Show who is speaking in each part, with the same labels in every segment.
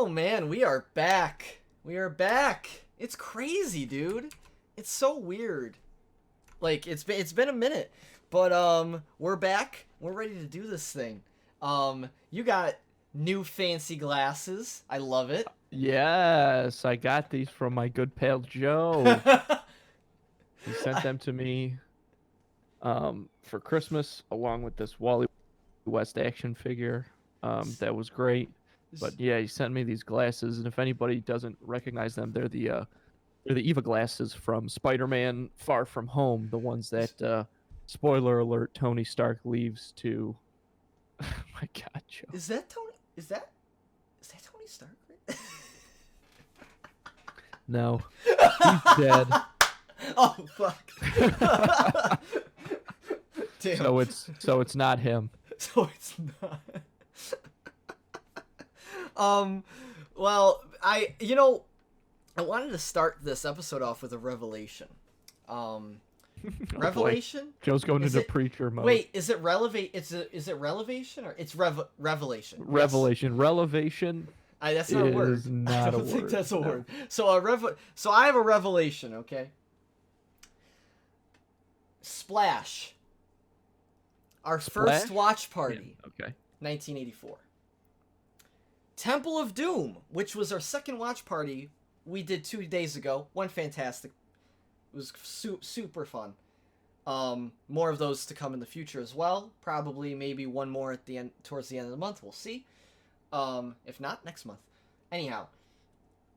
Speaker 1: Oh man, we are back. We are back. It's crazy, dude. It's so weird. Like it's been a minute, but we're back. We're ready to do this thing. You got new fancy glasses. I love it.
Speaker 2: Yes, I got these from my good pal Joe. He sent them to me for Christmas, along with this Wally West action figure. That was great. But yeah, he sent me these glasses, and if anybody doesn't recognize them, they're the Eva glasses from Spider-Man: Far From Home, the ones that spoiler alert, Tony Stark leaves to. Oh my God, Joe.
Speaker 1: Is that Tony? Is that Tony Stark? Right?
Speaker 2: No, he's dead.
Speaker 1: Oh fuck. Damn.
Speaker 2: So it's not him.
Speaker 1: So it's not. Well, I wanted to start this episode off with a revelation. Revelation?
Speaker 2: Boy. Joe's going into preacher mode.
Speaker 1: Wait, is it relevation or it's revelation?
Speaker 2: Revelation.
Speaker 1: Yes.
Speaker 2: Relevation.
Speaker 1: That's not a word.
Speaker 2: Is not
Speaker 1: I don't
Speaker 2: a
Speaker 1: think
Speaker 2: word.
Speaker 1: that's a
Speaker 2: No.
Speaker 1: word. So I have a revelation, okay? Splash. Our first watch party.
Speaker 2: Yeah, okay.
Speaker 1: 1984. Temple of Doom, which was our second watch party we did 2 days ago. One fantastic. It was super fun. More of those to come in the future as well. Probably maybe one more at the end, towards the end of the month. We'll see. If not, next month. Anyhow,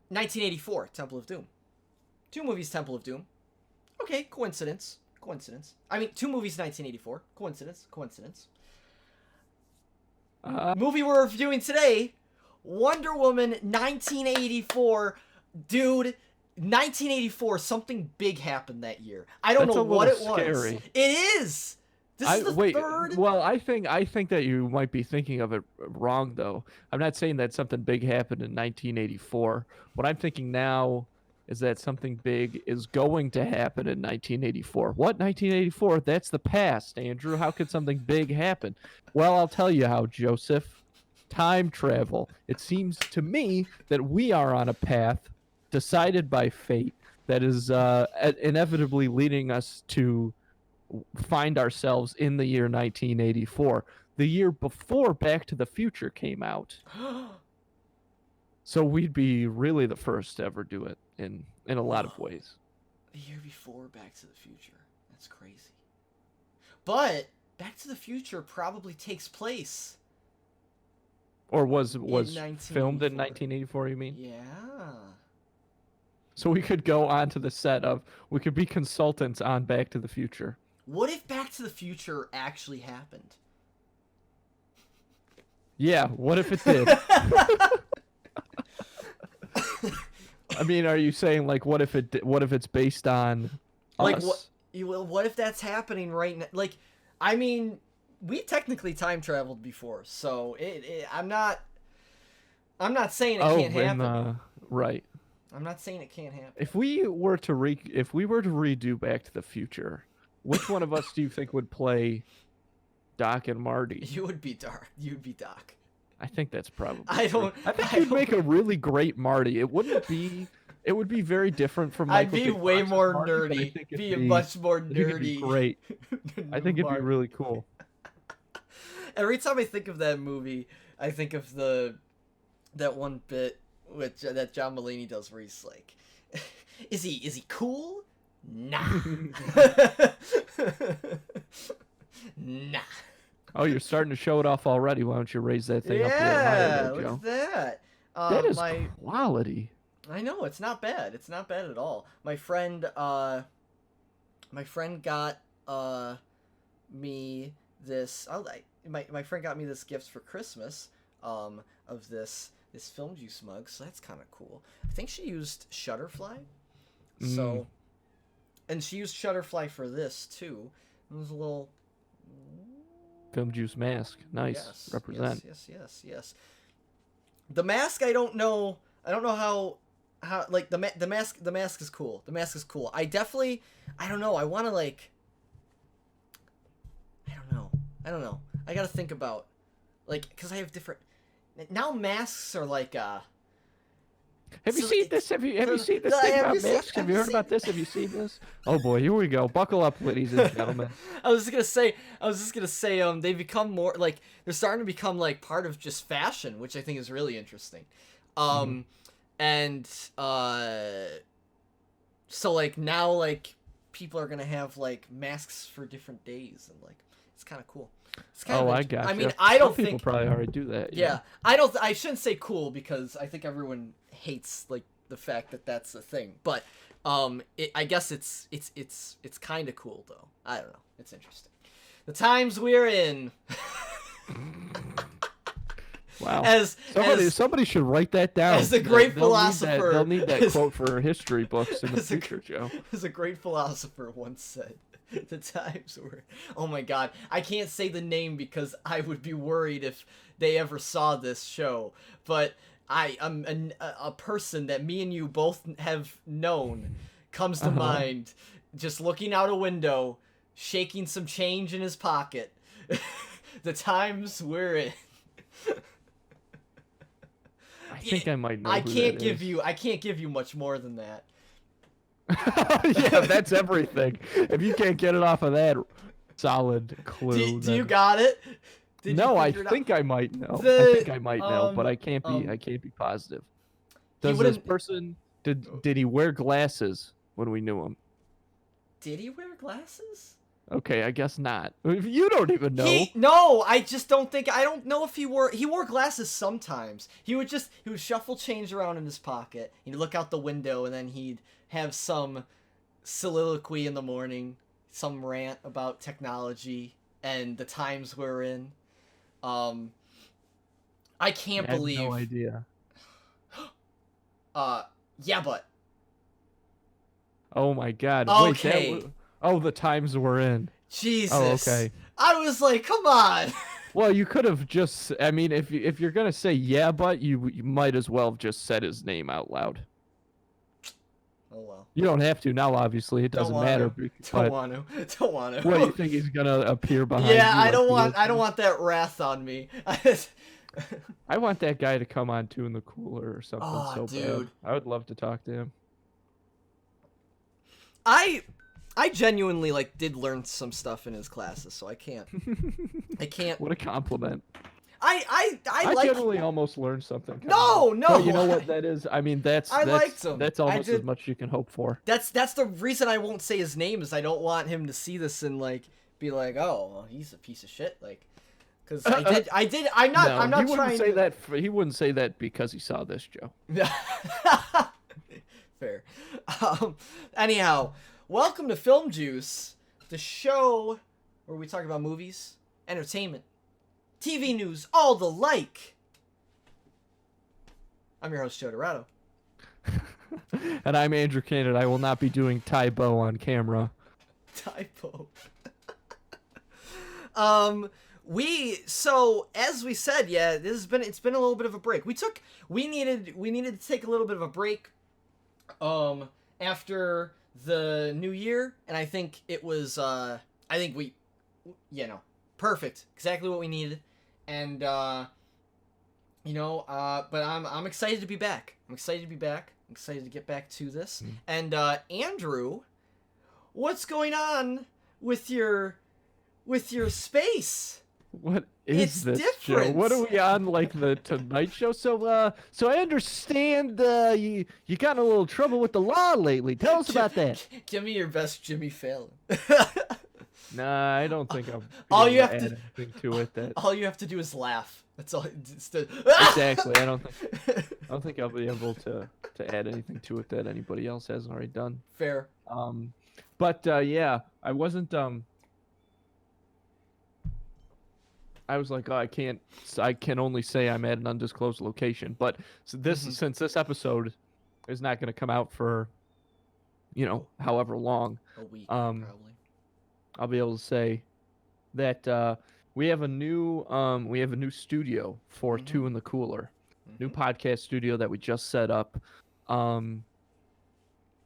Speaker 1: 1984, Temple of Doom. 2 movies, Temple of Doom. Okay, coincidence. I mean, 2 movies, 1984. Coincidence. Movie we're reviewing today, Wonder Woman 1984. Dude, 1984, something big happened that year. I don't know what it was.
Speaker 2: Scary.
Speaker 1: It is. This is the third.
Speaker 2: Well, I think that you might be thinking of it wrong, though. I'm not saying that something big happened in 1984. What I'm thinking now is that something big is going to happen in 1984. What, 1984? That's the past, Andrew. How could something big happen? Well, I'll tell you how, Joseph. Time travel. It seems to me that we are on a path decided by fate that is inevitably leading us to find ourselves in the year 1984, the year before Back to the Future came out. So we'd be really the first to ever do it in a lot of ways.
Speaker 1: The year before Back to the Future. That's crazy. But Back to the Future probably takes place.
Speaker 2: Or was filmed in 1984, you mean?
Speaker 1: Yeah.
Speaker 2: So we could go onto the set of, we could be consultants on Back to the Future.
Speaker 1: What if Back to the Future actually happened?
Speaker 2: Yeah, what if it did? I mean, are you saying like what if it's based on
Speaker 1: like
Speaker 2: us?
Speaker 1: What if that's happening right now? Like, I mean, we technically time traveled before, so I'm not saying it can't happen.
Speaker 2: Right.
Speaker 1: I'm not saying it can't happen.
Speaker 2: If we were to redo Back to the Future, which one of us do you think would play Doc and Marty?
Speaker 1: You would be Doc. You'd be Doc.
Speaker 2: I think that's probably.
Speaker 1: I
Speaker 2: think you'd make a really great Marty. It would be very different from.
Speaker 1: I'd be way more
Speaker 2: Marty,
Speaker 1: nerdy. Be much more nerdy.
Speaker 2: Great. I think it'd be really cool.
Speaker 1: Every time I think of that movie, I think of that one bit that John Mulaney does where he's like, "Is he cool? Nah." Nah.
Speaker 2: Oh, you're starting to show it off already. Why don't you raise that thing up a little higher,
Speaker 1: look
Speaker 2: Joe?
Speaker 1: at that.
Speaker 2: That is quality.
Speaker 1: I know, it's not bad. It's not bad at all. My friend got me this. My friend got me this gift for Christmas. Of this film juice mug, so that's kind of cool. I think she used Shutterfly. So, and she used Shutterfly for this too. It was a little
Speaker 2: film juice mask. Nice.
Speaker 1: Yes,
Speaker 2: Represent.
Speaker 1: Yes. The mask, I don't know how like the mask is cool. The mask is cool. I don't know. I want to like I don't know. I got to think about like cuz I have different now masks are like
Speaker 2: Have you
Speaker 1: So
Speaker 2: seen this? Have you seen this
Speaker 1: No,
Speaker 2: thing
Speaker 1: have
Speaker 2: about
Speaker 1: you seen-
Speaker 2: masks? Have
Speaker 1: have
Speaker 2: you
Speaker 1: you
Speaker 2: heard about
Speaker 1: seen-
Speaker 2: this? Have you seen this? Oh boy, here we go. Buckle up, ladies and gentlemen.
Speaker 1: I was just gonna say, they become more like they're starting to become like part of just fashion, which I think is really interesting. And so like now like people are gonna have like masks for different days, and like it's kind of cool. It's kind
Speaker 2: Oh,
Speaker 1: of
Speaker 2: I got
Speaker 1: I
Speaker 2: you.
Speaker 1: mean, I don't
Speaker 2: Some people
Speaker 1: think
Speaker 2: probably already do that.
Speaker 1: yeah, I shouldn't say cool because I think everyone hates like the fact that that's a thing. But I guess it's kind of cool though. I don't know. It's interesting. The times we're in.
Speaker 2: Wow.
Speaker 1: As
Speaker 2: Somebody should write that down.
Speaker 1: as a great
Speaker 2: They'll
Speaker 1: philosopher-
Speaker 2: they'll need that quote for history books in the
Speaker 1: as a-
Speaker 2: future, Joe.
Speaker 1: as a great philosopher once said, the times were. Oh my God, I can't say the name because I would be worried if they ever saw this show. But I am a person that me and you both have known comes to mind, just looking out a window, shaking some change in his pocket. The times we're in.
Speaker 2: I think I might know.
Speaker 1: I
Speaker 2: who
Speaker 1: can't
Speaker 2: that
Speaker 1: give
Speaker 2: is.
Speaker 1: you. I can't give you much more than that.
Speaker 2: Yeah, that's everything. If you can't get it off of that solid clue,
Speaker 1: Do you
Speaker 2: then-
Speaker 1: got it? Did
Speaker 2: no,
Speaker 1: you
Speaker 2: I
Speaker 1: figure it out?
Speaker 2: think I might know.
Speaker 1: The-
Speaker 2: I think I might know, but I can't be.
Speaker 1: um,
Speaker 2: I can't be positive.
Speaker 1: he
Speaker 2: Does this
Speaker 1: wouldn't-
Speaker 2: person did he wear glasses when we knew him?
Speaker 1: Did he wear glasses?
Speaker 2: Okay, I guess not. You don't even know.
Speaker 1: No, I just don't think. I don't know if he wore glasses sometimes. He would shuffle change around in his pocket. He'd look out the window, and then he'd have some soliloquy in the morning, some rant about technology and the times we're in. I can't
Speaker 2: I have
Speaker 1: believe.
Speaker 2: no idea.
Speaker 1: Yeah, but
Speaker 2: Oh my God!
Speaker 1: Okay.
Speaker 2: Wait, the times we're in.
Speaker 1: Jesus.
Speaker 2: Oh, okay.
Speaker 1: I was like, come on.
Speaker 2: Well, you could have just. I mean, if you're gonna say yeah, but you might as well have just said his name out loud.
Speaker 1: Oh well.
Speaker 2: You don't have to now. Obviously, it doesn't matter.
Speaker 1: Don't want to. Don't want to.
Speaker 2: What do you think he's gonna appear behind?
Speaker 1: Yeah,
Speaker 2: you
Speaker 1: I
Speaker 2: like
Speaker 1: don't
Speaker 2: he
Speaker 1: want.
Speaker 2: is?
Speaker 1: I don't want that wrath on me.
Speaker 2: I want that guy to come on too in the cooler or something.
Speaker 1: Oh,
Speaker 2: so
Speaker 1: dude.
Speaker 2: bad. I would love to talk to him.
Speaker 1: I genuinely like did learn some stuff in his classes, so I can't.
Speaker 2: What a compliment.
Speaker 1: I like.
Speaker 2: generally almost learned something.
Speaker 1: No, no.
Speaker 2: But you know what that is? I mean, that's
Speaker 1: liked him.
Speaker 2: That's almost as much as you can hope for.
Speaker 1: That's the reason I won't say his name is I don't want him to see this and like be like, oh, well, he's a piece of shit, like. Because I did. I'm not.
Speaker 2: No,
Speaker 1: I'm not
Speaker 2: he wouldn't
Speaker 1: trying
Speaker 2: say
Speaker 1: to.
Speaker 2: that. He wouldn't say that because he saw this, Joe.
Speaker 1: Fair. Anyhow, welcome to Film Juice, the show where we talk about movies, entertainment, TV news, all the like. I'm your host, Joe Dorado.
Speaker 2: And I'm Andrew Cannon. I will not be doing Tai Bo on camera.
Speaker 1: Typo. So as we said, yeah, it's been a little bit of a break. We needed to take a little bit of a break after the new year, and I think it was perfect, exactly what we needed. And but I'm excited to be back. I'm excited to get back to this. And Andrew, what's going on with your space?
Speaker 2: What is
Speaker 1: It's
Speaker 2: this,
Speaker 1: different.
Speaker 2: Joe? What are we on, like the Tonight Show? So I understand you got in a little trouble with the law lately. Tell us about that.
Speaker 1: Give me your best Jimmy Fallon.
Speaker 2: Nah, I don't think
Speaker 1: All
Speaker 2: I'm.
Speaker 1: you have
Speaker 2: add
Speaker 1: to-
Speaker 2: anything to it. That
Speaker 1: All you have to do is laugh. That's all.
Speaker 2: exactly. I don't think I'll be able to add anything to it that anybody else hasn't already done.
Speaker 1: Fair.
Speaker 2: But yeah, I wasn't. I was like, oh, I can only say I'm at an undisclosed location. But since this episode is not going to come out for, however long,
Speaker 1: A week, probably.
Speaker 2: I'll be able to say that we have a new studio for Two in the Cooler, new podcast studio that we just set up.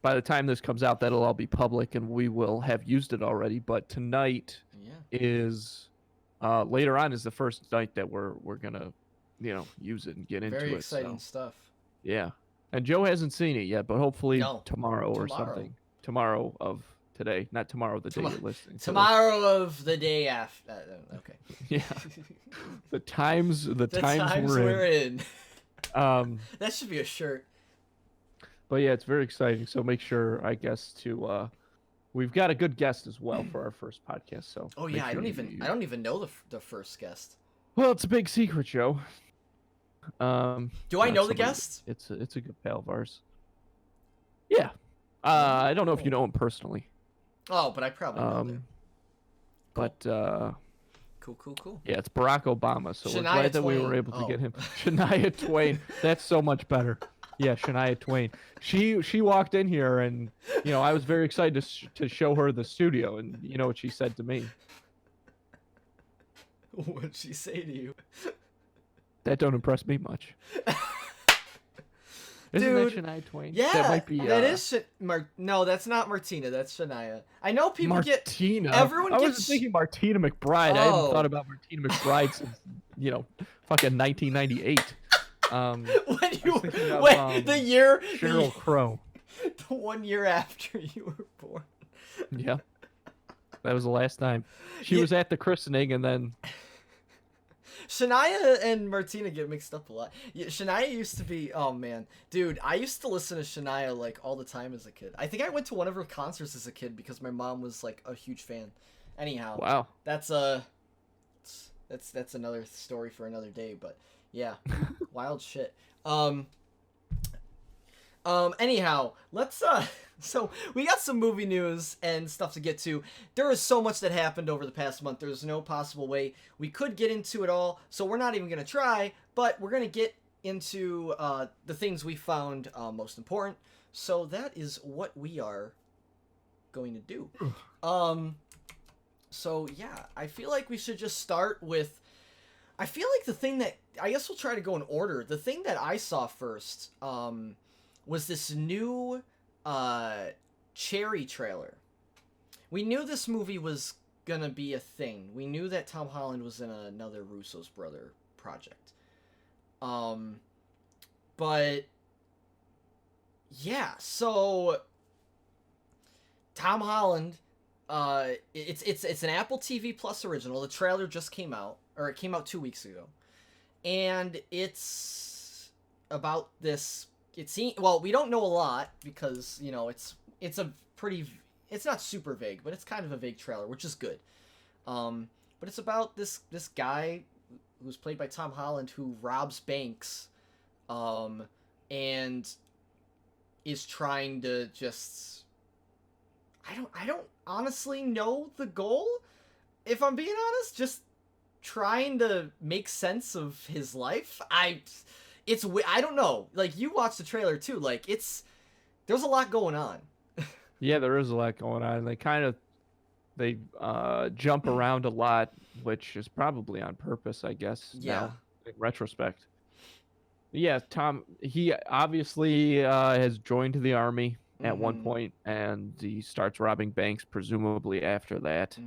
Speaker 2: By the time this comes out, that'll all be public, and we will have used it already. But tonight is. Later on is the first night that we're gonna, use it and get into it.
Speaker 1: Very exciting
Speaker 2: so,
Speaker 1: stuff.
Speaker 2: yeah. And Joe hasn't seen it yet, but hopefully
Speaker 1: No,
Speaker 2: tomorrow or
Speaker 1: tomorrow.
Speaker 2: something. Tomorrow of today, not tomorrow the day you're listening.
Speaker 1: Tomorrow of the day after. Okay.
Speaker 2: Yeah. The times
Speaker 1: The times
Speaker 2: we're
Speaker 1: in.
Speaker 2: in.
Speaker 1: That should be a shirt.
Speaker 2: But yeah, it's very exciting. So make sure, I guess, to we've got a good guest as well for our first podcast. So
Speaker 1: oh yeah, I don't even know the first guest.
Speaker 2: Well, it's a big secret, Joe.
Speaker 1: Do I know the guest?
Speaker 2: It's a good pal of ours. Yeah. I don't know if you know him personally.
Speaker 1: Oh, but I probably know him.
Speaker 2: But
Speaker 1: Cool.
Speaker 2: yeah, it's Barack Obama. So we're glad that we were able to get him. Shania Twain. That's so much better. Yeah, Shania Twain. She walked in here, and I was very excited to show her the studio, and you know what she said to me?
Speaker 1: What'd she say to you?
Speaker 2: That don't impress me much. Isn't that Shania Twain?
Speaker 1: Yeah,
Speaker 2: that might be.
Speaker 1: That is no, that's not Martina. That's Shania. I know people
Speaker 2: Martina.
Speaker 1: Everyone
Speaker 2: I
Speaker 1: gets.
Speaker 2: was thinking Martina McBride. I haven't thought about Martina McBride since fucking 1998.
Speaker 1: When the year
Speaker 2: Sheryl Crow.
Speaker 1: The 1 year after you were born.
Speaker 2: Yeah, that was the last time she was at the christening, and then.
Speaker 1: Shania and Martina get mixed up a lot. Yeah, Shania used to be, oh man, dude, I used to listen to Shania like all the time as a kid. I think I went to one of her concerts as a kid because my mom was like a huge fan. Anyhow,
Speaker 2: wow,
Speaker 1: that's another story for another day. But yeah, wild shit. Anyhow, let's so we got some movie news and stuff to get to. There is so much that happened over the past month. There's no possible way we could get into it all, so we're not even gonna try. But we're gonna get into the things we found most important. So that is what we are going to do. So yeah, I feel like we should just start with. I feel like the thing that I guess we'll try to go in order. The thing that I saw first. Was this new Cherry trailer. We knew this movie was gonna be a thing. We knew that Tom Holland was in another Russo's brother project. But yeah, so Tom Holland, it's an Apple TV Plus original. The trailer just came out, or it came out 2 weeks ago, and it's about this. Well, we don't know a lot because it's a pretty. It's not super vague, but it's kind of a vague trailer, which is good. But it's about this guy who's played by Tom Holland who robs banks, and is trying to just. I don't honestly know the goal, if I'm being honest. Just trying to make sense of his life. I don't know. Like, you watched the trailer too. Like, there's a lot going on.
Speaker 2: Yeah, there is a lot going on. They jump around a lot, which is probably on purpose, I guess.
Speaker 1: Yeah.
Speaker 2: Now, in retrospect. Yeah, Tom. He obviously has joined the army at one point, and he starts robbing banks, presumably after that.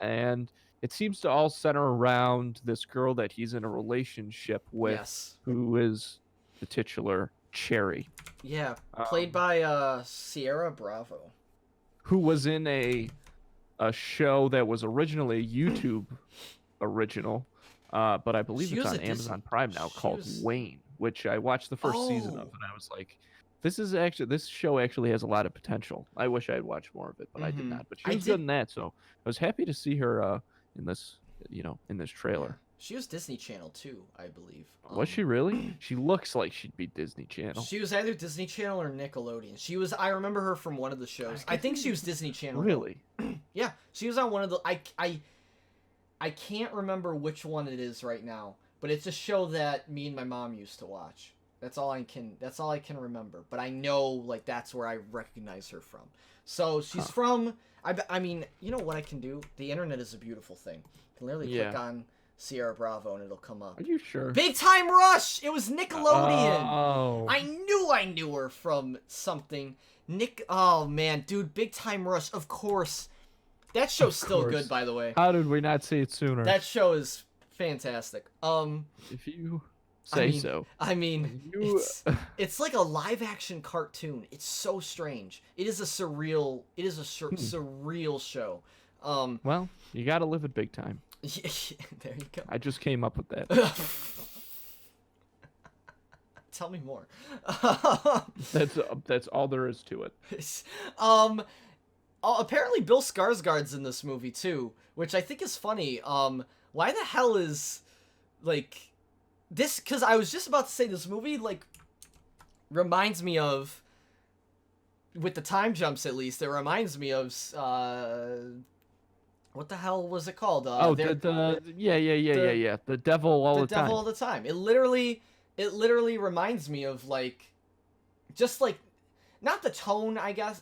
Speaker 2: And it seems to all center around this girl that he's in a relationship with,
Speaker 1: yes.
Speaker 2: Who is the titular Cherry.
Speaker 1: Yeah, played by Sierra Bravo.
Speaker 2: Who was in a show that was originally a YouTube original, but I believe it's on Amazon Prime now, called Wayne, which I watched the first season of, and I was like, this show actually has a lot of potential. I wish I had watched more of it, but I did not. But she was good in that, so I was happy to see her in this, in this trailer.
Speaker 1: Yeah. She was Disney Channel too, I believe.
Speaker 2: Was she really? She looks like she'd be Disney Channel.
Speaker 1: She was either Disney Channel or Nickelodeon. I remember her from one of the shows. I think she was Disney Channel.
Speaker 2: Really?
Speaker 1: Yeah, she was on one of the. I can't remember which one it is right now, but it's a show that me and my mom used to watch. That's all I can remember. But I know, like, that's where I recognize her from. So she's from. I mean, you know what I can do? The internet is a beautiful thing. I can literally click on Sierra Bravo and it'll come up.
Speaker 2: Are you sure?
Speaker 1: Big Time Rush! It was Nickelodeon!
Speaker 2: Oh.
Speaker 1: I knew her from something. Oh man, dude, Big Time Rush, of course. That show's still good, by the way.
Speaker 2: How did we not see it sooner?
Speaker 1: That show is fantastic.
Speaker 2: If you say so.
Speaker 1: I mean,
Speaker 2: You
Speaker 1: it's like a live action cartoon. It's so strange. It is a surreal. It is a surreal show.
Speaker 2: Well, you got to live it big time.
Speaker 1: There you go.
Speaker 2: I just came up with that.
Speaker 1: Tell me more.
Speaker 2: That's all there is to it.
Speaker 1: Apparently Bill Skarsgård's in this movie too, which I think is funny. Why the hell is like this? Because I was just about to say this movie like reminds me of, with the time jumps at least, it reminds me of what the hell was it called?
Speaker 2: Yeah. The devil all the time.
Speaker 1: The devil all the time. It literally reminds me of like, just like, not the tone, I guess.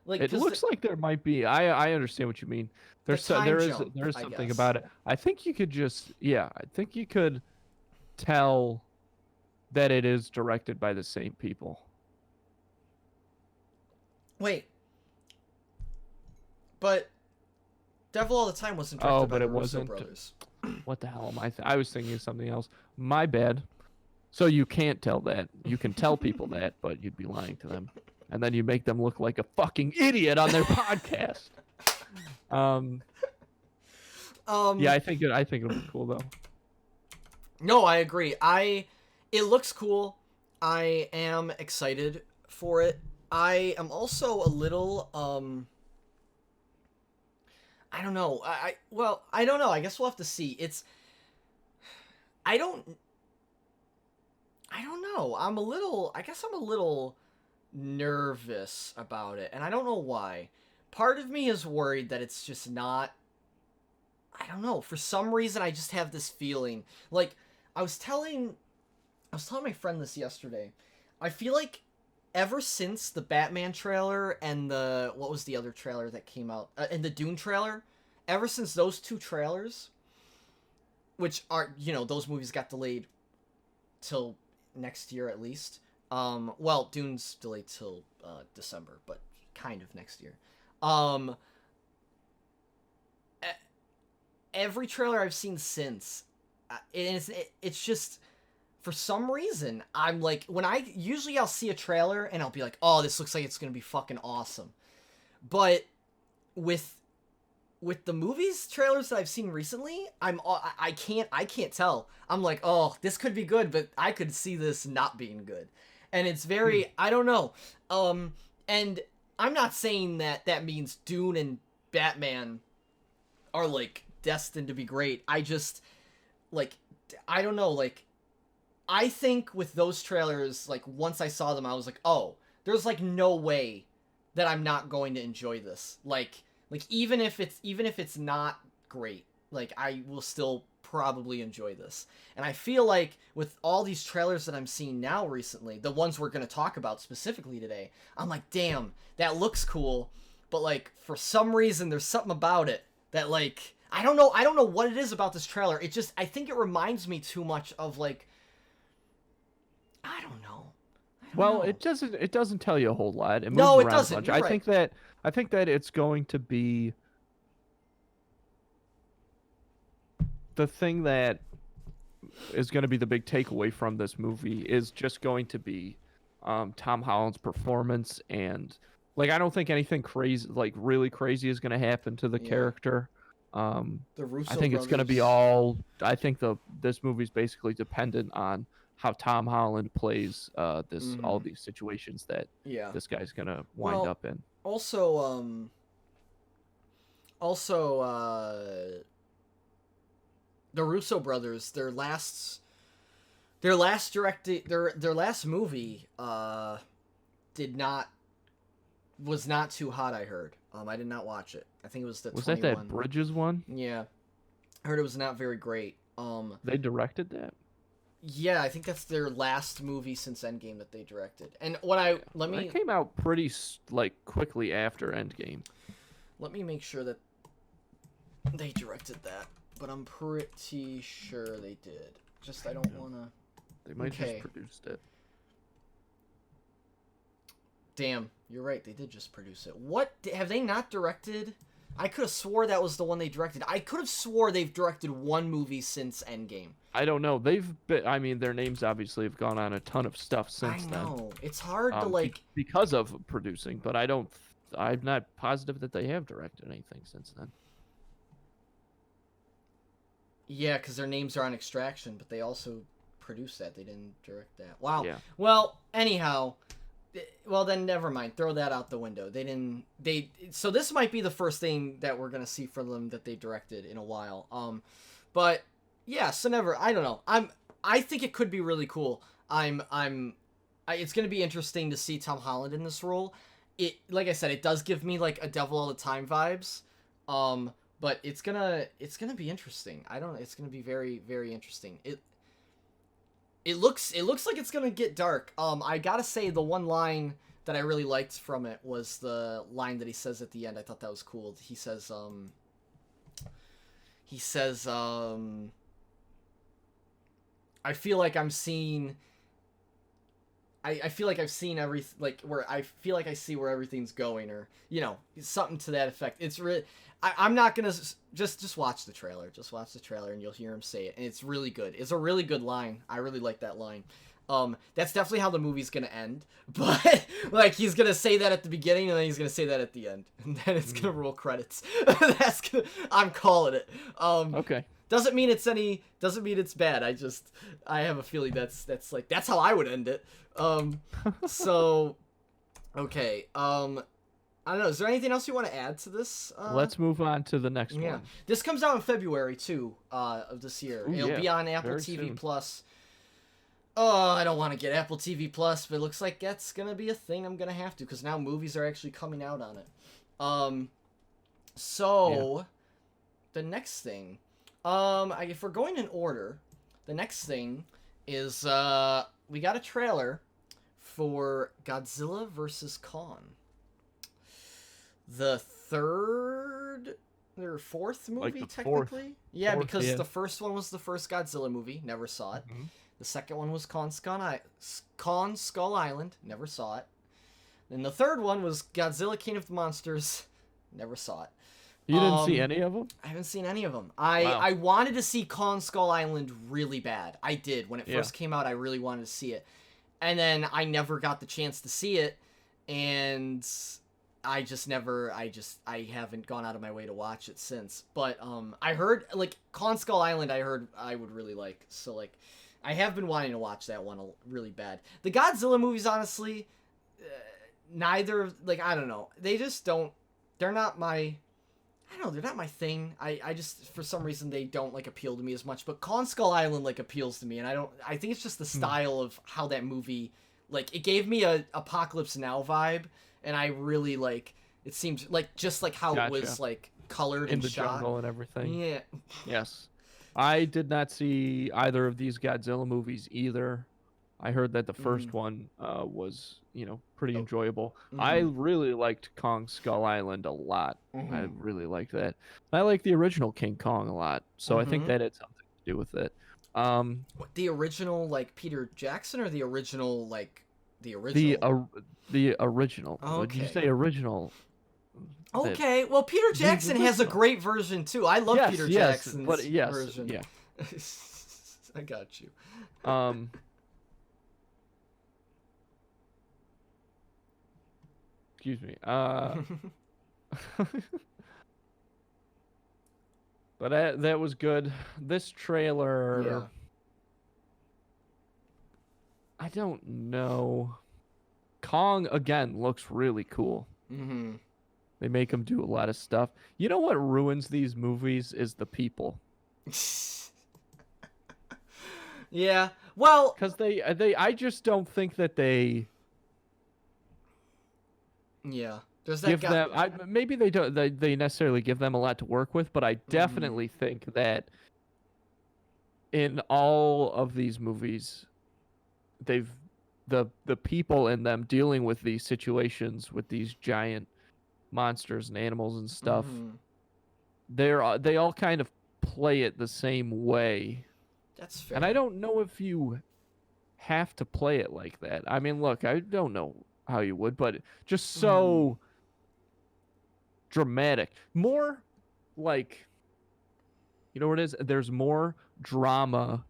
Speaker 1: Like
Speaker 2: it looks like there might be. I understand what you mean. There is something about it. I think you could tell that it is directed by the same people.
Speaker 1: Wait. But Devil All the Time wasn't directed by the Russo brothers.
Speaker 2: What the hell am I? I was thinking of something else. My bad. So you can't tell that. You can tell people that, but you'd be lying to them, and then you make them look like a fucking idiot on their podcast. Yeah, I think it'll be cool though.
Speaker 1: No, I agree. It looks cool. I am excited for it. I am also a little I don't know. I don't know. I guess we'll have to see. I don't know. I guess I'm a little nervous about it, and I don't know why. Part of me is worried that it's just not, I don't know. For some reason, I just have this feeling. Like, I was telling my friend this yesterday. I feel like ever since the Batman trailer and what was the other trailer that came out? And the Dune trailer, ever since those two trailers, which are, those movies got delayed till next year at least. Well, Dune's delayed till December, but kind of next year. Every trailer I've seen since, it's just, for some reason, I'm like, I'll see a trailer and I'll be like, oh, this looks like it's gonna be fucking awesome. But with the movies trailers that I've seen recently, I can't tell. I'm like, oh, this could be good, but I could see this not being good. And it's very, I don't know. And I'm not saying that means Dune and Batman are like destined to be great. I just, like, I don't know, like, I think with those trailers, like, once I saw them, I was like, oh, there's like no way that I'm not going to enjoy this. Like even if it's not great, like, I will still probably enjoy this. And I feel like with all these trailers that I'm seeing now recently, the ones we're going to talk about specifically today, I'm like, damn, that looks cool, but like, for some reason there's something about it that, like, I don't know what it is about this trailer. It just, I think it reminds me too much of, like, I don't know.
Speaker 2: Well, it doesn't tell you a whole lot. It moves
Speaker 1: no, it
Speaker 2: around
Speaker 1: doesn't.
Speaker 2: A bunch.
Speaker 1: You're right.
Speaker 2: I think that it's going to be the thing that is going to be the big takeaway from this movie is just going to be Tom Holland's performance, and like, I don't think anything crazy, like really crazy, is going to happen to the character.
Speaker 1: The Russo
Speaker 2: I think it's going to be all. I think this movie's basically dependent on how Tom Holland plays all these situations that this guy's going to wind up in.
Speaker 1: Also, the Russo brothers, their last movie was not too hot, I heard. I did not watch it. I think it was the 21.
Speaker 2: That Bridges one?
Speaker 1: Yeah. I heard it was not very great.
Speaker 2: They directed that?
Speaker 1: Yeah, I think that's their last movie since Endgame that they directed. And
Speaker 2: That came out pretty like quickly after Endgame.
Speaker 1: Let me make sure that they directed that, but I'm pretty sure they did. Just, I don't want to.
Speaker 2: They might just produced it.
Speaker 1: Damn, you're right. They did just produce it. What have they not directed? I could have swore that was the one they directed. I could have swore they've directed one movie since Endgame.
Speaker 2: I don't know. They've been, I mean, their names obviously have gone on a ton of stuff since
Speaker 1: I
Speaker 2: then.
Speaker 1: know. It's hard to, like...
Speaker 2: Because of producing, but I'm not positive that they have directed anything since then.
Speaker 1: Yeah, because their names are on Extraction, but they also produced that. They didn't direct that. Wow.
Speaker 2: Yeah.
Speaker 1: Well, anyhow... Well, then never mind. Throw that out the window. So this might be the first thing that we're going to see from them that they directed in a while. But... Yeah, so I don't know. I think it could be really cool. It's going to be interesting to see Tom Holland in this role. Like I said, it does give me like a Devil All the Time vibes. But it's going to be interesting. It's going to be very, very interesting. It looks like it's going to get dark. I got to say the one line that I really liked from it was the line that he says at the end. I thought that was cool. He says I feel like I'm seeing. I feel like I've seen everything, like where I feel like I see where everything's going, or something to that effect. It's really. I'm not gonna just watch the trailer. Just watch the trailer, and you'll hear him say it, and it's really good. It's a really good line. I really like that line. That's definitely how the movie's gonna end. But like he's gonna say that at the beginning, and then he's gonna say that at the end, and then it's gonna roll credits. I'm calling it.
Speaker 2: Okay.
Speaker 1: Doesn't mean it's bad. I have a feeling that's how I would end it. So, okay. I don't know. Is there anything else you want to add to this?
Speaker 2: Let's move on to the next one.
Speaker 1: This comes out in February too, of this year. It'll be on Apple TV Plus. Oh, I don't want to get Apple TV Plus, but it looks like that's gonna be a thing I'm gonna have to, because now movies are actually coming out on it. The next thing. If we're going in order, the next thing is we got a trailer for Godzilla vs. Kong. The fourth movie, like technically? Because the first one was the first Godzilla movie, never saw it. Mm-hmm. The second one was Kong Skull Island, never saw it. Then the third one was Godzilla King of the Monsters, never saw it.
Speaker 2: You didn't see any of them?
Speaker 1: I haven't seen any of them. I wanted to see Kong Skull Island really bad. I did. When it first came out, I really wanted to see it. And then I never got the chance to see it. And I haven't gone out of my way to watch it since. But I heard, like, Kong Skull Island, I heard I would really like. So, like, I have been wanting to watch that one really bad. The Godzilla movies, honestly, neither, like, I don't know. They just don't, they're not my... I don't know, they're not my thing. I just, for some reason, they don't, like, appeal to me as much. But Kong Skull Island, like, appeals to me. And I think it's just the style of how that movie, like, it gave me a Apocalypse Now vibe. And I really, like, it seemed, like, just like how it was, like, colored and shot.
Speaker 2: In the jungle and everything.
Speaker 1: Yeah.
Speaker 2: Yes. I did not see either of these Godzilla movies either. I heard that the first one was, pretty enjoyable. I really liked Kong Skull Island a lot. I really liked that. I like the original King Kong a lot, so I think that had something to do with it.
Speaker 1: The original, like, Peter Jackson, or the original, like, the original?
Speaker 2: The original.
Speaker 1: Okay.
Speaker 2: Did you say original?
Speaker 1: Okay, well, Peter Jackson has a great version, too. I love Peter Jackson's version.
Speaker 2: Yeah.
Speaker 1: I got you.
Speaker 2: Excuse me. But that was good. This trailer... I don't know. Kong, again, looks really cool.
Speaker 1: Mm-hmm.
Speaker 2: They make him do a lot of stuff. You know what ruins these movies is the people.
Speaker 1: Yeah, well...
Speaker 2: Because I just don't think that they...
Speaker 1: Yeah. There's that guy...
Speaker 2: maybe they don't. They necessarily give them a lot to work with, but I definitely think that in all of these movies, the people in them dealing with these situations with these giant monsters and animals and stuff, they all kind of play it the same way.
Speaker 1: That's fair.
Speaker 2: And I don't know if you have to play it like that. I mean, look, I don't know how you would, but just so dramatic, more like, you know what it is? There's more drama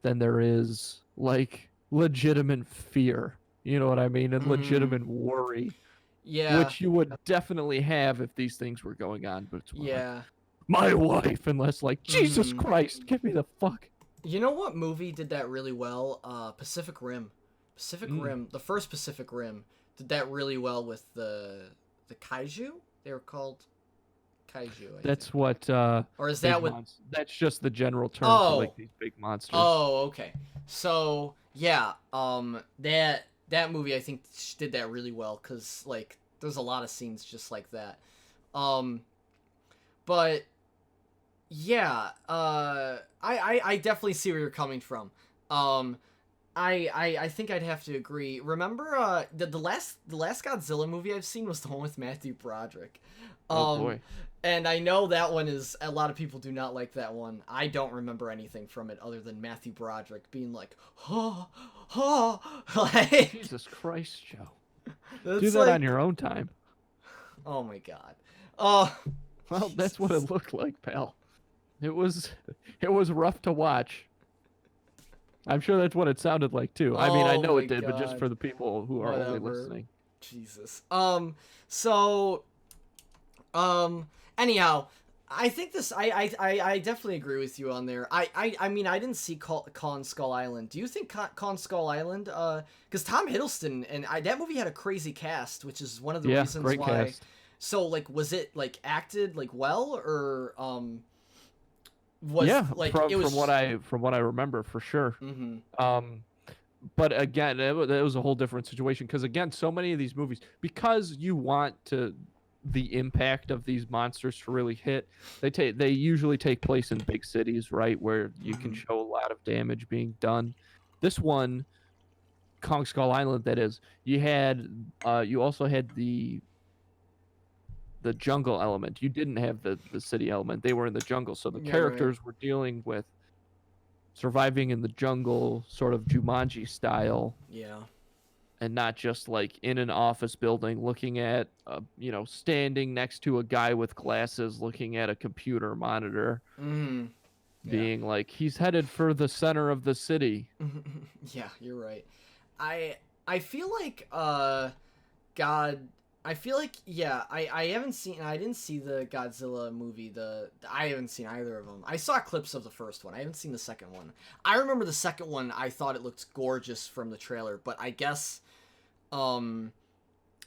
Speaker 2: than there is like legitimate fear. You know what I mean? And
Speaker 1: Mm,
Speaker 2: legitimate worry,
Speaker 1: yeah,
Speaker 2: which you would definitely have if these things were going on. But it's more like
Speaker 1: yeah.
Speaker 2: my wife, and less like Jesus
Speaker 1: Mm.
Speaker 2: Christ, get me the fuck.
Speaker 1: You know what movie did that really well? Pacific Rim. Pacific
Speaker 2: Mm.
Speaker 1: Rim, the first Pacific Rim, did that really well with the kaiju. They were called kaiju, I think.
Speaker 2: That's what
Speaker 1: Or is
Speaker 2: big
Speaker 1: that what?
Speaker 2: monsters. That's just the general term for like
Speaker 1: Oh,
Speaker 2: these big monsters.
Speaker 1: oh, okay. So yeah, that movie I think did that really well because like there's a lot of scenes just like that. Um, but yeah, I definitely see where you're coming from. Um, I think I'd have to agree. Remember, the last Godzilla movie I've seen was the one with Matthew Broderick.
Speaker 2: Oh
Speaker 1: Um,
Speaker 2: boy.
Speaker 1: and I know that one is a lot of people do not like that one. I don't remember anything from it other than Matthew Broderick being like, oh, oh, like
Speaker 2: Jesus Christ, Joe. Do
Speaker 1: it's
Speaker 2: that on
Speaker 1: like,
Speaker 2: your own time.
Speaker 1: oh my god. Oh,
Speaker 2: Well, that's what
Speaker 1: Jesus.
Speaker 2: it looked like, pal. It was it was rough to watch. I'm sure that's what it sounded like too. I mean, I
Speaker 1: Oh
Speaker 2: know
Speaker 1: my
Speaker 2: it did, but just
Speaker 1: god.
Speaker 2: for the people who are only
Speaker 1: Whatever.
Speaker 2: listening.
Speaker 1: Jesus. So Um. Anyhow, I think this. I definitely agree with you on there. I mean, I didn't see Kong Skull Island. Do you think Kong Skull Island? Because Tom Hiddleston and that movie had a crazy cast, which is one of the
Speaker 2: Yeah,
Speaker 1: reasons
Speaker 2: great
Speaker 1: why.
Speaker 2: cast.
Speaker 1: So like, was it like acted like well, or was
Speaker 2: Yeah,
Speaker 1: like
Speaker 2: from
Speaker 1: it
Speaker 2: from what
Speaker 1: was?
Speaker 2: I from what I remember for sure.
Speaker 1: Mm-hmm.
Speaker 2: Um, but again, it was a whole different situation because again, so many of these movies, because you want to the impact of these monsters to really hit, they usually take place in big cities, right, where you can
Speaker 1: Mm-hmm.
Speaker 2: show a lot of damage being done. This one, Kong Skull Island, that is, you also had the jungle element. You didn't have the city element. They were in the jungle, so the
Speaker 1: Yeah. Right.
Speaker 2: characters were dealing with surviving in the jungle, sort of Jumanji style,
Speaker 1: Yeah.
Speaker 2: and not just like in an office building looking at standing next to a guy with glasses looking at a computer monitor,
Speaker 1: Mm-hmm. Yeah.
Speaker 2: being like he's headed for the center of the city.
Speaker 1: Yeah. You're right. I feel like God, I feel like yeah. I didn't see the Godzilla movie. I haven't seen either of them. I saw clips of the first one. I haven't seen the second one. I remember the second one. I thought it looked gorgeous from the trailer, but I guess um,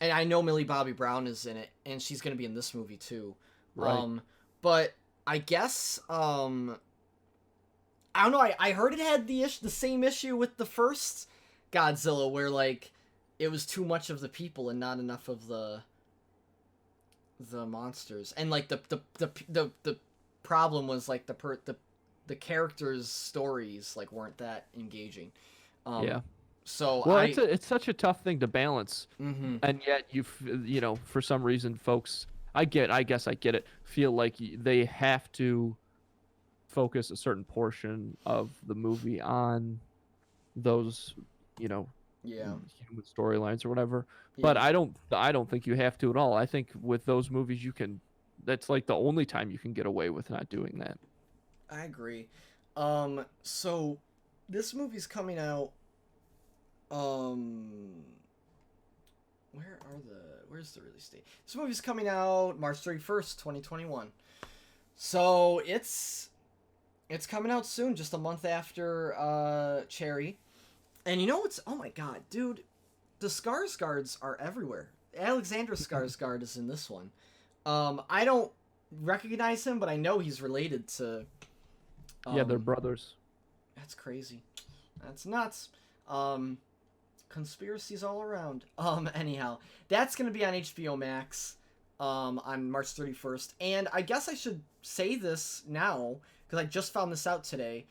Speaker 1: and I know Millie Bobby Brown is in it, and she's gonna be in this movie too.
Speaker 2: Right.
Speaker 1: But I guess I don't know. I heard it had the same issue with the first Godzilla, where like it was too much of the people and not enough of the monsters, and like the problem was like the characters' stories like weren't that engaging.
Speaker 2: Yeah.
Speaker 1: So
Speaker 2: Well,
Speaker 1: I.
Speaker 2: it's such a tough thing to balance,
Speaker 1: Mm-hmm.
Speaker 2: and yet for some reason, folks, I guess I get it, feel like they have to focus a certain portion of the movie on those, you know,
Speaker 1: Yeah.
Speaker 2: human storylines or whatever. But
Speaker 1: Yeah.
Speaker 2: I don't think you have to at all. I think with those movies you can, that's like the only time you can get away with not doing that.
Speaker 1: I agree. So this movie's coming out. Um, where's the release date? This movie's coming out March 31st, 2021. So it's coming out soon, just a month after Cherry. And you know what's, oh my god, dude, the Skarsgårds are everywhere. Alexander Skarsgård is in this one. I don't recognize him, but I know he's related to
Speaker 2: Yeah, they're brothers.
Speaker 1: That's crazy. That's nuts. Conspiracies all around. Anyhow, that's gonna be on HBO Max, on March 31st. And I guess I should say this now because I just found this out today.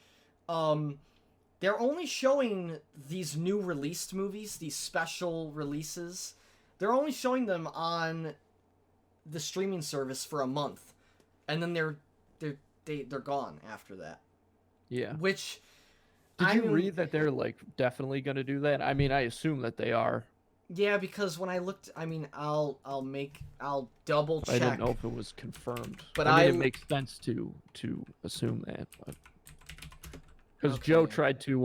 Speaker 1: They're only showing these new released movies, these special releases. They're only showing them on the streaming service for a month, and then they're gone after that.
Speaker 2: Yeah.
Speaker 1: Which
Speaker 2: Did you read that they're like definitely going to do that? I mean, I assume that they are.
Speaker 1: Yeah, because when I looked, I mean, I'll double
Speaker 2: I didn't
Speaker 1: check,
Speaker 2: know if it was confirmed.
Speaker 1: but
Speaker 2: I mean, it makes sense to assume that, but because Joe
Speaker 1: okay.
Speaker 2: tried to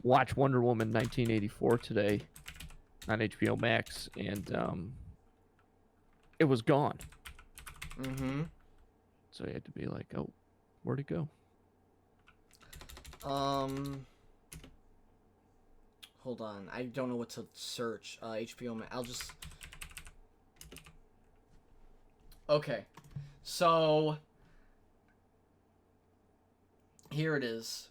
Speaker 2: watch Wonder Woman 1984 today on HBO Max, and it was gone.
Speaker 1: Mm-hmm.
Speaker 2: So he had to be like, "Oh, where'd it go?"
Speaker 1: Hold on. I don't know what to search. HBO Max. I'll just. Okay. So here it is.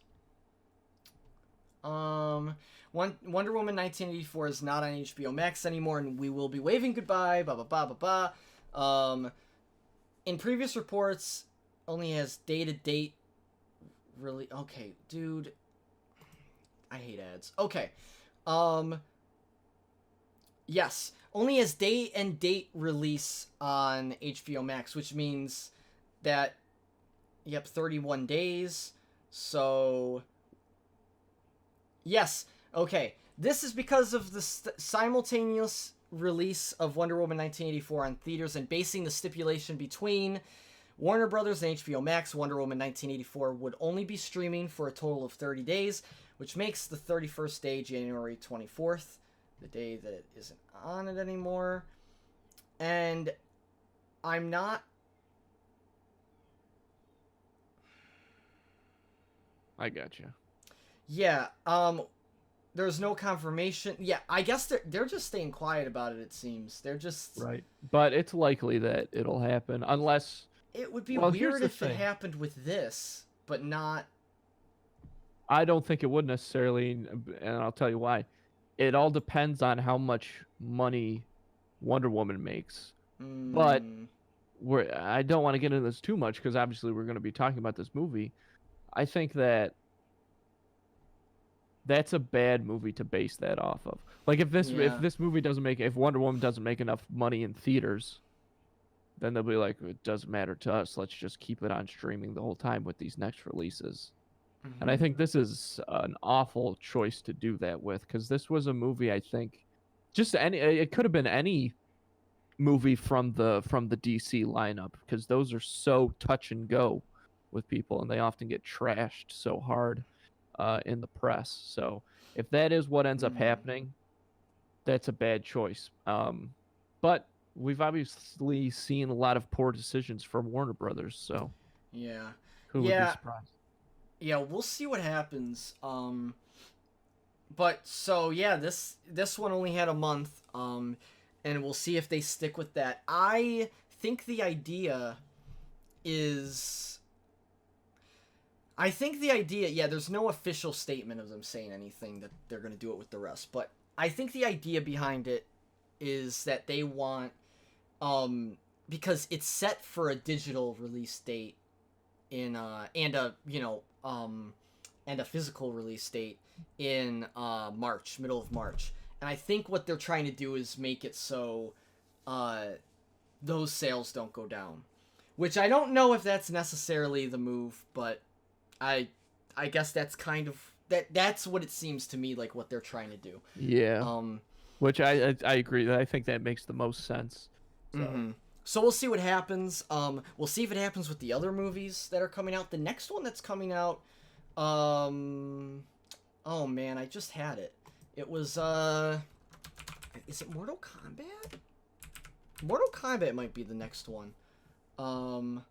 Speaker 1: Wonder Woman 1984 is not on HBO Max anymore, and we will be waving goodbye. Blah blah blah blah blah. In previous reports, only has date. Really? Okay, dude. I hate ads. Okay. Um. Yes, only has date release on HBO Max, which means that, yep, 31 days. So yes, okay. This is because of the simultaneous release of Wonder Woman 1984 on theaters and basing the stipulation between Warner Brothers and HBO Max. Wonder Woman 1984 would only be streaming for a total of 30 days, which makes the 31st day January 24th, the day that it isn't on it anymore. And I'm not.
Speaker 2: I got you.
Speaker 1: Yeah, there's no confirmation. Yeah, I guess they're just staying quiet about it, it seems. They're just.
Speaker 2: Right, but it's likely that it'll happen unless.
Speaker 1: It would be
Speaker 2: Well, here's
Speaker 1: weird
Speaker 2: the
Speaker 1: if it
Speaker 2: thing.
Speaker 1: happened with this, but not.
Speaker 2: I don't think it would necessarily, and I'll tell you why. It all depends on how much money Wonder Woman makes. But
Speaker 1: Mm,
Speaker 2: I don't want to get into this too much because obviously we're going to be talking about this movie. I think that that's a bad movie to base that off of. Like if
Speaker 1: yeah.
Speaker 2: this movie doesn't make if Wonder Woman doesn't make enough money in theaters, then they'll be like, it doesn't matter to us. Let's just keep it on streaming the whole time with these next releases. And I
Speaker 1: Mm-hmm.
Speaker 2: think this is an awful choice to do that with because this was a movie I think just any it could have been any movie from the DC lineup because those are so touch and go with people and they often get trashed so hard in the press. So if that is what ends up
Speaker 1: Mm,
Speaker 2: happening, that's a bad choice. But we've obviously seen a lot of poor decisions from Warner Brothers, so
Speaker 1: yeah.
Speaker 2: who would be
Speaker 1: Yeah.
Speaker 2: surprised?
Speaker 1: Yeah, we'll see what happens. But so yeah, this one only had a month. And we'll see if they stick with that. I think the idea is. I think the idea, yeah, there's no official statement of them saying anything that they're going to do it with the rest, but I think the idea behind it is that they want, because it's set for a digital release date in, and a, and a physical release date in, March, middle of March. And I think what they're trying to do is make it so, those sales don't go down. Which I don't know if that's necessarily the move, but I I guess that's kind of that's what it seems to me like what they're trying to do.
Speaker 2: Yeah,
Speaker 1: Um
Speaker 2: which I agree. I think that makes the most sense. So
Speaker 1: mhm. So we'll see what happens. We'll see if it happens with the other movies that are coming out. The next one that's coming out, oh man, I just had it. It was is it Mortal Kombat? Mortal Kombat might be the next one. Um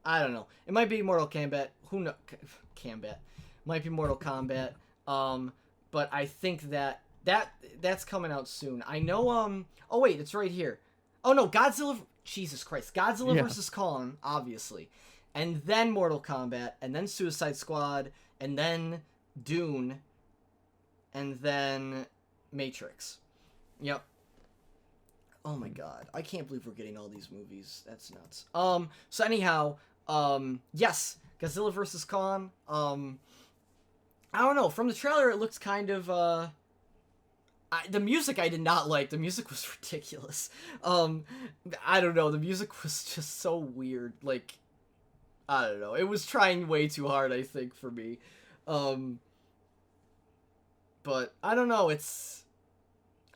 Speaker 1: I don't know. It might be Mortal Kombat. Who knows? Kombat. Might be Mortal Kombat. But I think that's coming out soon. I know. Oh wait, it's right here. Oh no, Godzilla. Jesus Christ, Godzilla
Speaker 2: yeah,
Speaker 1: versus Kong, obviously, and then Mortal Kombat, and then Suicide Squad, and then Dune, and then Matrix. Yep. Oh my god. I can't believe we're getting all these movies. That's nuts. So anyhow, yes, Godzilla vs. Kong. I don't know. From the trailer it looks kind of the music I did not like. The music was ridiculous. I don't know. The music was just so weird. Like I don't know. It was trying way too hard, I think, for me. Um, but I don't know.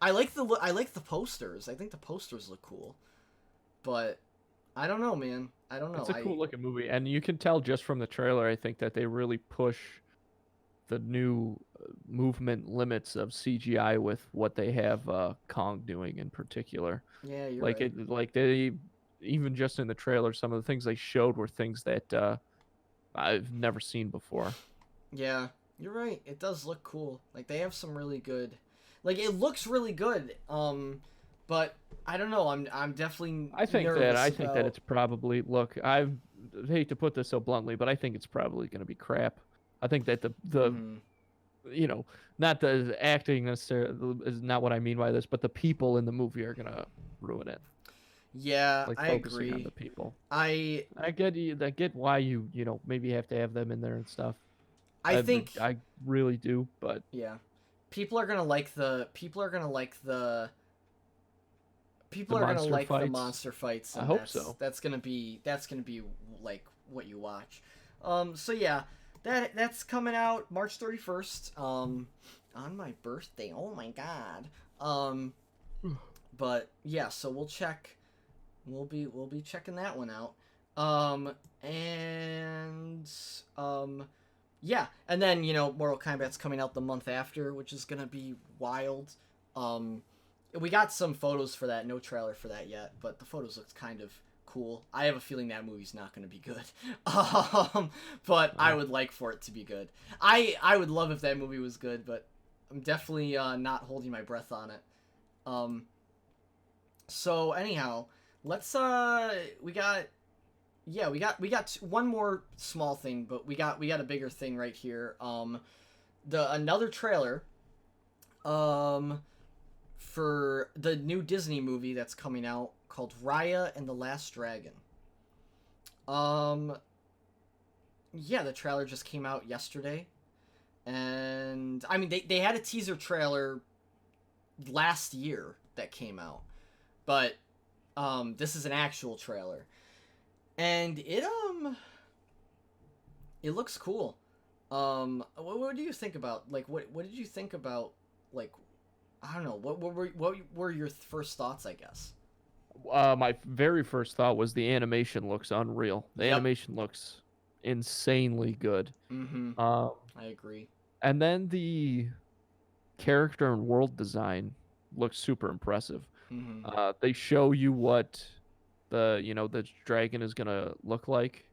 Speaker 1: I like the posters. I think the posters look cool. But I don't know, man. I don't know.
Speaker 2: It's a cool looking movie, and you can tell just from the trailer, I think, that they really push the new movement limits of CGI with what they have Kong doing in particular.
Speaker 1: Yeah, you're right.
Speaker 2: Like they even just in the trailer, some of the things they showed were things that I've never seen before.
Speaker 1: Yeah, you're right. It does look cool. Like they have some really good, like it looks really good. But I don't know. I'm definitely nervous
Speaker 2: I think that
Speaker 1: about.
Speaker 2: it's probably look. I hate to put this so bluntly, but I think it's probably going to be crap. I think that the
Speaker 1: Mhm.
Speaker 2: you know, not the acting necessarily is not what I mean by this, but the people in the movie are gonna ruin it.
Speaker 1: Yeah,
Speaker 2: Like
Speaker 1: I
Speaker 2: focusing on
Speaker 1: agree.
Speaker 2: the people.
Speaker 1: I
Speaker 2: I get why you maybe have to have them in there and stuff.
Speaker 1: I think
Speaker 2: I really do, but
Speaker 1: yeah. People
Speaker 2: the
Speaker 1: are gonna
Speaker 2: monster
Speaker 1: like the
Speaker 2: fights,
Speaker 1: monster fights,
Speaker 2: I
Speaker 1: and
Speaker 2: hope so.
Speaker 1: that's gonna be like what you watch. So yeah, that's coming out March 31st. On my birthday. Oh my god. Um, but yeah, so we'll check. We'll be checking that one out. And yeah, and then Mortal Kombat's coming out the month after, which is gonna be wild. Um, we got some photos for that. No trailer for that yet, but the photos looked kind of cool. I have a feeling that movie's not gonna be good. But I
Speaker 2: Oh.
Speaker 1: would like for it to be good. I would love if that movie was good, but I'm definitely not holding my breath on it. Um, so anyhow, let's we got yeah, we got one more small thing, but we got a bigger thing right here. The another trailer um for the new Disney movie that's coming out called Raya and the Last Dragon. Um yeah, the trailer just came out yesterday. And I mean they had a teaser trailer last year that came out. But this is an actual trailer. And it looks cool. What do you think about what did you think about like I don't know what were your first thoughts, I guess?
Speaker 2: My very first thought was the animation looks unreal. The
Speaker 1: Yep.
Speaker 2: animation looks insanely good.
Speaker 1: Mm-hmm.
Speaker 2: Um,
Speaker 1: I agree.
Speaker 2: and then the character and world design looks super impressive.
Speaker 1: Mm-hmm.
Speaker 2: They show you what the dragon is gonna look like,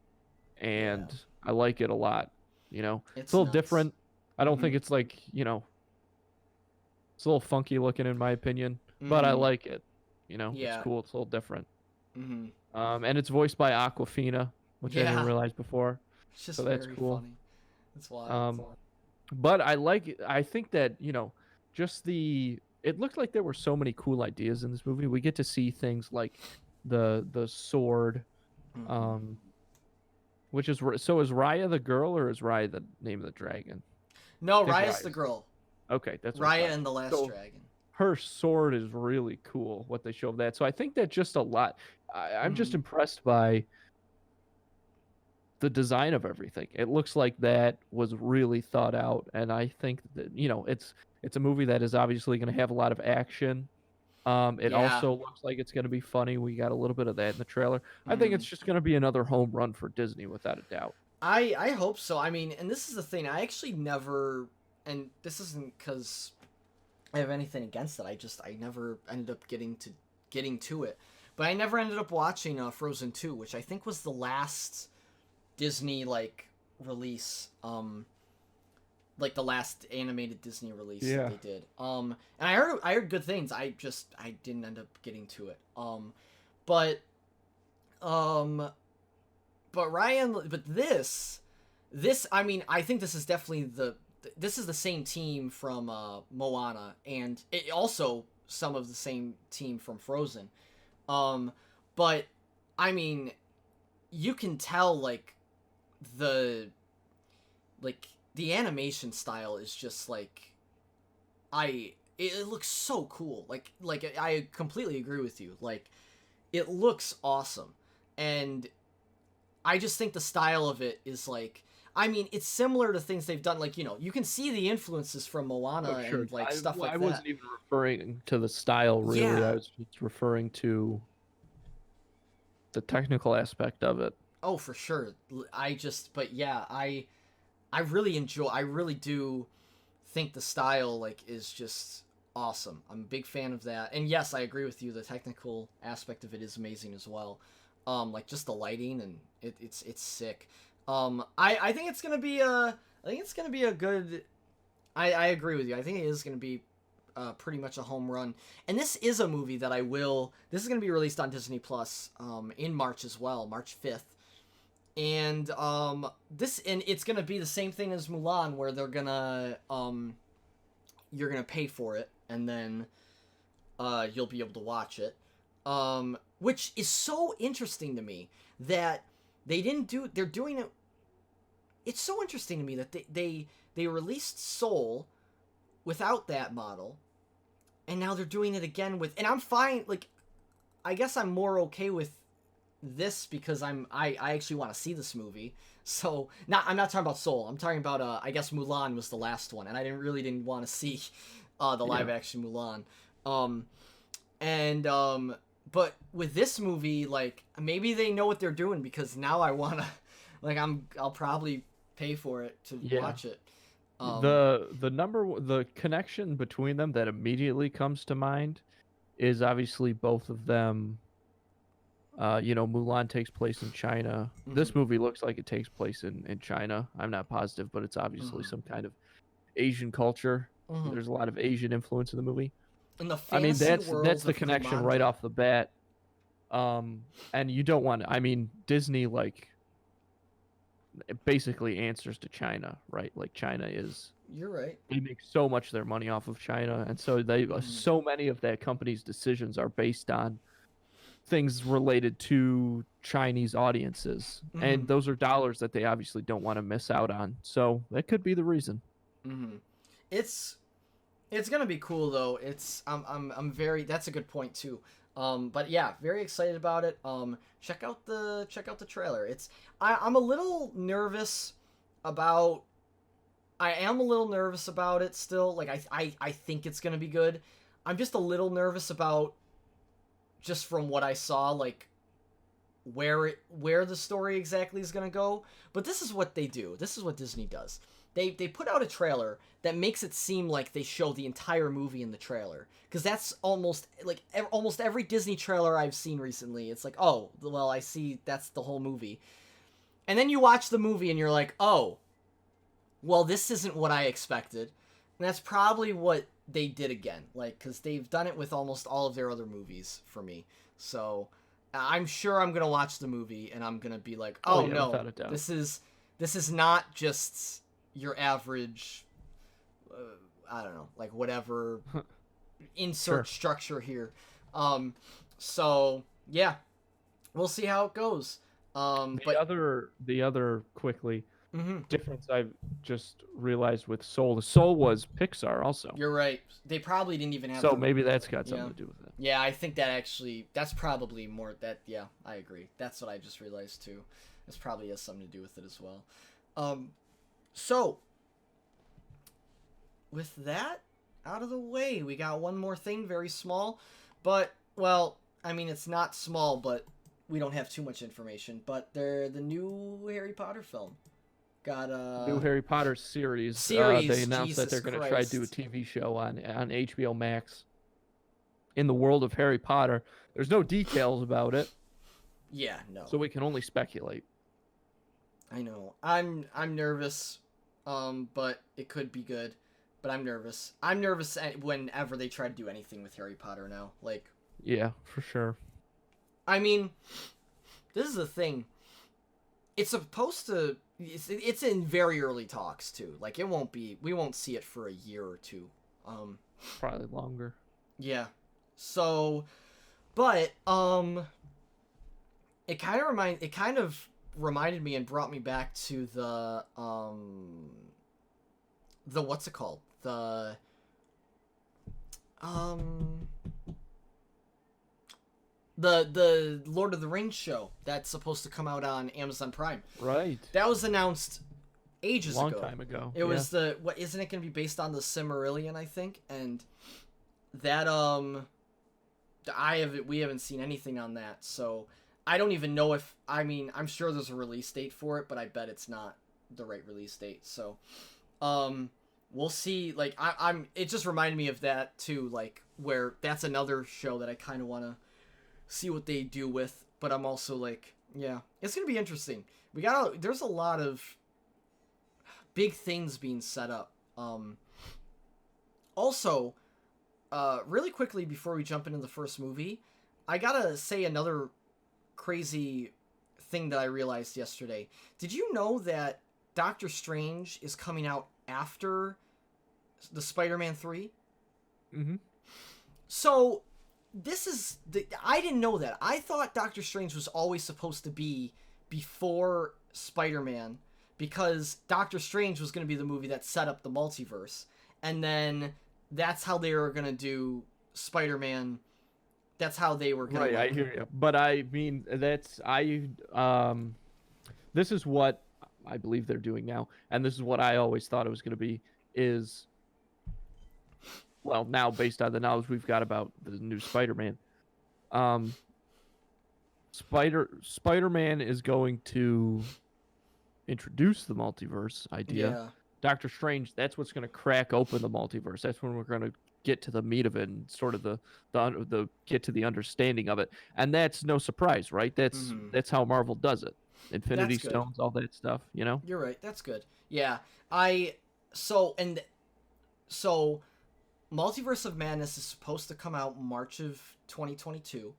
Speaker 1: Yeah.
Speaker 2: and I like it a lot. It's a
Speaker 1: It's
Speaker 2: little
Speaker 1: nuts.
Speaker 2: different. I don't
Speaker 1: Mm-hmm.
Speaker 2: think it's like, it's a little funky looking in my opinion, but I
Speaker 1: Mm-hmm.
Speaker 2: like it. It's
Speaker 1: Yeah.
Speaker 2: cool. It's a little different.
Speaker 1: Mm-hmm.
Speaker 2: And it's voiced by Aquafina, which I didn't
Speaker 1: Yeah.
Speaker 2: realize before,
Speaker 1: It's
Speaker 2: so
Speaker 1: just
Speaker 2: that's
Speaker 1: very
Speaker 2: cool.
Speaker 1: funny. It's wild.
Speaker 2: Um, but I think that, just it looked like there were so many cool ideas in this movie. We get to see things like the sword,
Speaker 1: Mm-hmm.
Speaker 2: um, which is so is Raya the girl or is Raya the name of the dragon?
Speaker 1: No,
Speaker 2: I think
Speaker 1: Raya's
Speaker 2: Raya.
Speaker 1: the girl.
Speaker 2: Okay, that's what I
Speaker 1: Raya
Speaker 2: thought.
Speaker 1: and the Last
Speaker 2: So
Speaker 1: Dragon.
Speaker 2: her sword is really cool. What they show of that. So I think that just a lot. I'm just
Speaker 1: Mm-hmm.
Speaker 2: impressed by the design of everything. It looks like that was really thought out, and I think that it's a movie that is obviously going to have a lot of action. It
Speaker 1: Yeah.
Speaker 2: also looks like it's going to be funny. We got a little bit of that in the trailer. I think
Speaker 1: Mm-hmm.
Speaker 2: it's just going to be another home run for Disney without a doubt.
Speaker 1: I hope so. I mean, and this is the thing. I actually never, and this isn't because I have anything against it. I never ended up getting to it, but I never ended up watching Frozen 2, which I think was the last Disney release. Like the last animated Disney release that
Speaker 2: Yeah.
Speaker 1: they did. And I heard good things. I didn't end up getting to it. But um but Ryan, but this I mean, I think this is definitely this is the same team from Moana, and it also some of the same team from Frozen. Um but I mean, you can tell the the animation style is just it looks so cool. I completely agree with you. It looks awesome. And I just think the style of it is I mean, it's similar to things they've done. Like, you can see the influences from Moana
Speaker 2: Oh, sure.
Speaker 1: and like stuff like
Speaker 2: I
Speaker 1: that.
Speaker 2: wasn't even referring to the style, really. I
Speaker 1: Yeah.
Speaker 2: was just referring to the technical aspect of it.
Speaker 1: Oh, for sure. But yeah, I really enjoy. I really do think the style like is just awesome. I'm a big fan of that. And yes, I agree with you. The technical aspect of it is amazing as well. Like just the lighting and it's sick. I think it's gonna be a good. I agree with you. I think it is gonna be pretty much a home run. And this is a movie that I will. This is gonna be released on Disney Plus in March as well, March 5th. And it's gonna be the same thing as Mulan, where they're gonna you're gonna pay for it, and then you'll be able to watch it. Which is so interesting to me that they didn't do. They're doing it. It's so interesting to me that they released Soul without that model, and now they're doing it again with. And I'm fine. Like, I guess I'm more okay with this because I actually want to see this movie. So I'm not talking about Soul. I'm talking about I guess Mulan was the last one, and I didn't want to see the live action Mulan. But with this movie, like maybe they know what they're doing because now I wanna like I'll probably pay for it to watch it.
Speaker 2: The connection between them that immediately comes to mind is obviously both of them. Mulan takes place in China. Mm-hmm. This movie looks like it takes place in China. I'm not positive, but it's obviously some kind of Asian culture. Mm-hmm. There's a lot of Asian influence in the movie.
Speaker 1: In the fantasy world,
Speaker 2: that's the connection right off the bat. And you don't want to. I mean, Disney basically answers to China, right? Like China is.
Speaker 1: You're right.
Speaker 2: They make so much of their money off of China, and so so many of that company's decisions are based on things related to Chinese audiences, and those are dollars that they obviously don't want to miss out on. So that could be the reason.
Speaker 1: It's gonna be cool though. I'm very. That's a good point too. But yeah, very excited about it. Check out the trailer. I'm a little nervous about. I am a little nervous about it still. Like I think it's gonna be good. I'm just a little nervous about. Just from what I saw, like where the story exactly is gonna go. But this is what they do. This is what Disney does. They put out a trailer that makes it seem like they show the entire movie in the trailer. Because that's almost every Disney trailer I've seen recently. It's like, oh, well, I see that's the whole movie. And then you watch the movie and you're like, oh, well, this isn't what I expected. And that's probably what they did again, like, because they've done it with almost all of their other movies for me. So I'm sure I'm gonna watch the movie and I'm gonna be like, oh yeah, no, this is not just your average, I don't know, like whatever insert structure here. So yeah, we'll see how it goes.
Speaker 2: The other quickly. Difference I've just realized with Soul. The Soul was Pixar also.
Speaker 1: You're right. They probably didn't even have.
Speaker 2: So maybe that's got something to do with it.
Speaker 1: Yeah, I think that's probably more that. Yeah, I agree. That's what I just realized too. This probably has something to do with it as well. So with that out of the way, we got one more thing, very small, but well, I mean it's not small, but we don't have too much information. But they're the new Harry Potter film. Got a
Speaker 2: new Harry Potter series. They announced that they're going to try to do a TV show on HBO Max. In the world of Harry Potter, there's no details about it.
Speaker 1: Yeah, no.
Speaker 2: So we can only speculate.
Speaker 1: I know. I'm nervous, but it could be good. But I'm nervous. I'm nervous whenever they try to do anything with Harry Potter now. Like.
Speaker 2: Yeah, for sure.
Speaker 1: I mean, this is the thing. It's supposed to. It's in very early talks too. Like we won't see it for a year or two.
Speaker 2: Probably longer.
Speaker 1: Yeah. So, but it kind of reminded me and brought me back to the what's it called? The Lord of the Rings show that's supposed to come out on Amazon Prime.
Speaker 2: Right.
Speaker 1: That was announced ages
Speaker 2: Long
Speaker 1: ago.
Speaker 2: time ago.
Speaker 1: It was what isn't it going to be based on the Silmarillion, I think, and that we haven't seen anything on that, so I don't even know if I'm sure there's a release date for it, but I bet it's not the right release date. So we'll see. Like I'm it just reminded me of that too, like where that's another show that I kind of want to see what they do with, but I'm also like, yeah, it's going to be interesting. There's a lot of big things being set up. Also, really quickly before we jump into the first movie, I gotta say another crazy thing that I realized yesterday. Did you know that Doctor Strange is coming out after the Spider-Man 3?
Speaker 2: Mm-hmm.
Speaker 1: So, I didn't know that. I thought Doctor Strange was always supposed to be before Spider-Man, because Doctor Strange was going to be the movie that set up the multiverse. And then that's how they were going to do Spider-Man. That's how they were going to...
Speaker 2: Right, I hear you. But I mean, this is what I believe they're doing now. And this is what I always thought it was going to be is, well, now based on the knowledge we've got about the new Spider-Man, Spider-Man is going to introduce the multiverse idea.
Speaker 1: Yeah.
Speaker 2: Doctor Strange, that's what's going to crack open the multiverse. That's when we're going to get to the meat of it and sort of the get to the understanding of it. And that's no surprise, right? That's how Marvel does it. Infinity Stones, all that stuff, you know?
Speaker 1: You're right. That's good. Yeah. So Multiverse of Madness is supposed to come out March of 2022.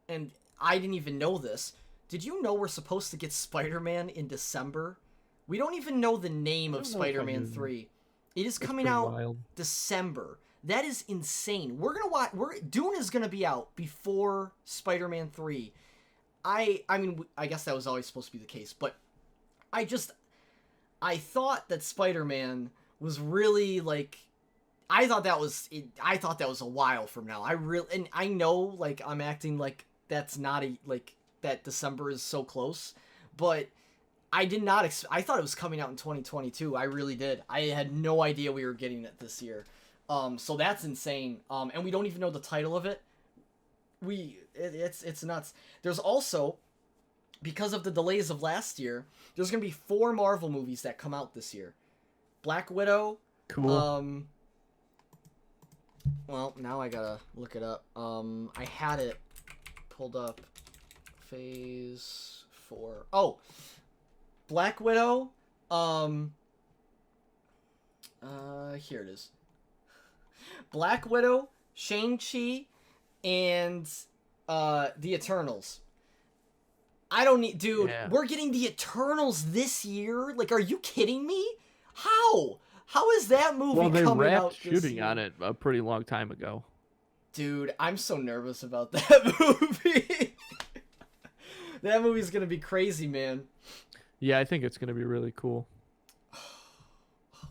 Speaker 1: And I didn't even know this. Did you know we're supposed to get Spider-Man in December? We don't even know the name of Spider-Man 3. It is coming out December. That is insane. We're gonna watch. Dune is gonna be out before Spider-Man 3. I mean, I guess that was always supposed to be the case, but I thought that Spider-Man was really like. I thought that was a while from now. And I know like I'm acting like that's not that December is so close, but I did not. I thought it was coming out in 2022. I really did. I had no idea we were getting it this year. So that's insane. And we don't even know the title of it. It's nuts. There's also, because of the delays of last year, there's gonna be 4 Marvel movies that come out this year. Black Widow.
Speaker 2: Cool.
Speaker 1: Well, now I gotta look it up. I had it pulled up. Phase 4. Oh. Black Widow, here it is. Black Widow, Shang-Chi, and the Eternals. I don't need, dude. Yeah. We're getting the Eternals this year. Like, are you kidding me? How? How is that movie coming out?
Speaker 2: Well, they wrapped
Speaker 1: shooting
Speaker 2: this year? On it a pretty long time ago.
Speaker 1: Dude, I'm so nervous about that movie. That movie's gonna be crazy, man.
Speaker 2: Yeah, I think it's going to be really cool.
Speaker 1: Oh,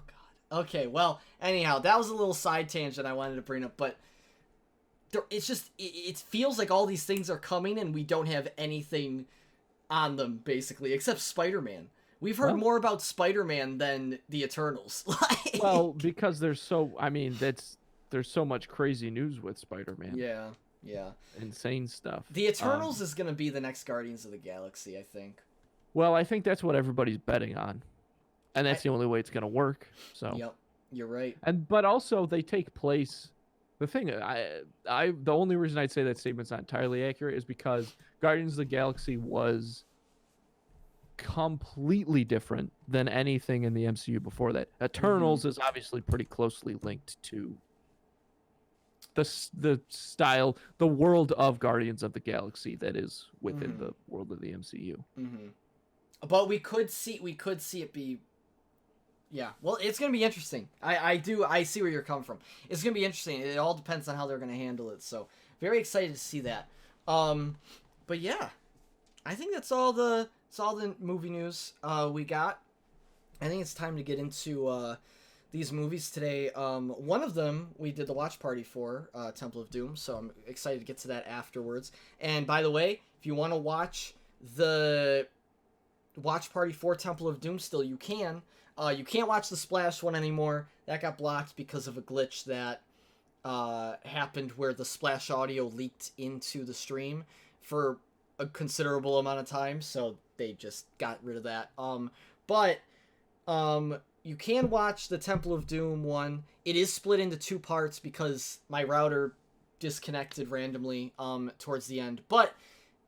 Speaker 1: God. Okay, well, anyhow, that was a little side tangent I wanted to bring up, but it's just, it feels like all these things are coming and we don't have anything on them, basically, except Spider-Man. We've heard more about Spider-Man than the Eternals.
Speaker 2: Well, because there's so much crazy news with Spider-Man.
Speaker 1: Yeah.
Speaker 2: Insane stuff.
Speaker 1: The Eternals is going to be the next Guardians of the Galaxy, I think.
Speaker 2: Well, I think that's what everybody's betting on, and that's the only way it's going to work. So.
Speaker 1: Yep, you're right.
Speaker 2: But also they take place. The thing, the only reason I'd say that statement's not entirely accurate is because Guardians of the Galaxy was completely different than anything in the MCU before that. Eternals is obviously pretty closely linked to the style, the world of Guardians of the Galaxy that is within the world of the MCU.
Speaker 1: But we could see it be, yeah. Well, it's gonna be interesting. I see where you're coming from. It's gonna be interesting. It all depends on how they're gonna handle it. So very excited to see that. But yeah, I think that's all the movie news we got. I think it's time to get into these movies today. One of them we did the watch party for, Temple of Doom. So I'm excited to get to that afterwards. And by the way, if you want to watch the watch party for Temple of Doom still, you can. You can't watch the Splash one anymore. That got blocked because of a glitch that happened where the Splash audio leaked into the stream for a considerable amount of time, so they just got rid of that. But you can watch the Temple of Doom one. It is split into 2 parts because my router disconnected randomly towards the end, but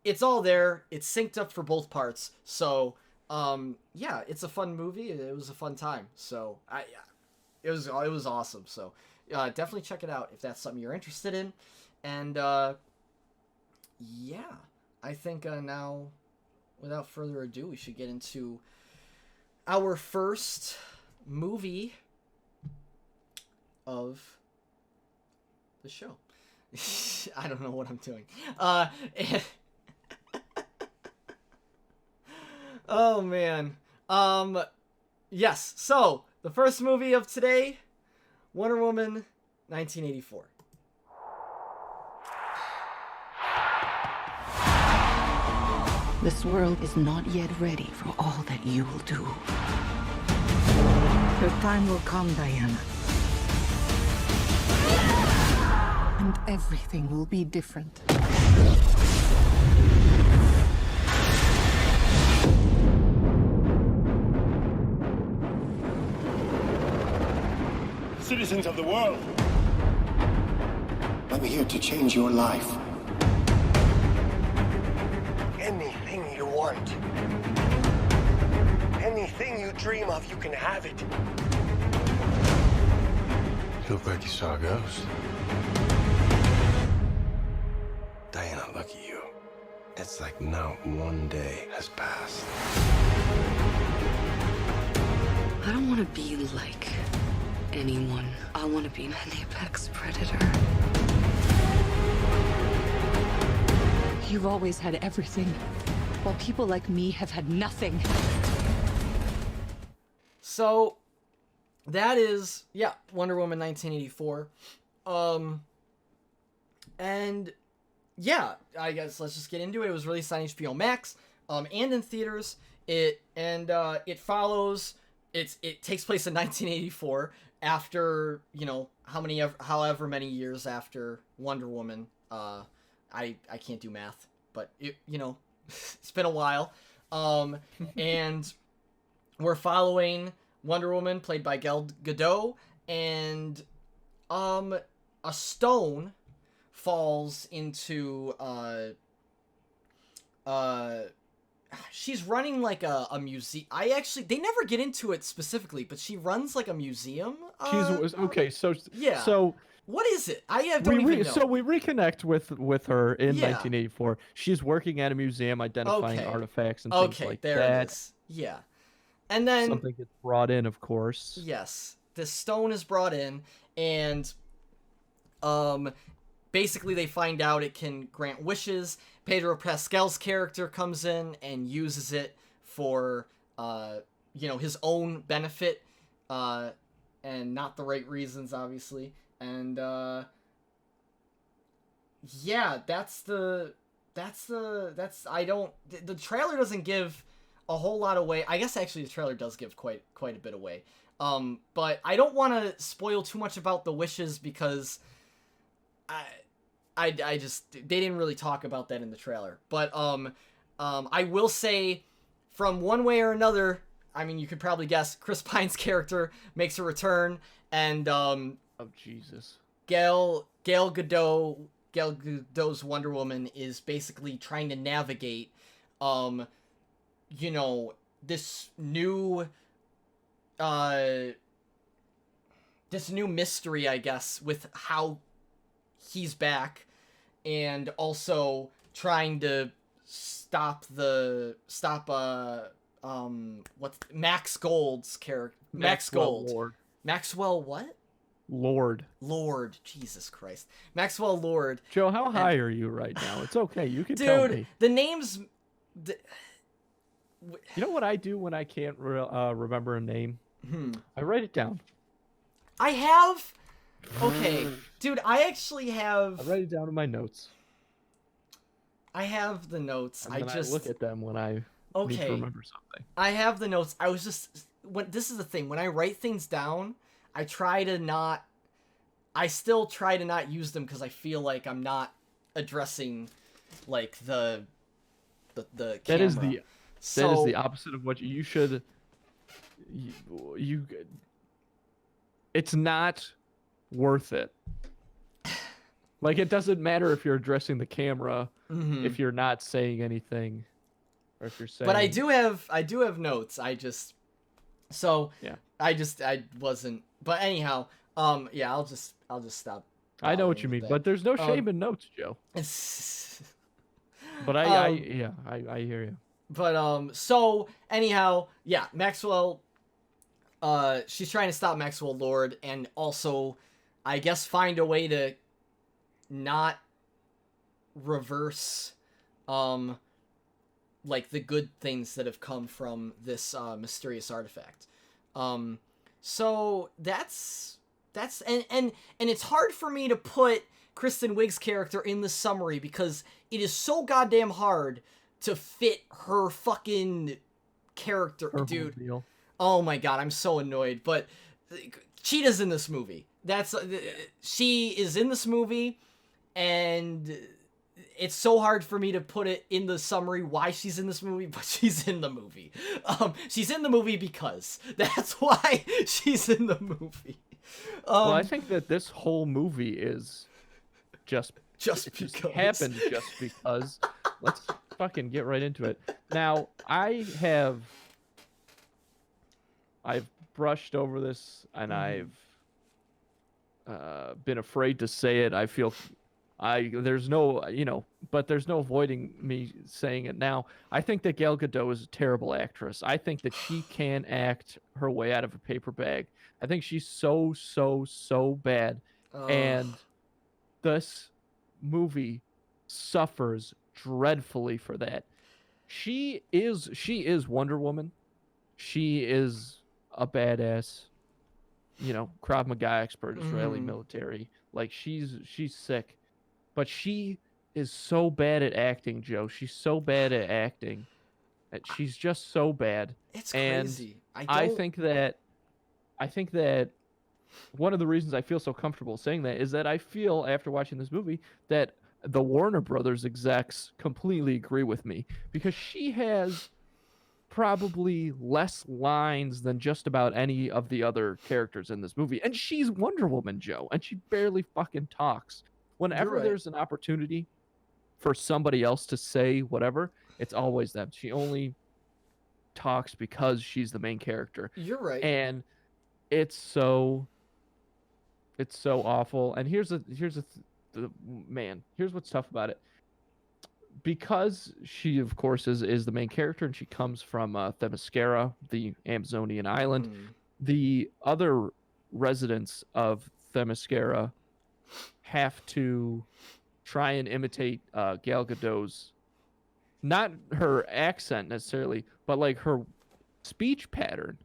Speaker 1: it's all there. It's synced up for both parts, so yeah, it's a fun movie. It was a fun time, so it was awesome. So definitely check it out if that's something you're interested in. And yeah, I think now, without further ado, we should get into our first movie of the show. I don't know what I'm doing. Oh man. Yes. So the first movie of today, Wonder Woman, 1984.
Speaker 3: This world is not yet ready for all that you will do. Your time will come, Diana. And everything will be different.
Speaker 4: Citizens of the world,
Speaker 5: I'm here to change your life.
Speaker 4: anything you want, anything you dream of, you can have it.
Speaker 5: You look like you saw a ghost. Diana, look at you. It's like not one day has passed.
Speaker 3: I don't want to be like anyone. I want to be an apex predator. You've always had everything, while people like me have had nothing.
Speaker 1: So that is, yeah, Wonder Woman 1984. And yeah, I guess let's just get into it. It was released on HBO Max, and in theaters. It follows. It takes place in 1984 after, you know, however many years after Wonder Woman. I can't do math, but it, you know, it's been a while. And we're following Wonder Woman, played by Gal Gadot, and a stone falls into she's running like a museum. They never get into it specifically, but she runs like a museum.
Speaker 2: She's okay. So
Speaker 1: yeah.
Speaker 2: So
Speaker 1: what is it? I don't even know.
Speaker 2: So we reconnect with her in
Speaker 1: Yeah.
Speaker 2: 1984. She's working at a museum identifying
Speaker 1: Okay.
Speaker 2: artifacts and things
Speaker 1: Okay,
Speaker 2: like
Speaker 1: there
Speaker 2: that.
Speaker 1: it is. Yeah. And then
Speaker 2: Something gets brought in, of course.
Speaker 1: yes, this stone is brought in, and basically they find out it can grant wishes. Pedro Pascal's character comes in and uses it for you know, his own benefit, and not the right reasons, obviously. And yeah, the trailer doesn't give a whole lot away. I guess actually the trailer does give quite a bit away. But I don't want to spoil too much about the wishes because I just, they didn't really talk about that in the trailer. But I will say, from one way or another, I mean, you could probably guess, Chris Pine's character makes a return, and
Speaker 2: Oh Jesus.
Speaker 1: Gal Gadot's Wonder Woman is basically trying to navigate, you know, this new mystery, I guess, with how he's back, and also trying to stop what's Max Gold's character. Max Gold.
Speaker 2: Lord.
Speaker 1: Maxwell what?
Speaker 2: Lord.
Speaker 1: Lord. Jesus Christ. Maxwell Lord.
Speaker 2: Joe, how high are you right now? It's okay. You can tell
Speaker 1: Dude,
Speaker 2: me.
Speaker 1: the names...
Speaker 2: You know what I do when I can't remember a name? I write it down.
Speaker 1: I have... Okay. Dude, I actually have...
Speaker 2: I write it down in my notes.
Speaker 1: I have the notes.
Speaker 2: And then I look at them when I need to
Speaker 1: Okay.
Speaker 2: remember something.
Speaker 1: I have the notes. I was just this is the thing. When I write things down, I still try to not use them because I feel like I'm not addressing like the camera.
Speaker 2: That is the
Speaker 1: So,
Speaker 2: that is the opposite of what you should. You it's not worth it. Like, it doesn't matter if you're addressing the camera if you're not saying anything, or if you're saying.
Speaker 1: But I do have notes. I
Speaker 2: Yeah.
Speaker 1: I wasn't. But anyhow, yeah, I'll just stop.
Speaker 2: I know what
Speaker 1: bothering
Speaker 2: you
Speaker 1: with
Speaker 2: mean,
Speaker 1: that.
Speaker 2: but there's no shame in notes, Joe. But I hear you.
Speaker 1: But so anyhow, yeah, Maxwell. She's trying to stop Maxwell Lord, and also, I guess, find a way to not reverse, like the good things that have come from this mysterious artifact. So that's and it's hard for me to put Kristen Wiig's character in the summary because it is so goddamn hard to fit her fucking character,
Speaker 2: Her
Speaker 1: dude.
Speaker 2: whole deal.
Speaker 1: Oh my god, I'm so annoyed. But Cheetah's in this movie. She is in this movie, and it's so hard for me to put it in the summary why she's in this movie, but she's in the movie. She's in the movie because that's why she's in the movie.
Speaker 2: Well, I think that this whole movie is just
Speaker 1: because
Speaker 2: happened just because. Let's fucking get right into it. Now, I've brushed over this, and I've been afraid to say it. I feel there's no avoiding me saying it now. I think that Gal Gadot is a terrible actress. I think that she can act her way out of a paper bag. I think she's so bad, and this movie suffers dreadfully for that. She is Wonder Woman. She is a badass, Krav Maga expert, Israeli military. Like, she's sick, but she is so bad at acting, Joe. She's so bad at acting. She's just so bad.
Speaker 1: It's
Speaker 2: and
Speaker 1: crazy.
Speaker 2: I think that one of the reasons I feel so comfortable saying that is that I feel after watching this movie that the Warner Brothers execs completely agree with me, because she has probably less lines than just about any of the other characters in this movie. And she's Wonder Woman, Joe, and she barely fucking talks. Whenever
Speaker 1: right.
Speaker 2: there's an opportunity for somebody else to say whatever, it's always them. She only talks because she's the main character.
Speaker 1: You're right.
Speaker 2: And it's so awful. And here's what's tough about it. Because she, of course, is the main character, and she comes from Themyscira, the Amazonian island. The other residents of Themyscira have to try and imitate Gal Gadot's, not her accent necessarily, but like her speech pattern.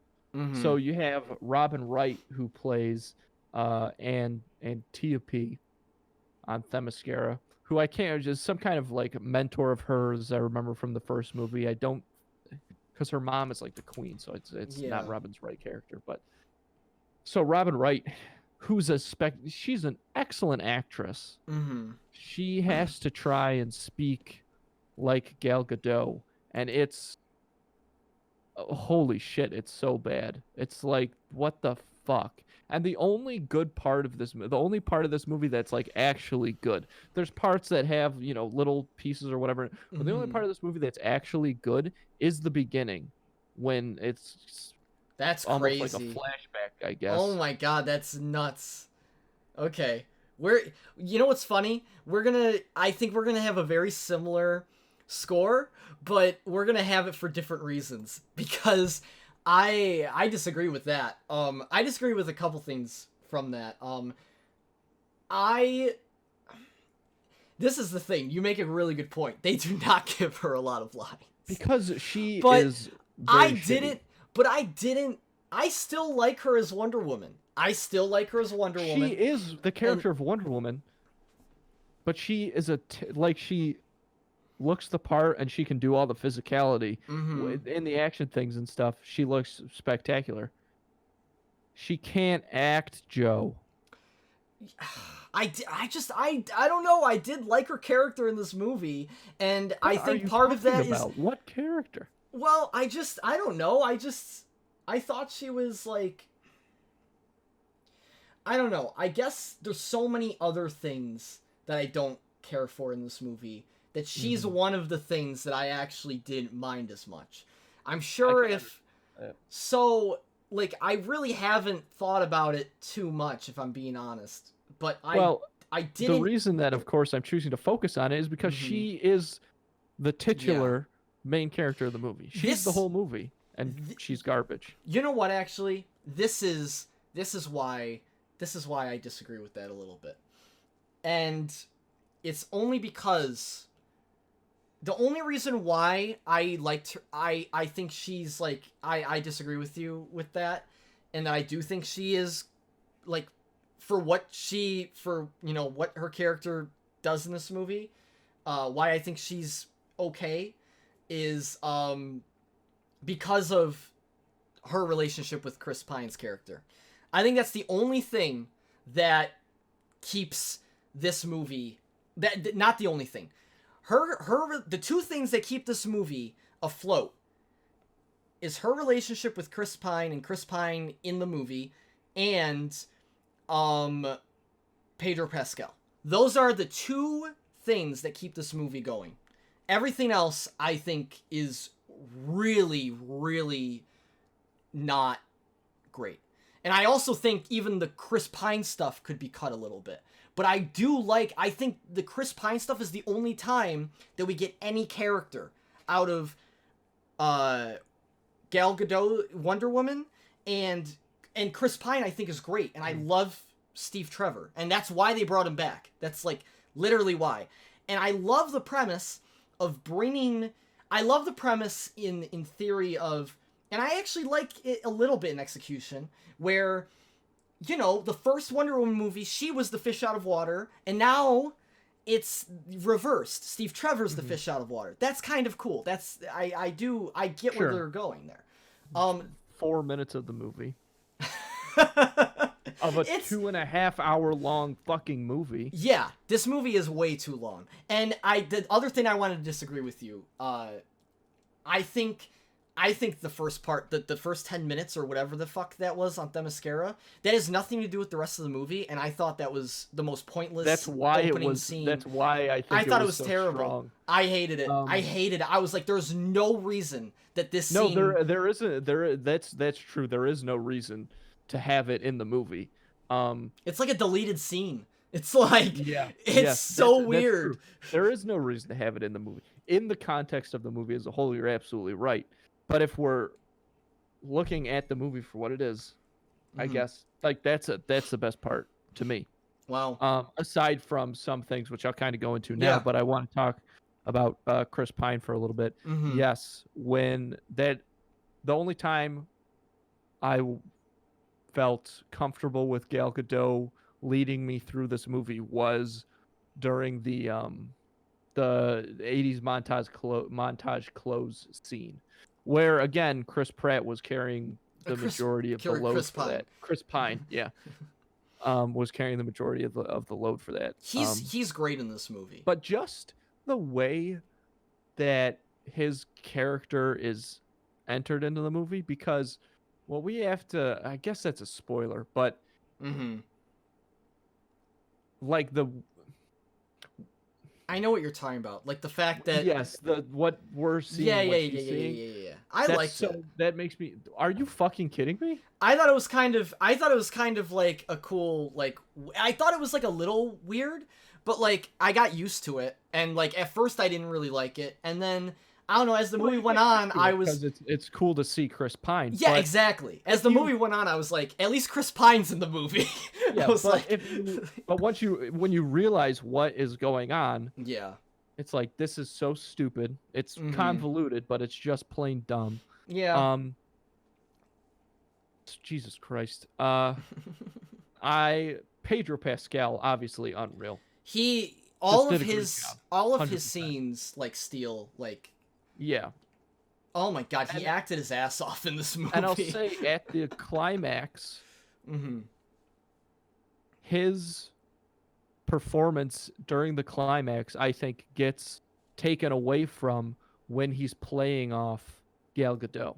Speaker 2: So you have Robin Wright, who plays Antiope on Themyscira, who I can't, just some kind of like mentor of hers I remember from the first movie. I don't, because her mom is like the queen, so it's not Robin's Wright character. But so Robin Wright, who's she's an excellent actress. She has to try and speak like Gal Gadot, and it's holy shit, it's so bad. It's like, what the fuck? And the only part of this movie that's like actually good, there's parts that have, little pieces or whatever, but the only part of this movie that's actually good is the beginning, when
Speaker 1: that's
Speaker 2: almost
Speaker 1: crazy.
Speaker 2: like a flashback, I guess.
Speaker 1: Oh my god, that's nuts. Okay. What's funny? I think we're gonna have a very similar score, but we're gonna have it for different reasons, because I disagree with that. I disagree with a couple things from that. This is the thing. You make a really good point. They do not give her a lot of lines.
Speaker 2: Because she
Speaker 1: But
Speaker 2: is very shitty.
Speaker 1: I still like her as Wonder Woman. She
Speaker 2: is the character of Wonder Woman, but she is looks the part and she can do all the physicality
Speaker 1: Mhm.
Speaker 2: in the action things and stuff. She looks spectacular. She can't act, Joe.
Speaker 1: I don't know. I did like her character in this movie, and
Speaker 2: What
Speaker 1: I
Speaker 2: are
Speaker 1: think
Speaker 2: you
Speaker 1: part of
Speaker 2: talking
Speaker 1: that is,
Speaker 2: about? What character?
Speaker 1: well, I don't know. I thought she was like, I don't know. I guess there's so many other things that I don't care for in this movie that she's one of the things that I actually didn't mind as much. I'm sure
Speaker 2: can
Speaker 1: if
Speaker 2: understand that.
Speaker 1: so like I really haven't thought about it too much if I'm being honest. But
Speaker 2: Well,
Speaker 1: I
Speaker 2: the
Speaker 1: didn't
Speaker 2: reason that, of course, I'm choosing to focus on it is because she is the titular main character of the movie. She's the
Speaker 1: This-
Speaker 2: whole movie, and she's garbage.
Speaker 1: You know what actually? This is why I disagree with that a little bit. And it's only because the only reason why I liked her, I think she's like, I disagree with you with that, and I do think she is like, for what what her character does in this movie, why I think she's okay is because of her relationship with Chris Pine's character. I think that's the only thing that keeps this movie, that not the only thing. The two things that keep this movie afloat is her relationship with Chris Pine and Chris Pine in the movie, and Pedro Pascal. Those are the two things that keep this movie going. Everything else, I think, is really, really not great. And I also think even the Chris Pine stuff could be cut a little bit. But I think the Chris Pine stuff is the only time that we get any character out of Gal Gadot, Wonder Woman, and Chris Pine I think is great. And I love Steve Trevor. And that's why they brought him back. That's like literally why. And I love the premise of bringing... I love the premise in theory of... And I actually like it a little bit in execution, where, you know, the first Wonder Woman movie, she was the fish out of water, and now it's reversed. Steve Trevor's the fish out of water. That's kind of cool. That's I get where
Speaker 2: Sure.
Speaker 1: they're going there.
Speaker 2: 4 minutes of the movie. Of a
Speaker 1: It's-
Speaker 2: 2.5 hour long fucking movie.
Speaker 1: Yeah, this movie is way too long. And the other thing I wanted to disagree with you, I think the first part, the first 10 minutes or whatever the fuck that was on Themyscira, that has nothing to do with the rest of the movie, and I thought that was the most pointless
Speaker 2: That's why it
Speaker 1: opening
Speaker 2: was.
Speaker 1: scene.
Speaker 2: That's why I think
Speaker 1: I thought it was
Speaker 2: so
Speaker 1: terrible.
Speaker 2: strong.
Speaker 1: I hated it. I hated it. I was like, there's no reason that this
Speaker 2: No,
Speaker 1: scene...
Speaker 2: there isn't. That's true. There is no reason to have it in the movie.
Speaker 1: It's like a deleted scene. It's like...
Speaker 2: Yeah,
Speaker 1: It's
Speaker 2: yes,
Speaker 1: so
Speaker 2: that's
Speaker 1: weird.
Speaker 2: true. There is no reason to have it in the movie. In the context of the movie as a whole, you're absolutely right. But if we're looking at the movie for what it is, I guess like that's the best part to me.
Speaker 1: Wow.
Speaker 2: Aside from some things which I'll kind of go into now,
Speaker 1: Yeah.
Speaker 2: but I want to talk about Chris Pine for a little bit.
Speaker 1: Mhm.
Speaker 2: Yes, the only time I felt comfortable with Gal Gadot leading me through this movie was during the 80s montage close scene, where again Chris Pratt was carrying the majority of the load
Speaker 1: Chris
Speaker 2: for
Speaker 1: Pine.
Speaker 2: that. Chris Pine, yeah, was carrying the majority of the load for that.
Speaker 1: He's great in this movie.
Speaker 2: But just the way that his character is entered into the movie, because we have to, I guess that's a spoiler, but like
Speaker 1: I know what you're talking about. Like the fact that...
Speaker 2: yes, what we're seeing,
Speaker 1: Yeah.
Speaker 2: seeing,
Speaker 1: I
Speaker 2: that's
Speaker 1: liked it.
Speaker 2: that makes me, are you fucking kidding me?
Speaker 1: I thought it was kind of like a cool, like, I thought it was like a little weird, but like I got used to it, and like at first I didn't really like it, and then I don't know, as the movie went on, I was...
Speaker 2: Because it's cool to see Chris Pine.
Speaker 1: Yeah,
Speaker 2: but
Speaker 1: exactly. As the movie went on, I was like, at least Chris Pine's in the movie.
Speaker 2: Yeah,
Speaker 1: I was
Speaker 2: but
Speaker 1: like...
Speaker 2: but when you realize what is going on,
Speaker 1: Yeah.
Speaker 2: it's like, this is so stupid. It's convoluted, but it's just plain dumb.
Speaker 1: Yeah.
Speaker 2: Jesus Christ. Pedro Pascal, obviously unreal.
Speaker 1: all
Speaker 2: did
Speaker 1: of
Speaker 2: a great
Speaker 1: his
Speaker 2: job.
Speaker 1: all of
Speaker 2: 100%.
Speaker 1: his scenes like steal like.
Speaker 2: Yeah.
Speaker 1: Oh my god, he acted his ass off in this movie.
Speaker 2: And I'll say at the climax,
Speaker 1: Mm-hmm.
Speaker 2: his performance during the climax, I think, gets taken away from when he's playing off Gal Gadot.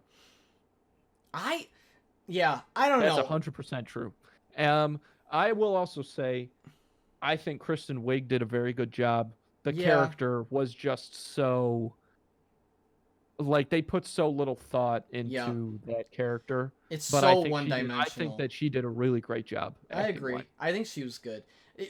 Speaker 1: I don't
Speaker 2: That's
Speaker 1: know.
Speaker 2: 100% true. I will also say, I think Kristen Wiig did a very good job. The
Speaker 1: Yeah.
Speaker 2: character was just so, like, they put so little thought into that character.
Speaker 1: It's
Speaker 2: But
Speaker 1: so
Speaker 2: I think
Speaker 1: one-dimensional.
Speaker 2: I think that she did a really great job.
Speaker 1: I agree.
Speaker 2: acting-wise.
Speaker 1: I think she was good.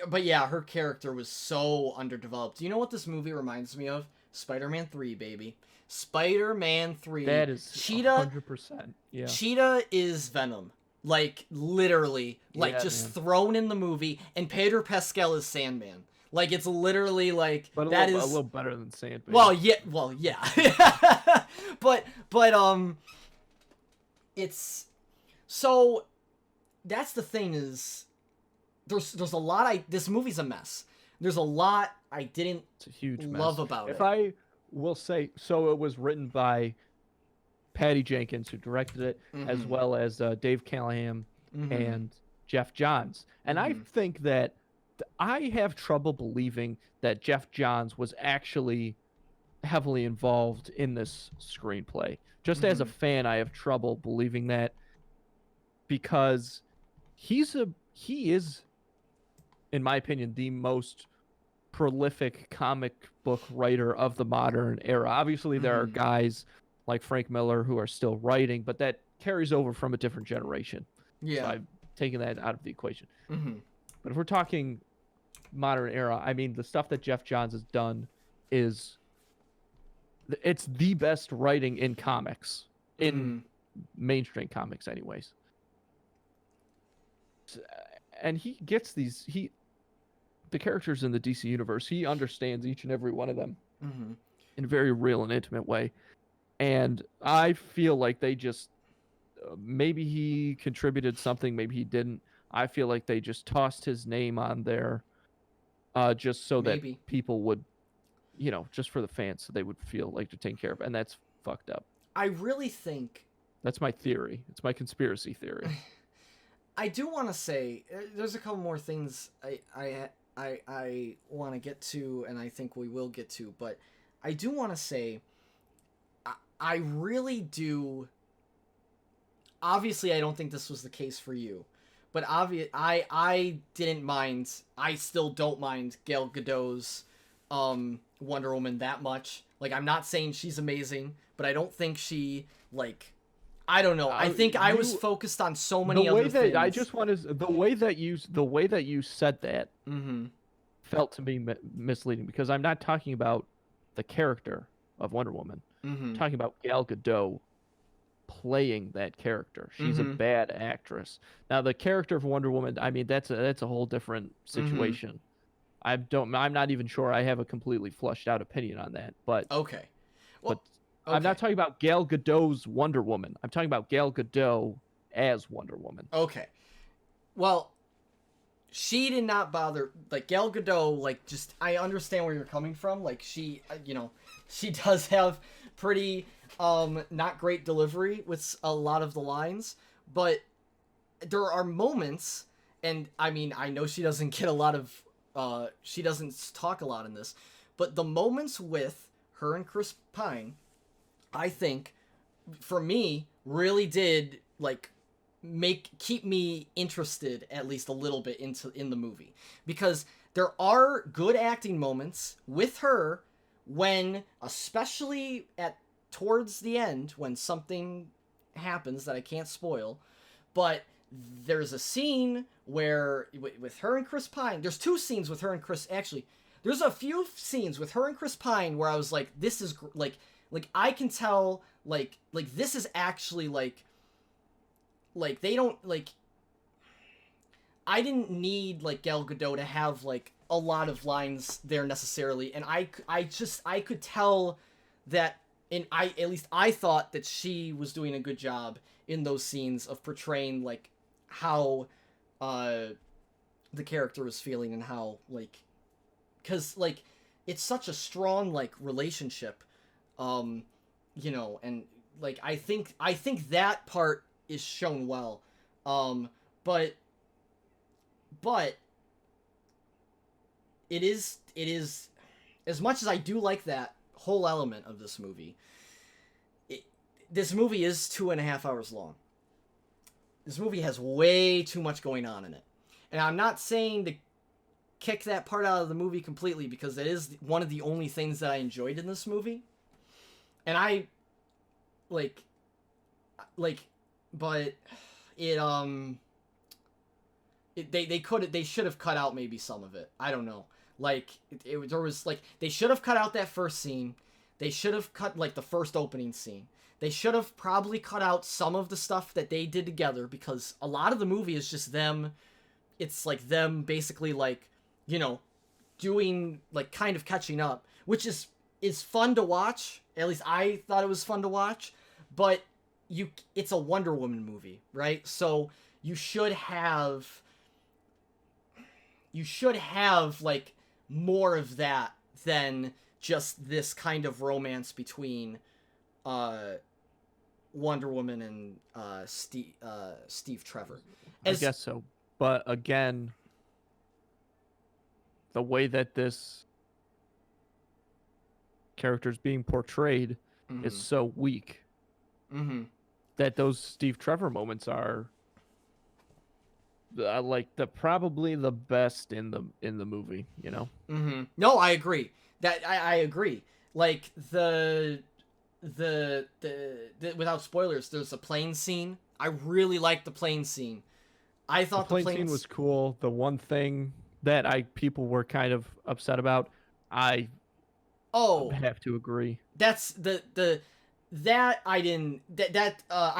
Speaker 1: But yeah, her character was so underdeveloped. You know what this movie reminds me of? Spider-Man 3, baby. Spider-Man 3.
Speaker 2: That is
Speaker 1: Cheetah.
Speaker 2: 100%. Yeah.
Speaker 1: Cheetah is Venom. Like, literally. Like,
Speaker 2: Yeah,
Speaker 1: just
Speaker 2: man.
Speaker 1: thrown in the movie. And Pedro Pascal is Sandman. Like, it's literally like...
Speaker 2: But a little better than Sandman.
Speaker 1: Well, yeah. but, it's... So, that's the thing is... There's a lot this movie's a mess. There's a lot I didn't
Speaker 2: It's a huge mess.
Speaker 1: love about
Speaker 2: If
Speaker 1: it.
Speaker 2: I will say, so it was written by Patty Jenkins, who directed it, as
Speaker 1: Mhm.
Speaker 2: well as Dave Callahan
Speaker 1: Mhm.
Speaker 2: and Jeff Johns. And I think that I have trouble believing that Jeff Johns was actually heavily involved in this screenplay. Just as a fan, I have trouble believing that, because he is, in my opinion, the most prolific comic book writer of the modern era. Obviously, there are guys like Frank Miller who are still writing, but that carries over from a different generation.
Speaker 1: Yeah.
Speaker 2: So I'm taking that out of the equation.
Speaker 1: Mhm.
Speaker 2: But if we're talking modern era, I mean, the stuff that Jeff Johns has done it's the best writing in comics, in mainstream comics anyways. And he gets the characters in the DC universe. He understands each and every one of them in a very real and intimate way. And I feel like they just, maybe he contributed something, maybe he didn't. I feel like they just tossed his name on there just so that people would, just for the fans, so they would feel like they're taken care of. And that's fucked up.
Speaker 1: I really think...
Speaker 2: That's my theory. It's my conspiracy theory.
Speaker 1: I do want to say there's a couple more things I want to get to, and I think we will get to, but I do want to say I really do. Obviously, I don't think this was the case for you, but I didn't mind. I still don't mind Gal Gadot's Wonder Woman that much. Like, I'm not saying she's amazing, but I don't think she, like, I don't know. I think I was focused on so many other things.
Speaker 2: I just want to, the way that you said that felt to me misleading, because I'm not talking about the character of Wonder Woman. I'm talking about Gal Gadot playing that character. She's a bad actress. Now, the character of Wonder Woman, I mean, that's a whole different situation. I'm not even sure I have a completely flushed out opinion on that. But
Speaker 1: okay, well,
Speaker 2: but I'm not talking about Gal Gadot's Wonder Woman. I'm talking about Gal Gadot as Wonder Woman.
Speaker 1: Okay, well, she did not bother. Like, Gal Gadot, like, just, I understand where you're coming from. Like, she, she does have pretty not great delivery with a lot of the lines, but there are moments, and I mean, I know she doesn't get a lot of she doesn't talk a lot in this, but the moments with her and Chris Pine, I think, for me, really did, like, keep me interested at least a little bit in the movie, because there are good acting moments with her when, especially towards the end, when something happens that I can't spoil, but there's a scene where with her and Chris Pine, there's two scenes with her and Chris, actually, there's a few scenes with her and Chris Pine where I was like, this is, like, I can tell, like, this is actually, like, they don't, like, I didn't need, like, Gal Gadot to have, like, a lot of lines there necessarily, and I could tell that, at least I thought that she was doing a good job in those scenes of portraying, like, how the character was feeling and how, like, because like it's such a strong like relationship, you know, and like I think that part is shown well, but it is as much as I do like that whole element of this movie. This movie is 2.5 hours long. This movie has way too much going on in it. And I'm not saying to kick that part out of the movie completely, because it is one of the only things that I enjoyed in this movie. And I, but they should have cut out maybe some of it. I don't know. Like, there was, like, they should have cut out that first scene. They should have cut, like, the first opening scene. They should have probably cut out some of the stuff that they did together, because a lot of the movie is just them. It's like them basically, like, you know, doing, like, kind of catching up, which is fun to watch. At least I thought it was fun to watch. But it's a Wonder Woman movie, right? So you should have like more of that than just this kind of romance between Wonder Woman and Steve Trevor.
Speaker 2: I guess so. But again, the way that this character is being portrayed is so weak that those Steve Trevor moments are like probably the best in the movie, you know?
Speaker 1: No, I agree. I agree. Like the without spoilers, there's a plane scene. I really liked the plane scene. I thought the plane
Speaker 2: scene was cool. The one thing that people were kind of upset about, I have to agree.
Speaker 1: That's I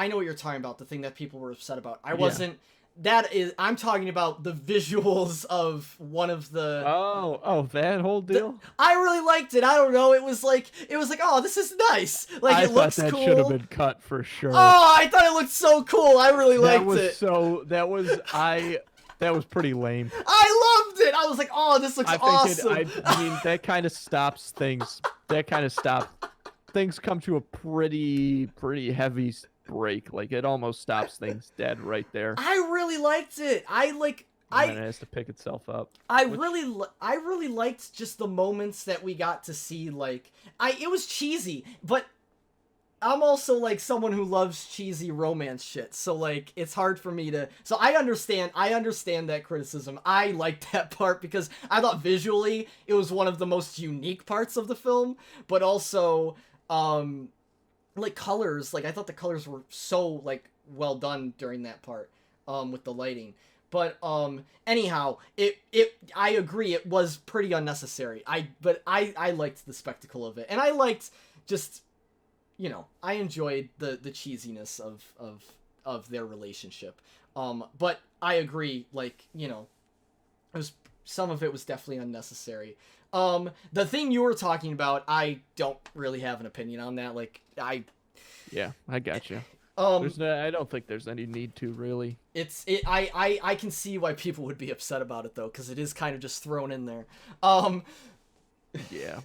Speaker 1: know what you're talking about. The thing that people were upset about. I wasn't. Yeah. I'm talking about the visuals of one of the...
Speaker 2: Oh, that whole deal?
Speaker 1: I really liked it. I don't know. It was like, oh, this is nice. Like, it looks cool.
Speaker 2: I thought that should have been cut for sure.
Speaker 1: Oh, I thought it looked so cool. I really liked it.
Speaker 2: That was pretty lame.
Speaker 1: I loved it. I was like, oh, this looks awesome.
Speaker 2: I mean, that kind of stops things. Things come to a pretty heavy break. Like, it almost stops things dead right there.
Speaker 1: I really liked it.
Speaker 2: And it has to pick itself up.
Speaker 1: I really liked just the moments that we got to see. Like, it was cheesy, but I'm also like someone who loves cheesy romance shit. So like, it's hard for me to. So I understand that criticism. I liked that part because I thought visually it was one of the most unique parts of the film, but also like colors, like I thought the colors were so like well done during that part with the lighting. But anyhow, I agree, it was pretty unnecessary. But I liked the spectacle of it, and I liked just, you know, I enjoyed the cheesiness of their relationship. But I agree, like, you know, some of it was definitely unnecessary. The thing you were talking about, I don't really have an opinion on that. Like,
Speaker 2: yeah, I got you. I don't think there's any need to really.
Speaker 1: I can see why people would be upset about it though, because it is kind of just thrown in there.
Speaker 2: Yeah.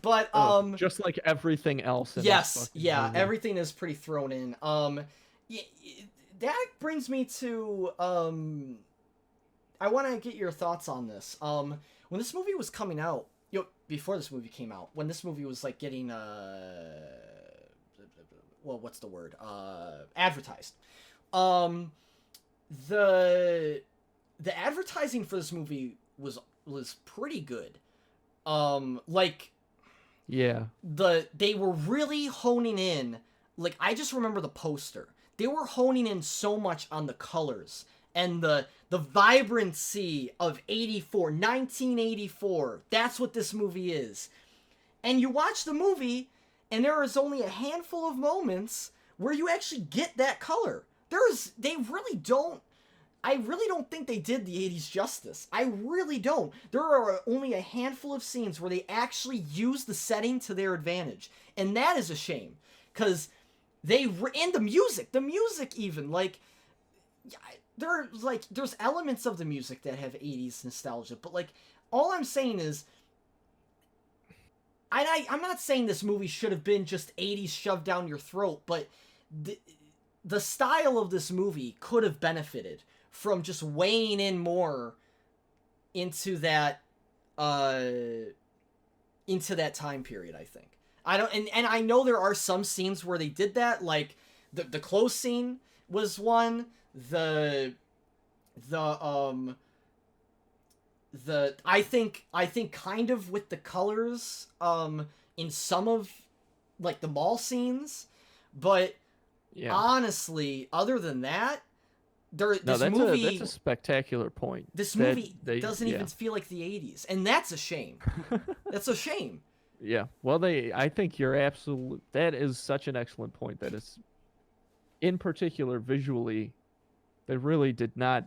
Speaker 1: But
Speaker 2: just like everything else.
Speaker 1: Yeah, everything is pretty thrown in. That brings me to I want to get your thoughts on this. When this movie was coming out, before this movie came out, when this movie was like getting what's the word? Advertised. The advertising for this movie was pretty good. Like,
Speaker 2: yeah,
Speaker 1: they were really honing in. Like, I just remember the poster. They were honing in so much on the colors and the vibrancy of 1984. That's what this movie is. And you watch the movie, and there is only a handful of moments where you actually get that color. I really don't think they did the 80s justice. I really don't. There are only a handful of scenes where they actually use the setting to their advantage. And that is a shame. Because and the music even, like, there's elements of the music that have 80s nostalgia. But, like, all I'm saying is, I'm not saying this movie should have been just 80s shoved down your throat, but the style of this movie could have benefited from just weighing in more into that time period, I think. I don't, and I know there are some scenes where they did that, like the close scene was one, I think kind of with the colors in some of like the mall scenes, but honestly, other than that, that's
Speaker 2: a spectacular point.
Speaker 1: This movie doesn't even feel like the 80s, and that's a shame. That's a shame.
Speaker 2: Yeah. Well, I think that is such an excellent point. That is, in particular, visually, they really did not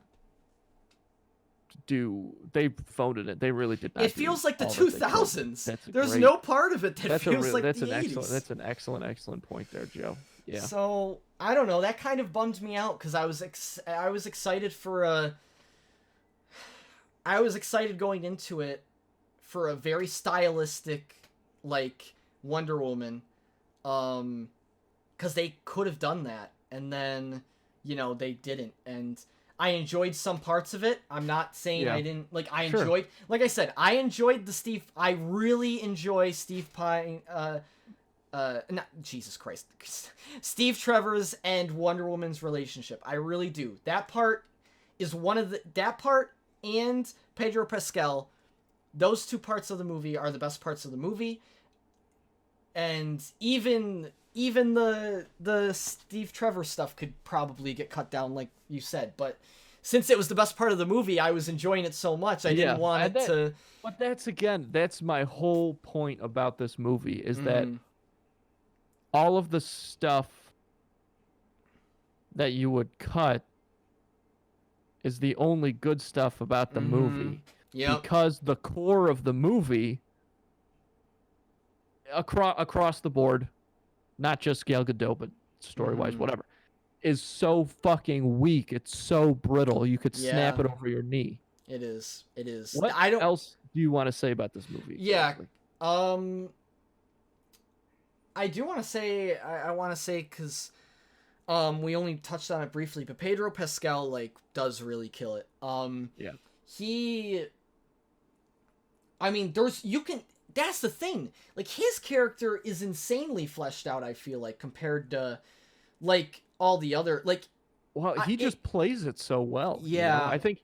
Speaker 2: they phoned it. They really did not.
Speaker 1: It feels like the 2000s. There's
Speaker 2: great,
Speaker 1: no part of it that feels like the 80s.
Speaker 2: That's an excellent point there, Joe. Yeah.
Speaker 1: So I don't know. That kind of bummed me out because I was excited I was excited going into it for a very stylistic like Wonder Woman, because they could have done that, and then they didn't, and I enjoyed some parts of it. I'm not saying I didn't like. I enjoyed, like I said, I enjoyed I really enjoy Steve Pine. Jesus Christ, Steve Trevor's and Wonder Woman's relationship. I really do. That part is that part and Pedro Pascal. Those two parts of the movie are the best parts of the movie, and even the Steve Trevor stuff could probably get cut down, like you said. But since it was the best part of the movie, I was enjoying it so much. I didn't want it to.
Speaker 2: But that's my whole point about this movie is that all of the stuff that you would cut is the only good stuff about the movie.
Speaker 1: Yep.
Speaker 2: Because the core of the movie, across the board, not just Gal Gadot, but story-wise, whatever, is so fucking weak. It's so brittle. You could snap it over your knee.
Speaker 1: It is.
Speaker 2: What else do you want to say about this movie? Exactly?
Speaker 1: Yeah. I do want to say, I want to say, because we only touched on it briefly, but Pedro Pascal, like, does really kill it. That's the thing. Like, his character is insanely fleshed out, I feel like, compared to, like, all the other, like...
Speaker 2: Well, he just plays it so well.
Speaker 1: Yeah.
Speaker 2: I think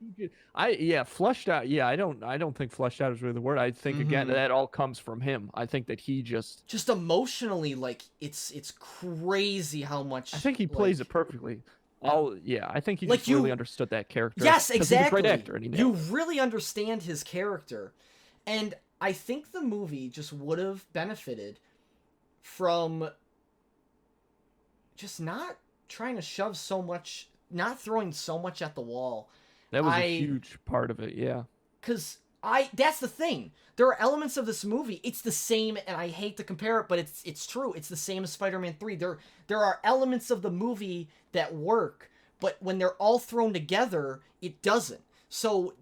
Speaker 2: fleshed out. Yeah, I don't think fleshed out is really the word. I think, again, that all comes from him. I think that he just
Speaker 1: emotionally, like, it's crazy how much...
Speaker 2: I think he plays it perfectly. I think he
Speaker 1: like
Speaker 2: just really understood that character.
Speaker 1: Yes, exactly.
Speaker 2: He's a great actor, and
Speaker 1: you really understand his character. And I think the movie just would have benefited from just not trying to shove so much, not throwing so much at the wall.
Speaker 2: That was a huge part of it, yeah.
Speaker 1: Because that's the thing. There are elements of this movie, it's the same, and I hate to compare it, but it's true. It's the same as Spider-Man 3. There are elements of the movie that work, but when they're all thrown together, it doesn't. So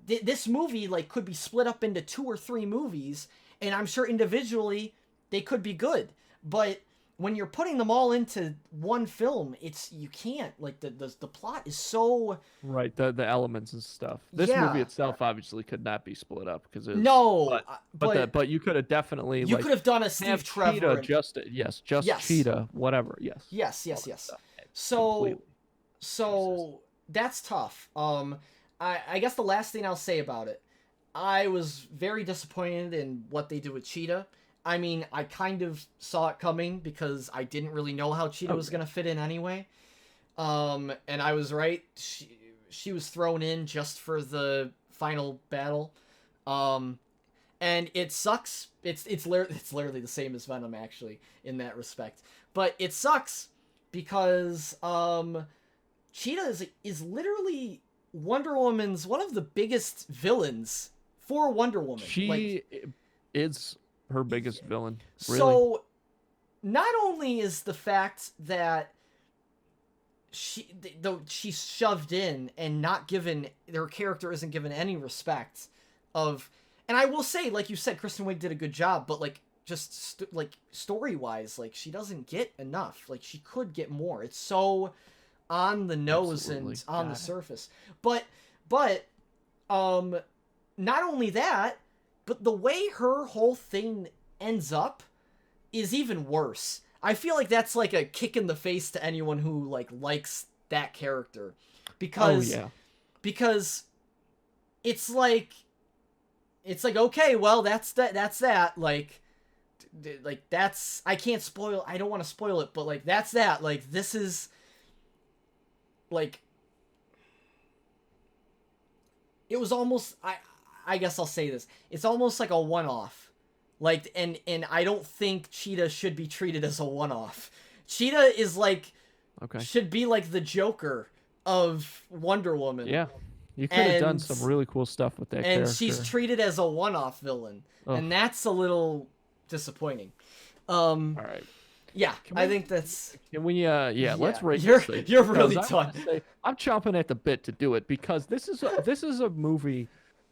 Speaker 1: this movie, like, could be split up into 2 or 3 movies, and I'm sure individually they could be good. But when you're putting them all into one film, you can't. Like, the plot is so...
Speaker 2: Right, the elements and stuff. This movie itself obviously could not be split up because it's...
Speaker 1: No,
Speaker 2: but you could have definitely...
Speaker 1: You could have done a Steve Trevor...
Speaker 2: Cheetah, Cheetah, whatever, yes.
Speaker 1: Yes. So that's tough. I guess the last thing I'll say about it, I was very disappointed in what they did with Cheetah. I mean, I kind of saw it coming because I didn't really know how Cheetah was going to fit in anyway. And I was right. She was thrown in just for the final battle. And it sucks. It's literally the same as Venom, actually, in that respect. But it sucks because Cheetah is literally Wonder Woman's one of the biggest villains for Wonder Woman.
Speaker 2: She is her biggest villain. Really.
Speaker 1: So, not only is the fact that she's shoved in and not given, her character isn't given any respect of, And I will say, like you said, Kristen Wiig did a good job, but like just like story wise, like she doesn't get enough. Like she could get more. It's so on the nose
Speaker 2: Absolutely.
Speaker 1: and on the
Speaker 2: God.
Speaker 1: surface. But not only that, but the way her whole thing ends up is even worse. I feel like that's like a kick in the face to anyone who like likes that character, because because it's like okay, well that's that like that's, I can't spoil, I don't want to spoil it, but like that's that, like this is like, it was almost, I guess I'll say this, it's almost like a one-off, like, and I don't think Cheetah should be treated as a one-off. Cheetah is like, should be like the Joker of Wonder Woman.
Speaker 2: Yeah, you could have done some really cool stuff with that character.
Speaker 1: And she's treated as a one-off villain, and that's a little disappointing. All
Speaker 2: right.
Speaker 1: Yeah, I think that's.
Speaker 2: Can we? Let's rate.
Speaker 1: You're really done.
Speaker 2: I'm chomping at the bit to do it, because this is a movie.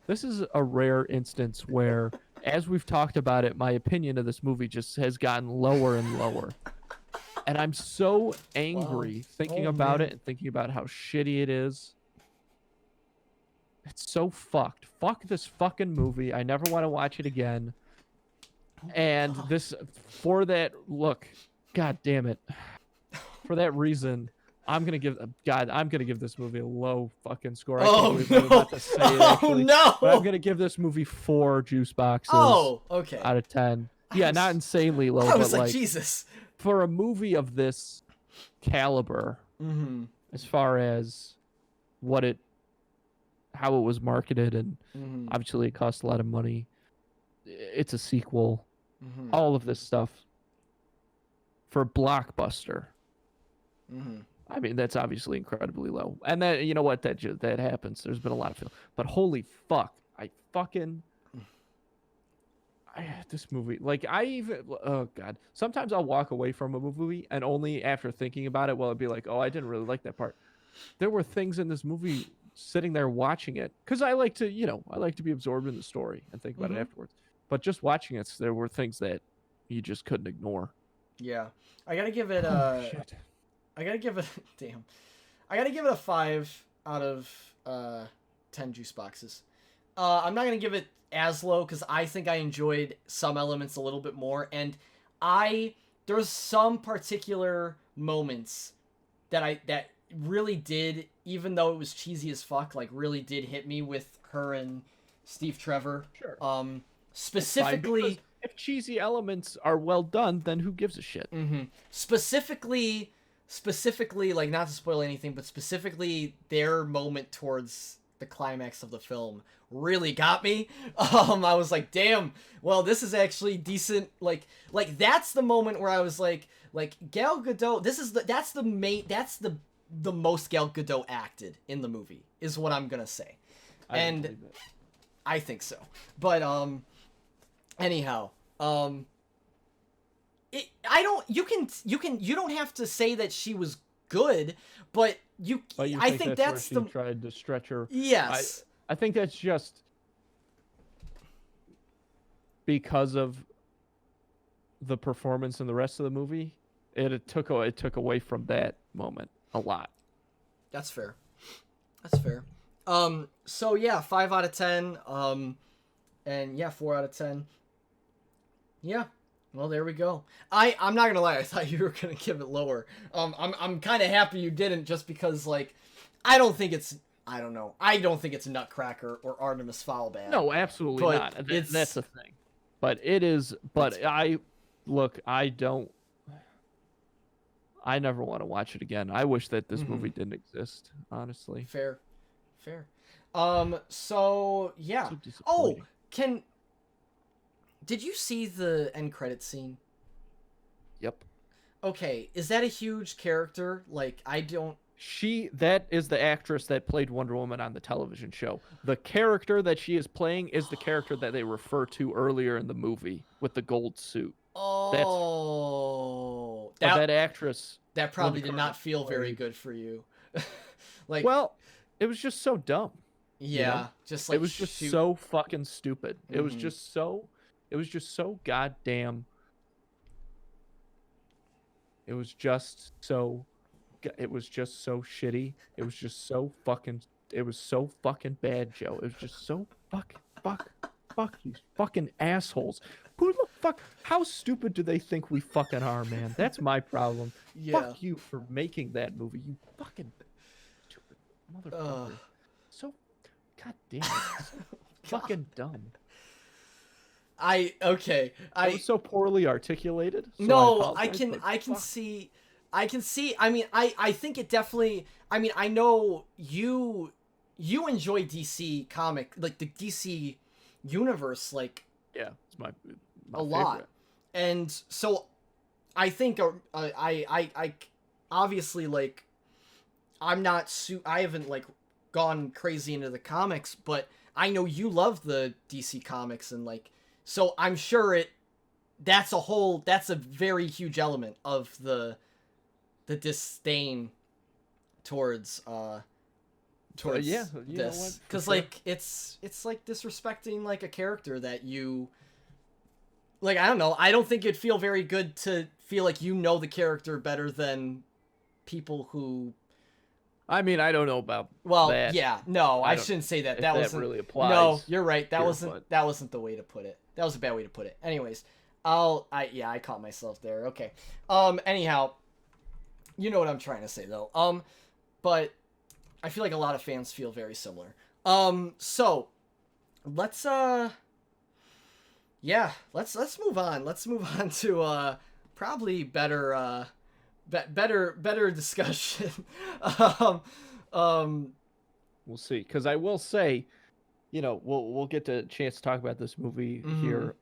Speaker 2: This is a rare instance where, as we've talked about it, my opinion of this movie just has gotten lower and lower, and I'm so angry thinking about it and thinking about how shitty it is. It's so fucked. Fuck this fucking movie. I never want to watch it again. And for that, look, god damn it, for that reason, I'm gonna give this movie a low fucking score. I can't believe I'm about to say it, actually.
Speaker 1: No!
Speaker 2: But I'm gonna give this movie 4 juice boxes.
Speaker 1: Oh, okay.
Speaker 2: Out of 10. Yeah, not insanely low,
Speaker 1: I was
Speaker 2: but
Speaker 1: like Jesus.
Speaker 2: For a movie of this caliber, as far as how it was marketed, and obviously it cost a lot of money. It's a sequel. All of this stuff for blockbuster. I mean, that's obviously incredibly low, and that, you know what, that happens. There's been a lot of film, but holy fuck, this movie, like, oh god, sometimes I'll walk away from a movie and only after thinking about it will it be like, oh, I didn't really like that part. There were things in this movie sitting there watching it, because I like to be absorbed in the story and think about it afterwards. But just watching it, there were things that you just couldn't ignore.
Speaker 1: Yeah, I gotta give it I gotta give it a 5 out of 10 juice boxes. I'm not gonna give it as low, because I think I enjoyed some elements a little bit more, and there's some particular moments that really did, even though it was cheesy as fuck, like really did hit me, with her and Steve Trevor.
Speaker 2: Sure.
Speaker 1: Specifically,
Speaker 2: if cheesy elements are well done, then who gives a shit?
Speaker 1: Specifically, like, not to spoil anything, but specifically their moment towards the climax of the film really got me. I was like, damn, well, this is actually decent. Like that's the moment where I was like Gal Gadot, that's the most Gal Gadot acted in the movie, is what I'm gonna say. And I think so. But anyhow, you don't have to say that she was good, but I think that's
Speaker 2: where she tried to stretch her.
Speaker 1: Yes.
Speaker 2: I think that's just because of the performance in the rest of the movie. It took away from that moment a lot.
Speaker 1: That's fair. So yeah, 5 out of 10. And yeah, 4 out of 10. Yeah. Well, there we go. I'm not gonna lie, I thought you were gonna give it lower. I'm kind of happy you didn't, just because, like, I don't think it's Nutcracker or Artemis Fowl bad.
Speaker 2: No, absolutely not. That's the thing. But it is. But I never want to watch it again. I wish that this movie didn't exist, honestly.
Speaker 1: Fair. So yeah.
Speaker 2: So
Speaker 1: did you see the end credit scene?
Speaker 2: Yep.
Speaker 1: Okay, is that a huge character? Like,
Speaker 2: That is the actress that played Wonder Woman on the television show. The character that she is playing is the character that they refer to earlier in the movie with the gold suit.
Speaker 1: Oh,
Speaker 2: that actress.
Speaker 1: That probably did not feel very good for you.
Speaker 2: Well, it was just so dumb.
Speaker 1: Yeah, just like
Speaker 2: It was just
Speaker 1: shoot.
Speaker 2: so fucking stupid. It was
Speaker 1: Mhm.
Speaker 2: just so goddamn. It was just so shitty. It was just so fucking bad, Joe. It was just so fuck these fucking assholes. Who the fuck, how stupid do they think we fucking are, man? That's my problem.
Speaker 1: Yeah.
Speaker 2: Fuck you for making that movie, you fucking stupid motherfucker.
Speaker 1: Ugh.
Speaker 2: So goddamn it. So fucking dumb.
Speaker 1: Okay.
Speaker 2: It was so poorly articulated. So
Speaker 1: No,
Speaker 2: I apologize,
Speaker 1: I
Speaker 2: but
Speaker 1: can
Speaker 2: fuck.
Speaker 1: see I mean, I think it definitely, I mean, I know you enjoy DC comic, like the DC universe, like
Speaker 2: Yeah, it's my
Speaker 1: a lot.
Speaker 2: favorite.
Speaker 1: And so I think I obviously, like, I haven't like gone crazy into the comics, but I know you love the DC comics, and like, so I'm sure that's a very huge element of the disdain towards
Speaker 2: yeah, you know
Speaker 1: this,
Speaker 2: what, for
Speaker 1: because
Speaker 2: sure.
Speaker 1: like it's like disrespecting like a character that you like. I don't know, I don't think it'd feel very good to feel like you know the character better than people who,
Speaker 2: I mean, I don't know about
Speaker 1: well,
Speaker 2: that.
Speaker 1: yeah, no,
Speaker 2: I
Speaker 1: I
Speaker 2: don't-
Speaker 1: shouldn't say that.
Speaker 2: if
Speaker 1: That
Speaker 2: that
Speaker 1: wasn't
Speaker 2: really applies
Speaker 1: No, you're right.
Speaker 2: here, but-
Speaker 1: That wasn't the way to put it. That was a bad way to put it. Anyways, I caught myself there. Okay. Anyhow, you know what I'm trying to say though. But I feel like a lot of fans feel very similar. So let's let's move on. Let's move on to probably better better discussion.
Speaker 2: We'll see. Because I will say, you know, we'll get to a chance to talk about this movie here.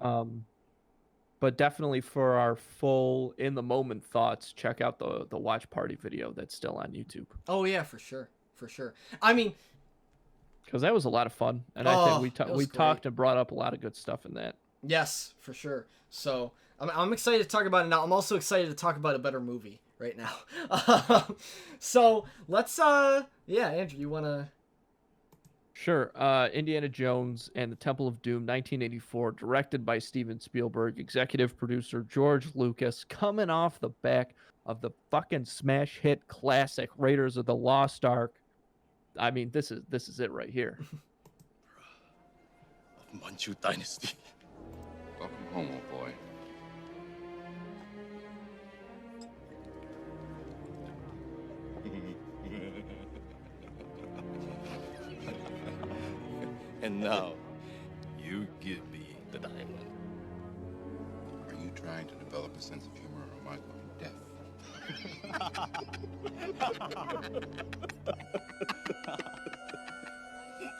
Speaker 2: But definitely for our full in the moment thoughts, check out the watch party video that's still on YouTube.
Speaker 1: Oh yeah, for sure. I mean,
Speaker 2: Because that was a lot of fun, and I think
Speaker 1: it was
Speaker 2: we
Speaker 1: great.
Speaker 2: talked and brought up a lot of good stuff in that.
Speaker 1: yes, for sure. So I'm excited to talk about it now. I'm also excited to talk about a better movie right now. So let's yeah, Andrew, you wanna?
Speaker 2: Sure. Indiana Jones and the Temple of Doom, 1984, directed by Steven Spielberg, executive producer George Lucas, coming off the back of the fucking smash hit classic Raiders of the Lost Ark. I mean, this is it right here.
Speaker 6: Of Manchu Dynasty.
Speaker 7: Welcome home, old boy.
Speaker 6: And now, you give me the diamond.
Speaker 7: Are you trying to develop a sense of humor, or am I going deaf?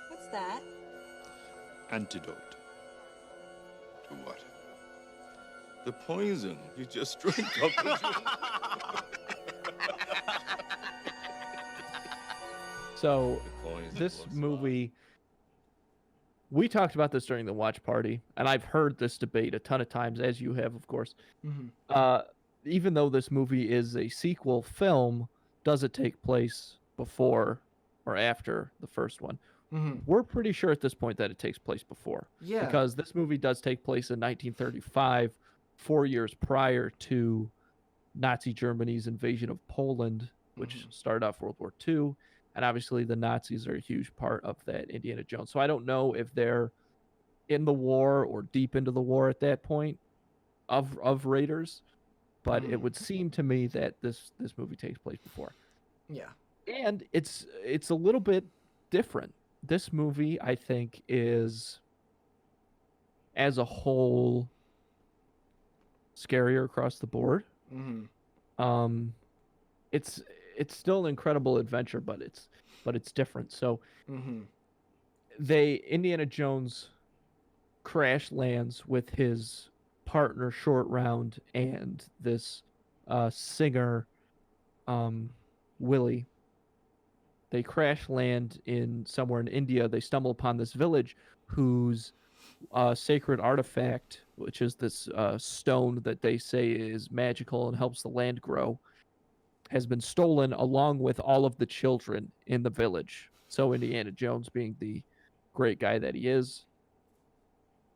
Speaker 8: What's that?
Speaker 6: Antidote.
Speaker 7: To what?
Speaker 6: The poison you just drank, Uncle Jim.
Speaker 2: So
Speaker 6: Poison
Speaker 2: this
Speaker 6: was
Speaker 2: movie, we talked about this during the watch party, and I've heard this debate a ton of times, as you have, of course. Even though this movie is a sequel film, does it take place before or after the first one? We're pretty sure at this point that it takes place before.
Speaker 1: Yeah.
Speaker 2: Because this movie does take place in 1935, 4 years prior to Nazi Germany's invasion of Poland, which started off World War II. And obviously the Nazis are a huge part of that Indiana Jones. So I don't know if they're in the war or deep into the war at that point of Raiders, but it would seem to me that this movie takes place before.
Speaker 1: Yeah.
Speaker 2: And it's a little bit different. This movie, I think, is as a whole scarier across the board. It's still an incredible adventure, but it's different. So Indiana Jones crash lands with his partner Short Round and this singer Willie. They crash land in somewhere in India. They stumble upon this village whose sacred artifact, which is this stone that they say is magical and helps the land grow, has been stolen along with all of the children in the village. So Indiana Jones, being the great guy that he is,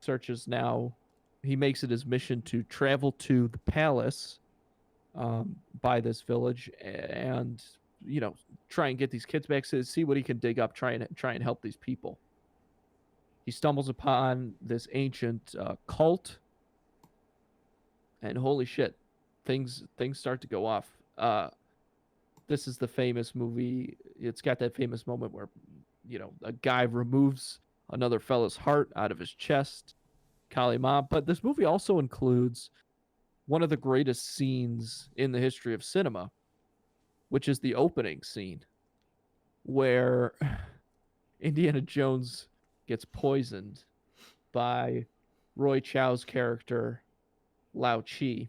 Speaker 2: searches now. He makes it his mission to travel to the palace by this village and try and get these kids back to see what he can dig up, try and help these people. He stumbles upon this ancient cult, and holy shit, things start to go off. This is the famous movie. It's got that famous moment where a guy removes another fella's heart out of his chest, Kali Ma. But this movie also includes one of the greatest scenes in the history of cinema, which is the opening scene where Indiana Jones gets poisoned by Roy Chow's character, Lao Chi,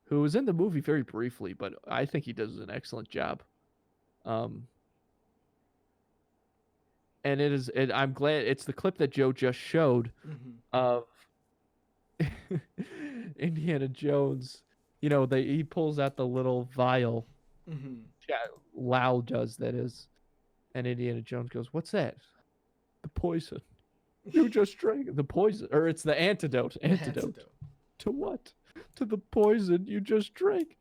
Speaker 2: who was in the movie very briefly, but I think he does an excellent job. And I'm glad it's the clip that Joe just showed of Indiana Jones. He pulls out the little vial. Lao does, that is. And Indiana Jones goes, "What's that?" "The poison. You just drank the poison." Or it's the antidote. Antidote. To what? To the poison you just drank.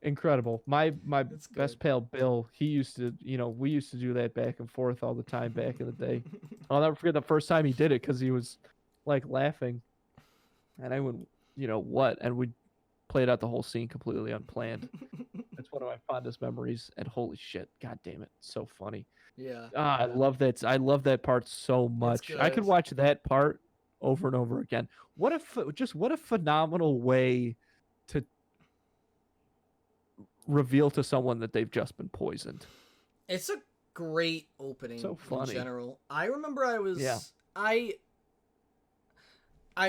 Speaker 2: Incredible. My best pal Bill, he used to, we used to do that back and forth all the time back in the day. I'll never forget the first time he did it because he was like laughing. And I went, what? And we played out the whole scene completely unplanned. It's one of my fondest memories. And holy shit, god damn it, so funny.
Speaker 1: Yeah.
Speaker 2: I love that. I love that part so much. I could watch that part over and over again. What a phenomenal way to reveal to someone that they've just been poisoned.
Speaker 1: It's a great opening.
Speaker 2: So funny.
Speaker 1: In general. I remember I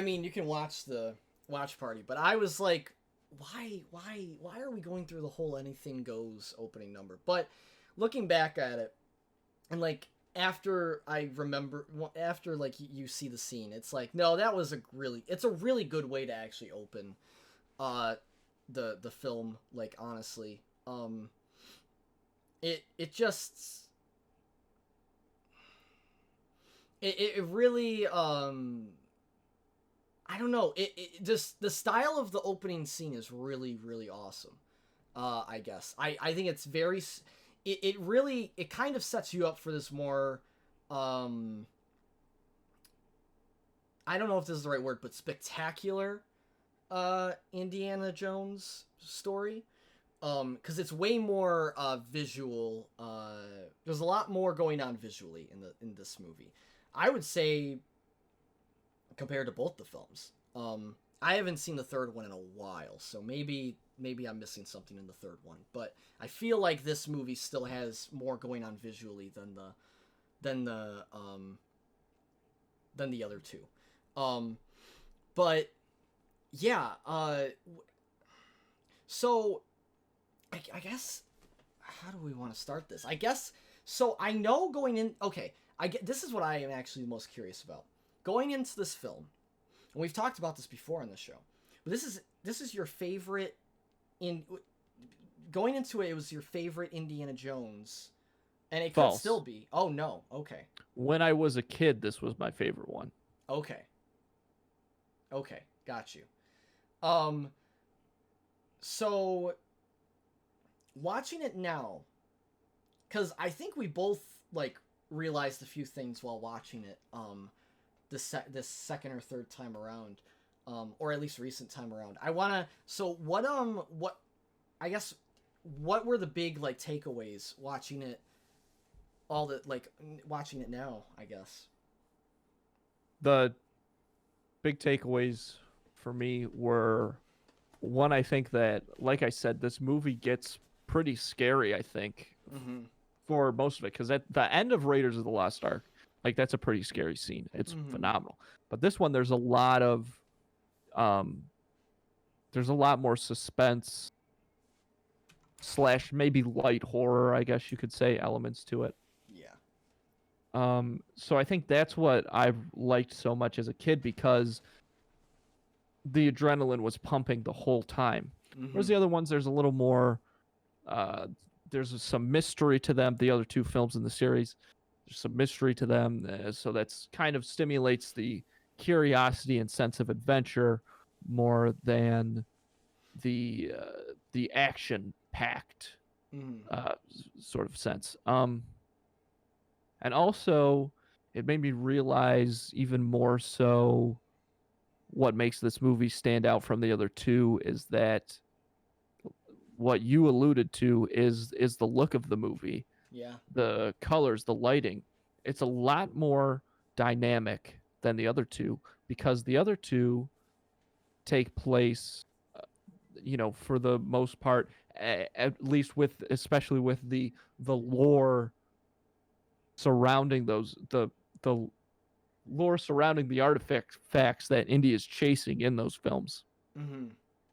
Speaker 1: mean, you can watch the watch party, but I was like, why are we going through the whole anything goes opening number? But looking back at it, and like after like you see the scene, it's like, no, that was it's a really good way to actually open the film, like, honestly. It just it really I don't know, it just, the style of the opening scene is really, really awesome. I guess I think it's very, it really, it kind of sets you up for this more I don't know if this is the right word, but spectacular Indiana Jones story, because it's way more visual. There's a lot more going on visually in this movie, I would say, compared to both the films. I haven't seen the third one in a while, so maybe I'm missing something in the third one, but I feel like this movie still has more going on visually than the other two. But yeah, so I guess, how do we want to start this? I guess, so I know going in, okay, this is what I am actually most curious about. Going into this film, and we've talked about this before on the show, but this is your favorite, going into it was your favorite Indiana Jones, and it could still be. Oh no, okay. When
Speaker 2: I was a kid, this was my favorite one.
Speaker 1: Okay, got you. So watching it now, because I think we both like realized a few things while watching it this second or third time around, or at least recent time around. So what I guess, what were the big like takeaways watching it watching it now, I guess?
Speaker 2: The big takeaways for me were, one, I think that, like I said, this movie gets pretty scary, I think, for most of it, because at the end of Raiders of the Lost Ark, like, that's a pretty scary scene. It's phenomenal. But this one, there's a lot more suspense / maybe light horror, I guess you could say, elements to it.
Speaker 1: Yeah.
Speaker 2: So I think that's what I've liked so much as a kid, because the adrenaline was pumping the whole time. Whereas the other ones, there's a little more, there's some mystery to them, the other two films in the series. There's some mystery to them, so that's kind of stimulates the curiosity and sense of adventure more than the action packed sort of sense. And also it made me realize even more so what makes this movie stand out from the other two is that what you alluded to is the look of the movie,
Speaker 1: Yeah.
Speaker 2: the colors, the lighting. It's a lot more dynamic than the other two because the other two take place, for the most part, at least especially with the lore surrounding the lore surrounding the artifacts that Indy is chasing in those films.
Speaker 1: Mm-hmm.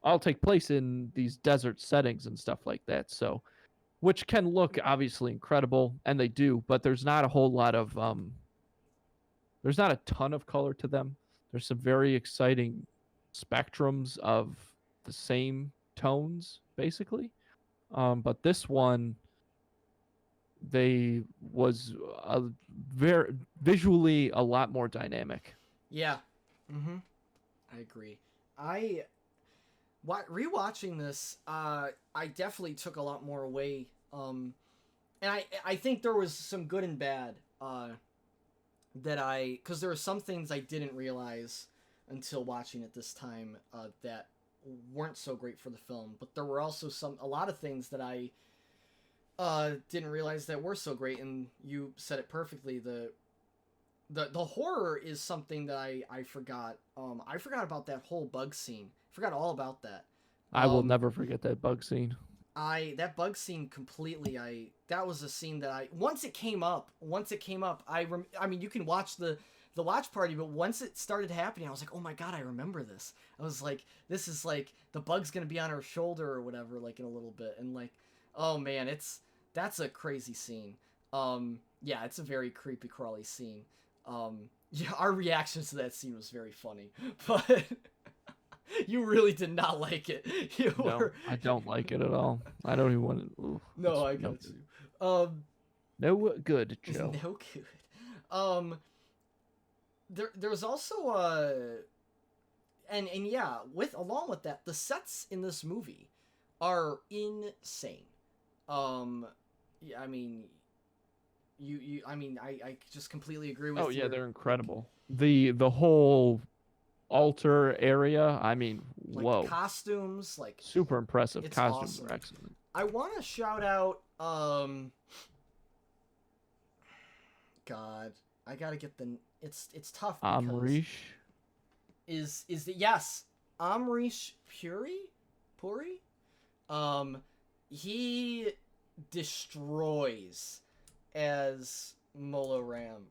Speaker 2: All take place in these desert settings and stuff like that. So, which can look obviously incredible, and they do, but there's not a whole lot of there's not a ton of color to them. There's some very exciting spectrums of the same tones, basically. But this one, they was very visually a lot more dynamic.
Speaker 1: Yeah. Mm-hmm. I agree. Rewatching this, I definitely took a lot more away. And I think there was some good and bad. Because there were some things I didn't realize until watching it this time that weren't so great for the film. But there were also a lot of things that I didn't realize that were so great, and you said it perfectly. The horror is something that I forgot. I forgot about that whole bug scene. Forgot all about that.
Speaker 2: I will never forget that bug scene.
Speaker 1: That bug scene completely. That was a scene that once it came up. I mean, you can watch the watch party, but once it started happening, I was like, oh my god, I remember this. I was like, this is like the bug's gonna be on her shoulder or whatever, like in a little bit, and like, oh man, that's a crazy scene. Yeah, it's a very creepy crawly scene. Yeah, our reactions to that scene was very funny, but you really did not like it.
Speaker 2: No, I don't like it at all. I don't even want to.
Speaker 1: No, I got you.
Speaker 2: No good, Joe.
Speaker 1: No good. There's also and yeah, along with that, the sets in this movie are insane. Yeah, I mean, I just completely agree with you.
Speaker 2: Oh yeah, they're incredible. The whole altar area, I mean,
Speaker 1: like
Speaker 2: whoa.
Speaker 1: The costumes, like
Speaker 2: super impressive.
Speaker 1: it's
Speaker 2: Costumes
Speaker 1: awesome.
Speaker 2: are excellent.
Speaker 1: I want to shout out God, I got to get it's tough because
Speaker 2: Amrish
Speaker 1: is the yes, Amrish Puri? He destroys as Mola Ram.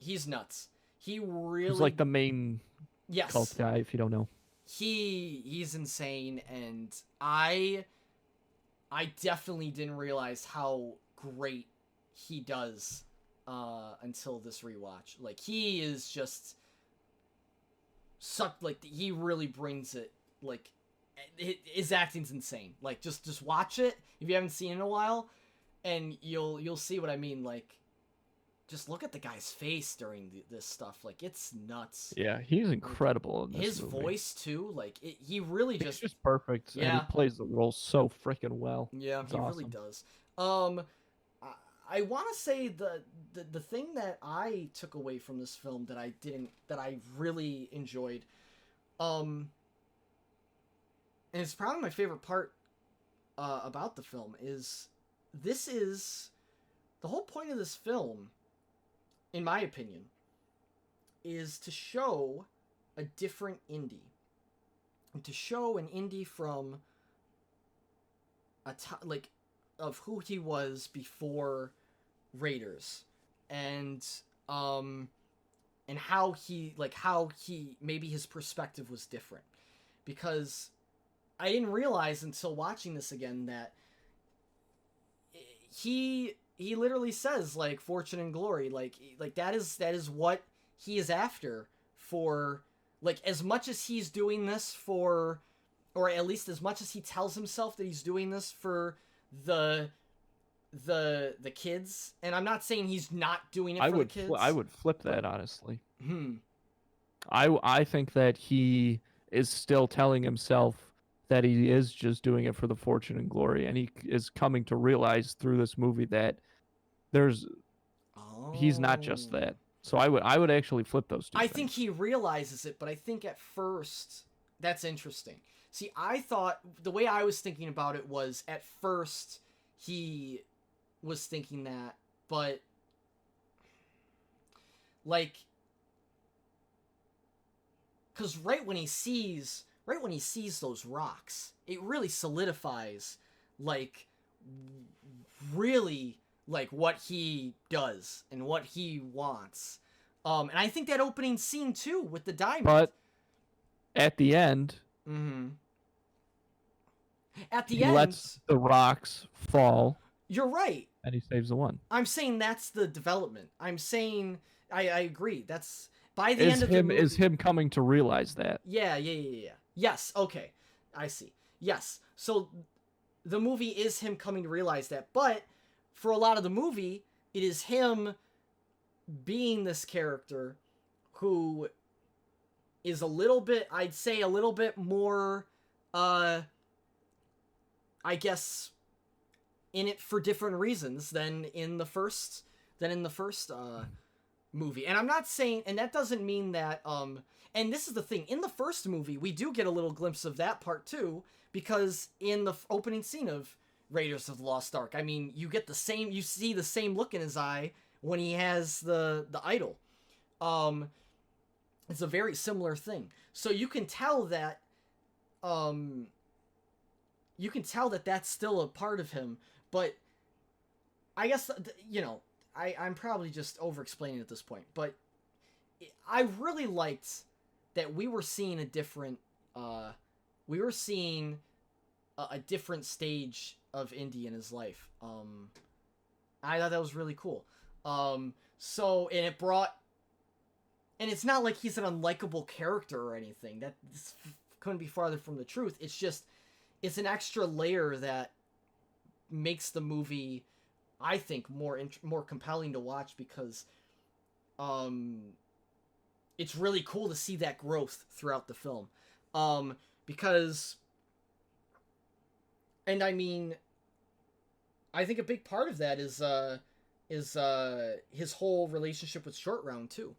Speaker 1: He's nuts. He really
Speaker 2: He's like the main
Speaker 1: yes.
Speaker 2: cult guy, if you don't know.
Speaker 1: He's insane, and I definitely didn't realize how great he does until this rewatch. Like, he is just he really brings it. Like, his acting's insane. Like, just watch it if you haven't seen it in a while, and you'll see what I mean. Like, just look at the guy's face during this stuff. Like, it's nuts.
Speaker 2: Yeah, he's incredible in this
Speaker 1: His
Speaker 2: movie.
Speaker 1: voice too. Like, he really
Speaker 2: It's just perfect.
Speaker 1: Yeah.
Speaker 2: And he plays the role so freaking well.
Speaker 1: Yeah,
Speaker 2: it's
Speaker 1: he
Speaker 2: awesome.
Speaker 1: really does. I want to say the thing that I took away from this film that I really enjoyed, and it's probably my favorite part about the film is the whole point of this film, in my opinion, is to show a different Indy, and to show an Indy from of who he was before Raiders, and how he maybe his perspective was different, because I didn't realize until watching this again that he literally says, like, fortune and glory, like that is what he is after, for, like, as much as he's doing this for, or at least as much as he tells himself that he's doing this for the the kids, and I'm not saying he's not doing it for the kids.
Speaker 2: I would flip that, honestly.
Speaker 1: Hmm.
Speaker 2: I think that he is still telling himself that he is just doing it for the fortune and glory, and he is coming to realize through this movie that there's he's not just that. So I would actually flip those two.
Speaker 1: I think he realizes it, but I think at first that's interesting. See, I thought the way I was thinking about it was at first he was thinking that, but like, because right when he sees those rocks, it really solidifies, like, really, like, what he does and what he wants. And I think that opening scene too with the diamond.
Speaker 2: But at the end,
Speaker 1: he
Speaker 2: lets the rocks fall.
Speaker 1: You're right.
Speaker 2: And he saves the one.
Speaker 1: I'm saying that's the development. I'm saying I agree. That's by the end of the movie.
Speaker 2: Is him coming to realize that.
Speaker 1: Yeah. Yes, okay. I see. Yes. So the movie is him coming to realize that, but for a lot of the movie, it is him being this character who is a little bit, I'd say a little bit more I guess in it for different reasons than in the first movie. And I'm not saying, and that doesn't mean that and this is the thing, in the first movie we do get a little glimpse of that part too, because in the opening scene of Raiders of the Lost Ark, I mean, you see the same look in his eye when he has the idol. It's a very similar thing. So you can tell that that's still a part of him, but I guess, I'm probably just over-explaining at this point, but I really liked that we were seeing a different stage of Indy in his life. I thought that was really cool. And it's not like he's an unlikable character or anything. That couldn't be farther from the truth. It's just, it's an extra layer that makes the movie, I think, more compelling to watch, because it's really cool to see that growth throughout the film. Because, and I mean, I think a big part of that is his whole relationship with Short Round too,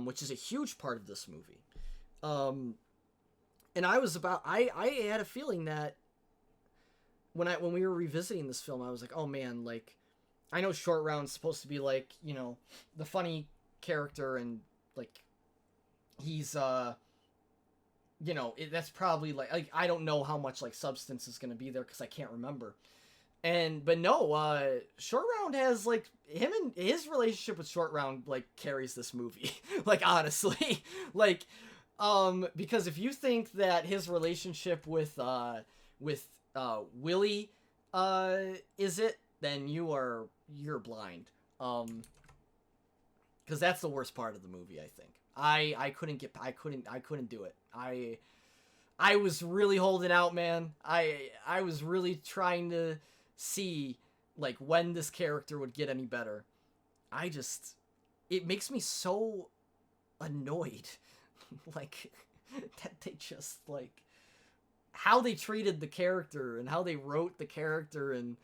Speaker 1: which is a huge part of this movie. And I had a feeling that when we were revisiting this film, I was like, oh man, like, I know Short Round's supposed to be like, the funny character, and like, he's that's probably like I don't know how much like substance is gonna be there because I can't remember. But no, Short Round has like him, and his relationship with Short Round like carries this movie. Like, honestly, like, because if you think that his relationship with Willie is it, then you're blind. Because that's the worst part of the movie, I think. I couldn't do it. I was really holding out, man. I was really trying to see like when this character would get any better. It makes me so annoyed like that they just like how they treated the character and how they wrote the character, and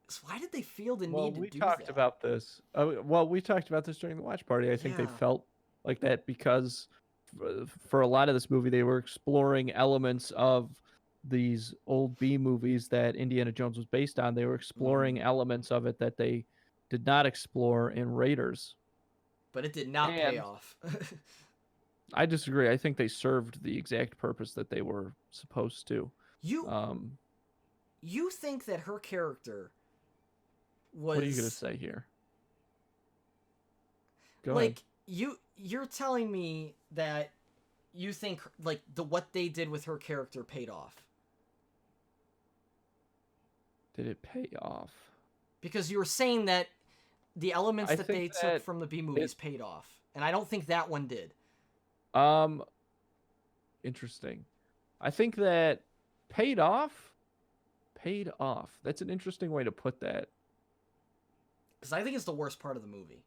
Speaker 1: so why did they feel the need to do that?
Speaker 2: We talked about this during the watch party. I think they felt like that because for a lot of this movie they were exploring elements of these old B movies that Indiana Jones was based on. They were exploring elements of it that they did not explore in Raiders.
Speaker 1: But it did not pay off.
Speaker 2: I disagree. I think they served the exact purpose that they were supposed to. You
Speaker 1: think that her character was...
Speaker 2: What are you going to say here? Go
Speaker 1: ahead.
Speaker 2: Like,
Speaker 1: you're telling me that you think like what they did with her character paid off.
Speaker 2: Did it pay off?
Speaker 1: Because you were saying that the elements that they took from the B movies paid off, and I don't think that one did.
Speaker 2: Interesting. I think that paid off paid off. That's an interesting way to put that.
Speaker 1: Because I think it's the worst part of the movie.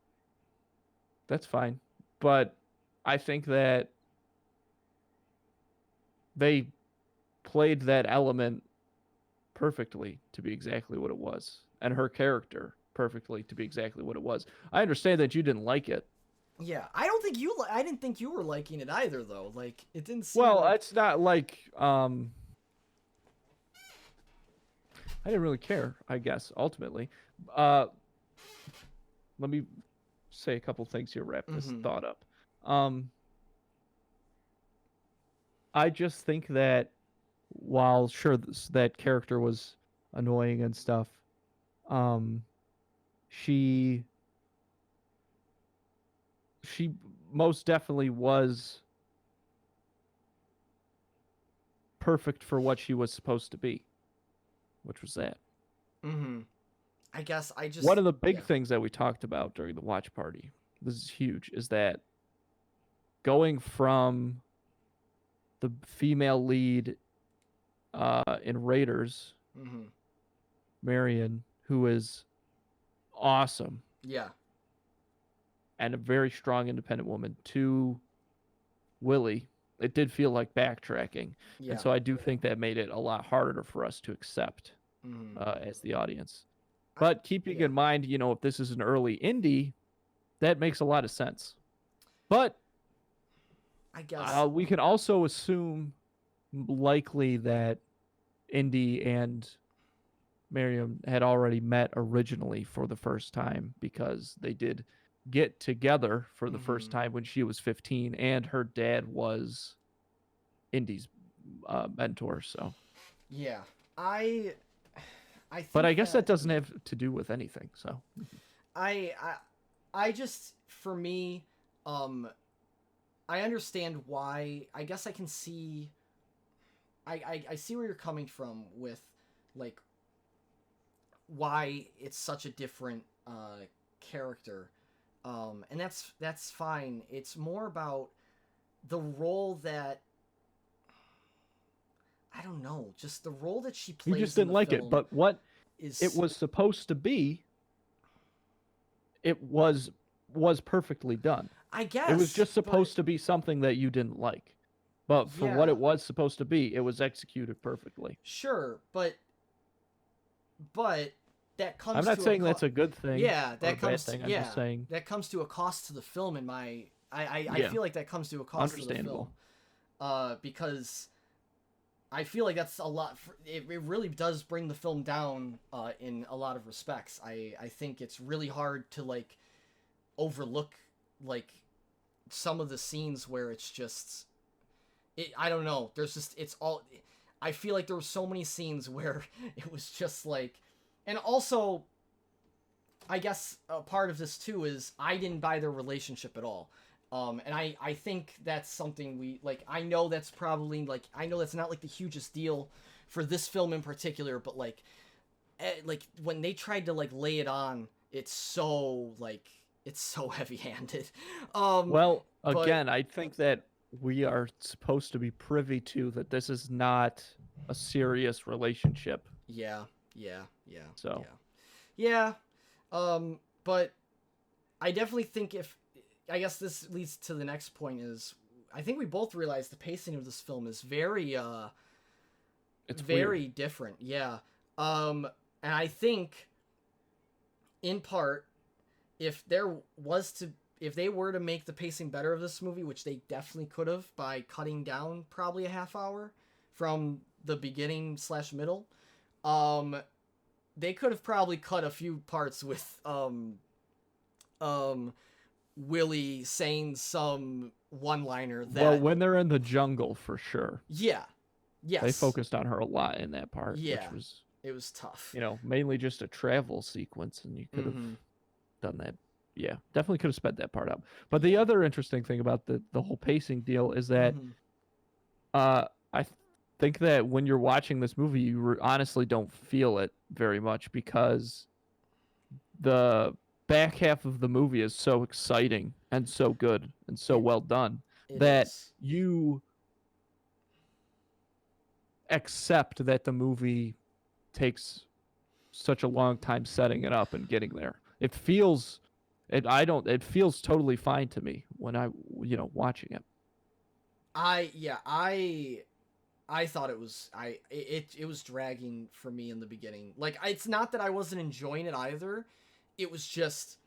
Speaker 2: That's fine. But I think that they played that element perfectly to be exactly what it was, and her character perfectly to be exactly what it was. I understand that you didn't like it.
Speaker 1: Yeah, I don't think you. I didn't think you were liking it either, though. Like, it didn't seem.
Speaker 2: Well,
Speaker 1: like...
Speaker 2: it's not like I didn't really care, I guess, ultimately. Let me say a couple things here, wrap this thought up. I just think that while sure that character was annoying and stuff, she most definitely was perfect for what she was supposed to be, which was that.
Speaker 1: I guess I just...
Speaker 2: One of the big things that we talked about during the watch party, this is huge, is that going from the female lead in Raiders, Marion, who is awesome.
Speaker 1: Yeah.
Speaker 2: And a very strong independent woman, to Willie, it did feel like backtracking.
Speaker 1: Yeah.
Speaker 2: And so I do think that made it a lot harder for us to accept as the audience. But keeping in mind, if this is an early indie, that makes a lot of sense. But
Speaker 1: I guess
Speaker 2: we can also assume likely that Indy and Miriam had already met originally for the first time, because they did get together for the first time when she was 15, and her dad was Indy's mentor. So
Speaker 1: yeah, I think
Speaker 2: but I guess that doesn't have to do with anything. So
Speaker 1: I just, for me, I understand why. I guess I can see. I see where you're coming from with, like, why it's such a different character, and that's fine. It's more about the role that, I don't know, just the role that she plays.
Speaker 2: You just didn't like it, but what it was supposed to be, it was perfectly done.
Speaker 1: I guess
Speaker 2: it was just supposed to be something that you didn't like, but for what it was supposed to be, it was executed perfectly.
Speaker 1: Sure, but that comes.
Speaker 2: I'm not saying that's a good thing.
Speaker 1: Yeah, that comes.
Speaker 2: Bad thing. I'm just saying
Speaker 1: that comes to a cost to the film. In my, I feel like that comes to a cost to the film, because I feel like that's a lot. It really does bring the film down in a lot of respects. I think it's really hard to, like, overlook, like, some of the scenes where it's just, I don't know. There's just, it's all. I feel like there were so many scenes where it was just like, and also, I guess a part of this too is I didn't buy their relationship at all. And I think that's something we, like, I know that's probably, like, I know that's not, like, the hugest deal for this film in particular, but, like, when they tried to, like, lay it on, it's so heavy-handed.
Speaker 2: Well, again, I think that we are supposed to be privy to that this is not a serious relationship.
Speaker 1: Yeah.
Speaker 2: So.
Speaker 1: Yeah. But I definitely think I guess this leads to the next point is, I think we both realize the pacing of this film is very,
Speaker 2: it's
Speaker 1: very
Speaker 2: weird.
Speaker 1: different. Yeah. And I think, in part, if they were to make the pacing better of this movie, which they definitely could have by cutting down probably a half hour from the beginning/middle, they could have probably cut a few parts with Willie saying some one-liner that...
Speaker 2: Well, when they're in the jungle, for sure.
Speaker 1: Yeah. Yes.
Speaker 2: They focused on her a lot in that part, which was...
Speaker 1: It was tough.
Speaker 2: Mainly just a travel sequence, and you could have done that. Yeah, definitely could have sped that part up. But the other interesting thing about the whole pacing deal is that I think that when you're watching this movie, you honestly don't feel it very much, because the back half of the movie is so exciting and so good and so well done that you accept that the movie takes such a long time setting it up and getting there. It feels it feels totally fine to me when watching it.
Speaker 1: I thought it was dragging for me in the beginning. Like, it's not that I wasn't enjoying it either. It was just,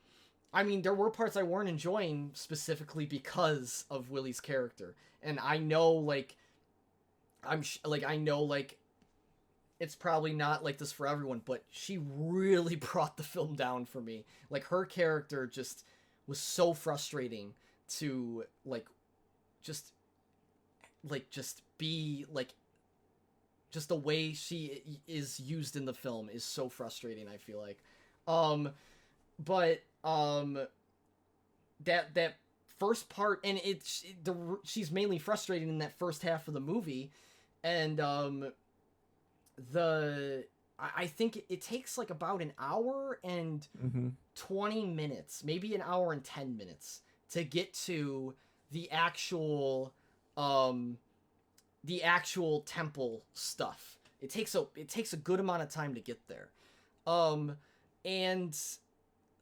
Speaker 1: I mean, there were parts I weren't enjoying specifically because of Willie's character. And I know, like, I know, like, it's probably not like this for everyone, but she really brought the film down for me. Like, her character just was so frustrating to, just be, just the way she is used in the film is so frustrating, I feel like. That first part, and she's mainly frustrated in that first half of the movie, and I think it takes like about an hour and 20 minutes, maybe an hour and 10 minutes to get to the actual temple stuff. It takes a good amount of time to get there. And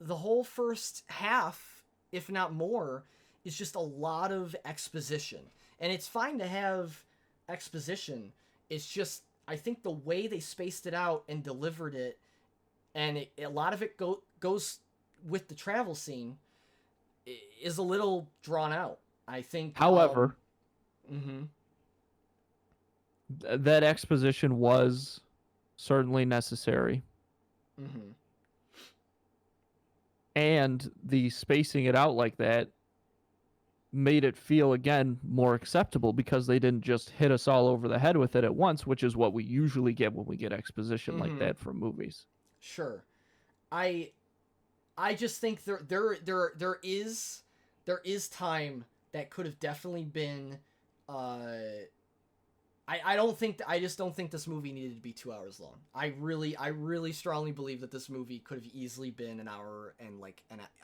Speaker 1: the whole first half, if not more, is just a lot of exposition. And it's fine to have exposition. It's just, I think the way they spaced it out and delivered it, and a lot of it goes with the travel scene, is a little drawn out, I think.
Speaker 2: However, that exposition was certainly necessary. And the spacing it out like that made it feel, again, more acceptable because they didn't just hit us all over the head with it at once, which is what we usually get when we get exposition like that from movies. Sure.
Speaker 1: I just think there is time that could have definitely been I just don't think this movie needed to be 2 hours long. I really strongly believe that this movie could have easily been an hour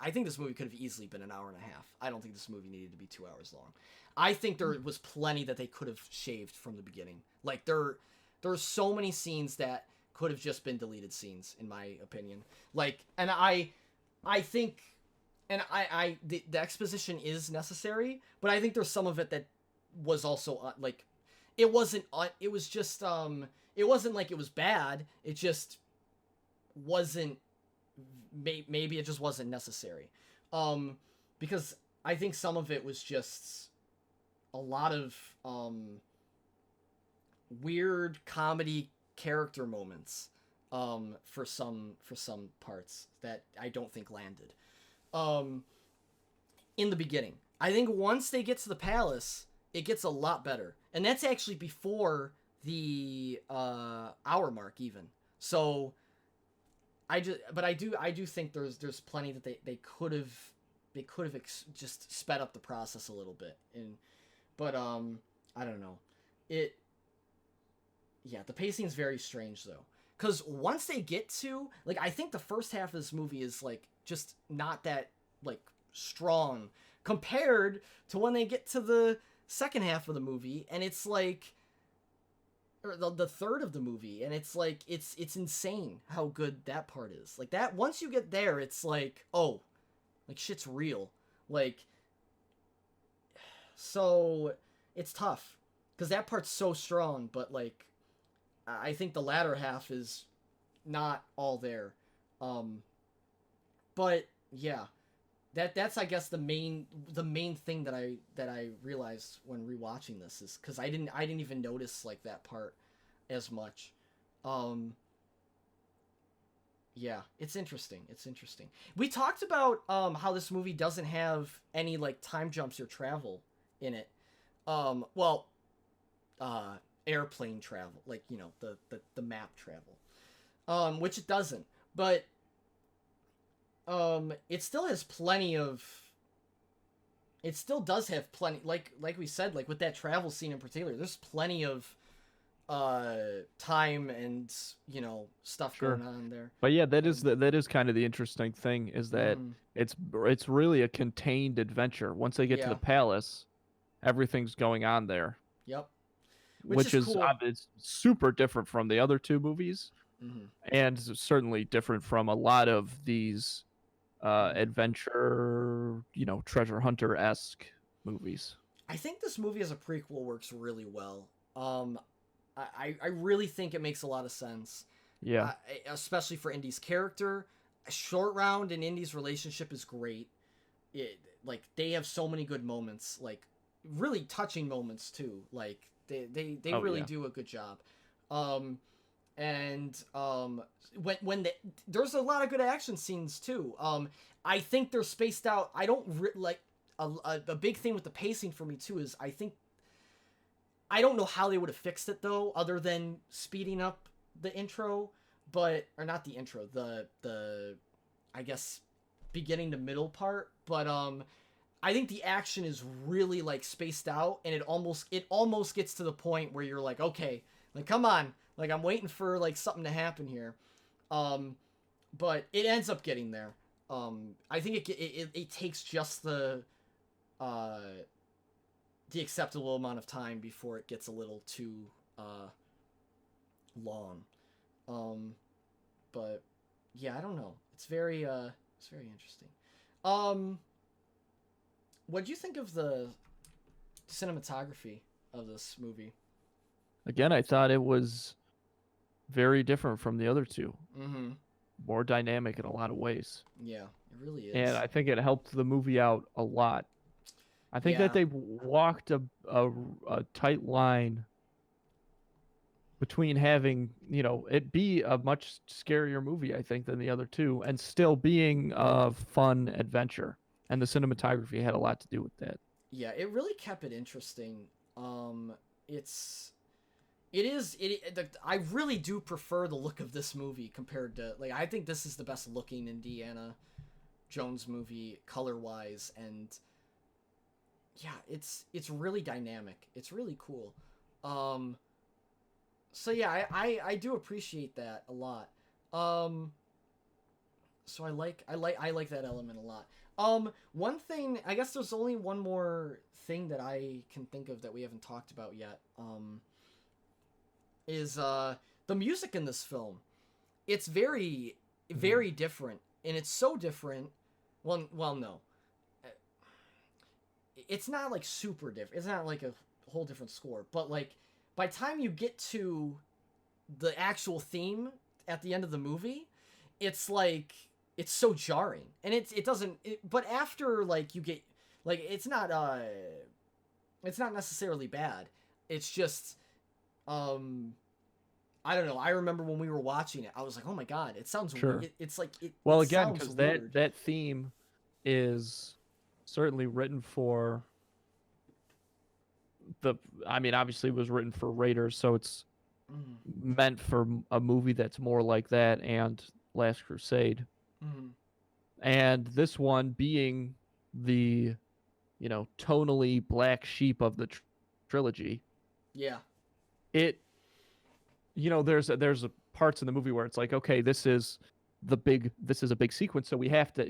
Speaker 1: I think this movie could have easily been an hour and a half. I don't think this movie needed to be 2 hours long. I think there was plenty that they could have shaved from the beginning. Like, there are so many scenes that could have just been deleted scenes, in my opinion. Like, and I think, and the exposition is necessary, but I think there's some of it that was also it wasn't like it was bad. It just wasn't, maybe it just wasn't necessary. Because I think some of it was just a lot of weird comedy character moments for some parts that I don't think landed in the beginning. I think once they get to the palace, it gets a lot better. And that's actually before the hour mark even. So I do think there's plenty that they could have just sped up the process a little bit. But I don't know. The pacing is very strange though. Cuz once they get to, like, I think the first half of this movie is like just not that like strong compared to when they get to the second half of the movie, and it's like, or the third of the movie, and it's like it's insane how good that part is. Like, that once you get there, it's like, oh, like, shit's real. Like, so it's tough because that part's so strong, but like I think the latter half is not all there. But yeah, that's I guess the main thing that I realized when rewatching this is because I didn't even notice like that part as much. Yeah, it's interesting. We talked about how this movie doesn't have any like time jumps or travel in it. Airplane travel, like, you know, the map travel, which it doesn't, but it still has plenty of, it still does have plenty, like we said, like with that travel scene in particular, there's plenty of time and, you know, stuff going on there.
Speaker 2: But yeah, that is kind of the interesting thing, is that it's really a contained adventure. Once they get to the palace, everything's going on there.
Speaker 1: Yep.
Speaker 2: Which is cool. It's super different from the other two movies. and certainly different from a lot of these adventure, treasure hunter esque movies.
Speaker 1: I think this movie as a prequel works really well. I really think it makes a lot of sense.
Speaker 2: Yeah.
Speaker 1: Especially for Indy's character. Short Round and Indy's relationship is great. Like, they have so many good moments, like really touching moments too. Like they really do a good job. When there's a lot of good action scenes too. I think they're spaced out. I don't like a big thing with the pacing for me too is I don't know how they would have fixed it though, other than speeding up the intro, or not the intro, the I guess beginning to middle part, but I think the action is really like spaced out, and it almost gets to the point where you're like, okay, like come on, like I'm waiting for like something to happen here, but it ends up getting there. I think it takes just the acceptable amount of time before it gets a little too long. But yeah, I don't know. It's very interesting. What do you think of the cinematography of this movie?
Speaker 2: Again, I thought it was very different from the other two.
Speaker 1: Mm-hmm.
Speaker 2: More dynamic in a lot of ways.
Speaker 1: Yeah, it really is.
Speaker 2: And I think it helped the movie out a lot. I think that they walked a tight line between having, it be a much scarier movie, I think, than the other two, and still being a fun adventure. And the cinematography had a lot to do with that.
Speaker 1: Yeah, it really kept it interesting. I really do prefer the look of this movie compared to, like, I think this is the best looking Indiana Jones movie color-wise, and yeah, it's really dynamic. It's really cool. So yeah, I do appreciate that a lot. So I like that element a lot. One thing, I guess there's only one more thing that I can think of that we haven't talked about yet. Is the music in this film. It's very, very different, and it's so different. Well, no. It's not like super different. It's not like a whole different score, but like by the time you get to the actual theme at the end of the movie, it's like it's so jarring, and but after like you get like it's not necessarily bad. It's just I don't know. I remember when we were watching it, I was like, "Oh my god, it sounds weird." It's like it.
Speaker 2: Well,
Speaker 1: it
Speaker 2: again,
Speaker 1: sounds
Speaker 2: because
Speaker 1: weird.
Speaker 2: that theme is certainly written for obviously it was written for Raiders, so it's meant for a movie that's more like that and Last Crusade. And this one being the, tonally black sheep of the trilogy.
Speaker 1: Yeah.
Speaker 2: It, there's a parts in the movie where it's like, okay, this is a big sequence, so we have to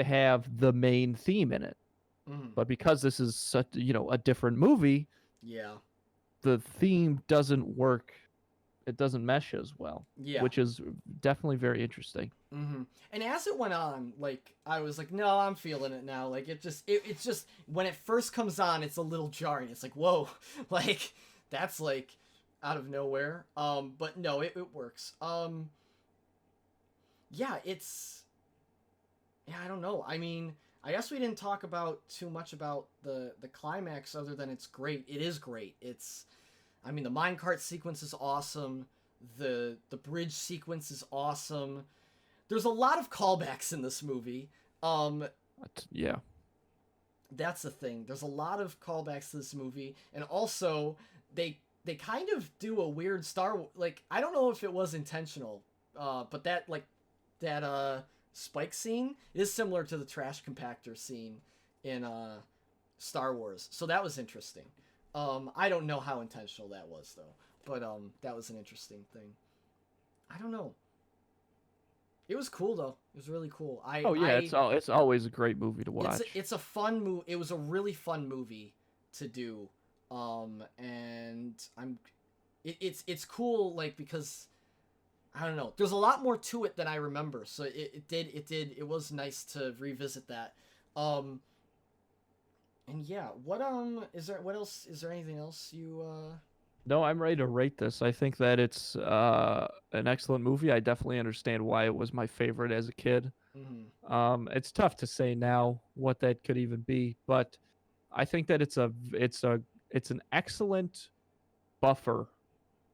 Speaker 2: have the main theme in it. But because this is such, a different movie,
Speaker 1: yeah,
Speaker 2: the theme doesn't work. It doesn't mesh as well.
Speaker 1: Yeah.
Speaker 2: Which is definitely very interesting.
Speaker 1: And as it went on, like, I was like, no, I'm feeling it now. Like, it's just, when it first comes on, it's a little jarring. It's like, whoa, like, that's, like, out of nowhere. But no, it works. Yeah, I don't know. I mean, I guess we didn't talk about too much about the climax other than it's great. It is great. I mean, the minecart sequence is awesome. The bridge sequence is awesome. There's a lot of callbacks in this movie.
Speaker 2: Yeah.
Speaker 1: That's the thing. There's a lot of callbacks to this movie, and also they kind of do a weird like, I don't know if it was intentional, but that spike scene is similar to the trash compactor scene in Star Wars. So that was interesting. I don't know how intentional that was though, but that was an interesting thing. I don't know. It was cool though. It was really cool.
Speaker 2: It's always a great movie to watch.
Speaker 1: It's a fun movie. It was a really fun movie to do. And it's cool, like, because I don't know. There's a lot more to it than I remember, so it was nice to revisit that. And yeah, what else? Is there anything else you
Speaker 2: No, I'm ready to rate this. I think that it's an excellent movie. I definitely understand why it was my favorite as a kid.
Speaker 1: mhm.
Speaker 2: It's tough to say now what that could even be, but I think that it's an excellent buffer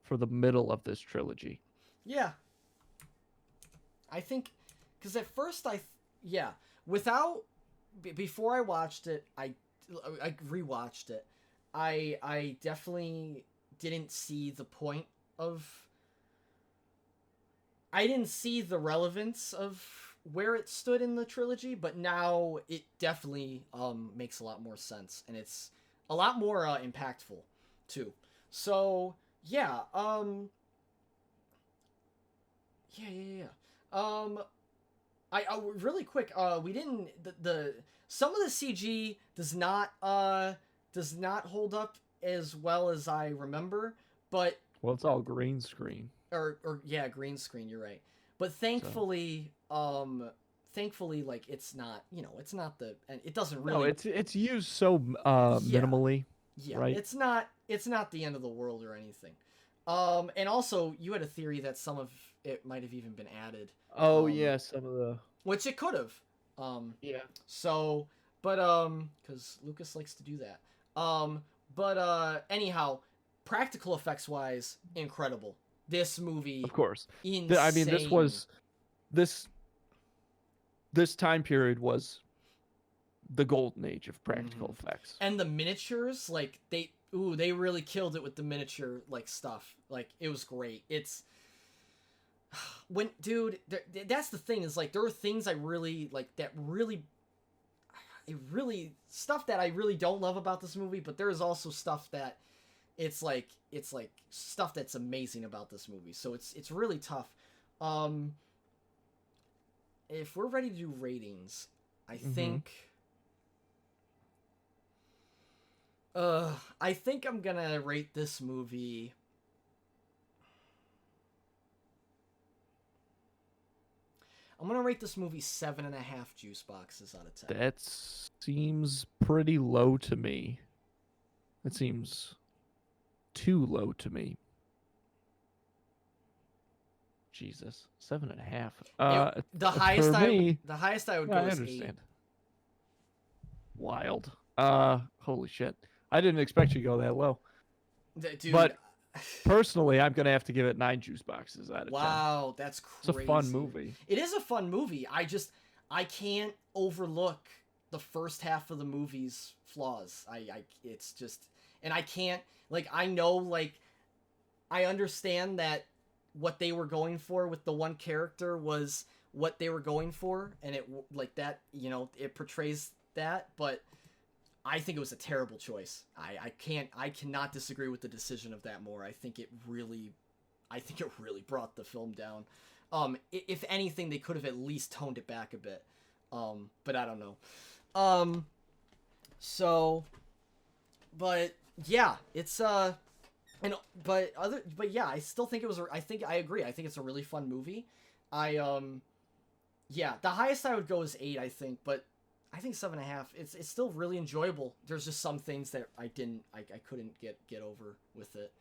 Speaker 2: for the middle of this trilogy.
Speaker 1: Yeah, I think, because at first yeah, without before I watched it, I rewatched it. I definitely didn't see the point of. I didn't see the relevance of where it stood in the trilogy, but now it definitely makes a lot more sense, and it's a lot more impactful too. So yeah, yeah. I really quick. We didn't the some of the CG does not hold up as well as I remember, but
Speaker 2: Well, it's all green screen.
Speaker 1: or yeah, green screen. You're right, but thankfully, like it's not it's not and it doesn't really.
Speaker 2: No, it's used so
Speaker 1: Yeah.
Speaker 2: minimally.
Speaker 1: Yeah,
Speaker 2: Right.
Speaker 1: it's not the end of the world or anything. And also you had a theory that some of it might have even been added.
Speaker 2: Oh yeah, some of the
Speaker 1: Which it could have.
Speaker 2: yeah.
Speaker 1: So, but because Lucas likes to do that. But anyhow, practical effects wise, incredible. This movie,
Speaker 2: Of course.
Speaker 1: insane.
Speaker 2: I mean, this time period was the golden age of practical effects.
Speaker 1: And the miniatures, like they really killed it with the miniature like stuff. Like it was great. It's when dude, that's the thing is like there are things I really like that really stuff that I really don't love about this movie, but there is also stuff that it's like stuff that's amazing about this movie. So it's really tough. If we're ready to do ratings, I think I'm gonna rate this movie. I'm gonna rate this movie 7.5 juice boxes out of 10.
Speaker 2: That seems pretty low to me. It seems too low to me. Jesus, 7.5.
Speaker 1: The highest
Speaker 2: for me,
Speaker 1: the highest I would go
Speaker 2: I
Speaker 1: is 8.
Speaker 2: understand. Wild. Holy shit! I didn't expect you to go that low.
Speaker 1: Dude,
Speaker 2: But personally, I'm gonna have to give it 9 juice boxes out of 10.
Speaker 1: wow, that's crazy.
Speaker 2: It's a fun movie.
Speaker 1: It is a fun movie. I can't overlook the first half of the movie's flaws. It's just, and I can't, like, I know, like, I understand that what they were going for with the one character was what they were going for, and it, like, that, it portrays that, but I think it was a terrible choice. I cannot disagree with the decision of that more. I think it really brought the film down. If anything, they could have at least toned it back a bit. But I don't know. But yeah, it's but yeah, I still think I agree. I think it's a really fun movie. Yeah, the highest I would go is 8, I think, but I think 7.5. It's still really enjoyable. There's just some things that I couldn't get over with it.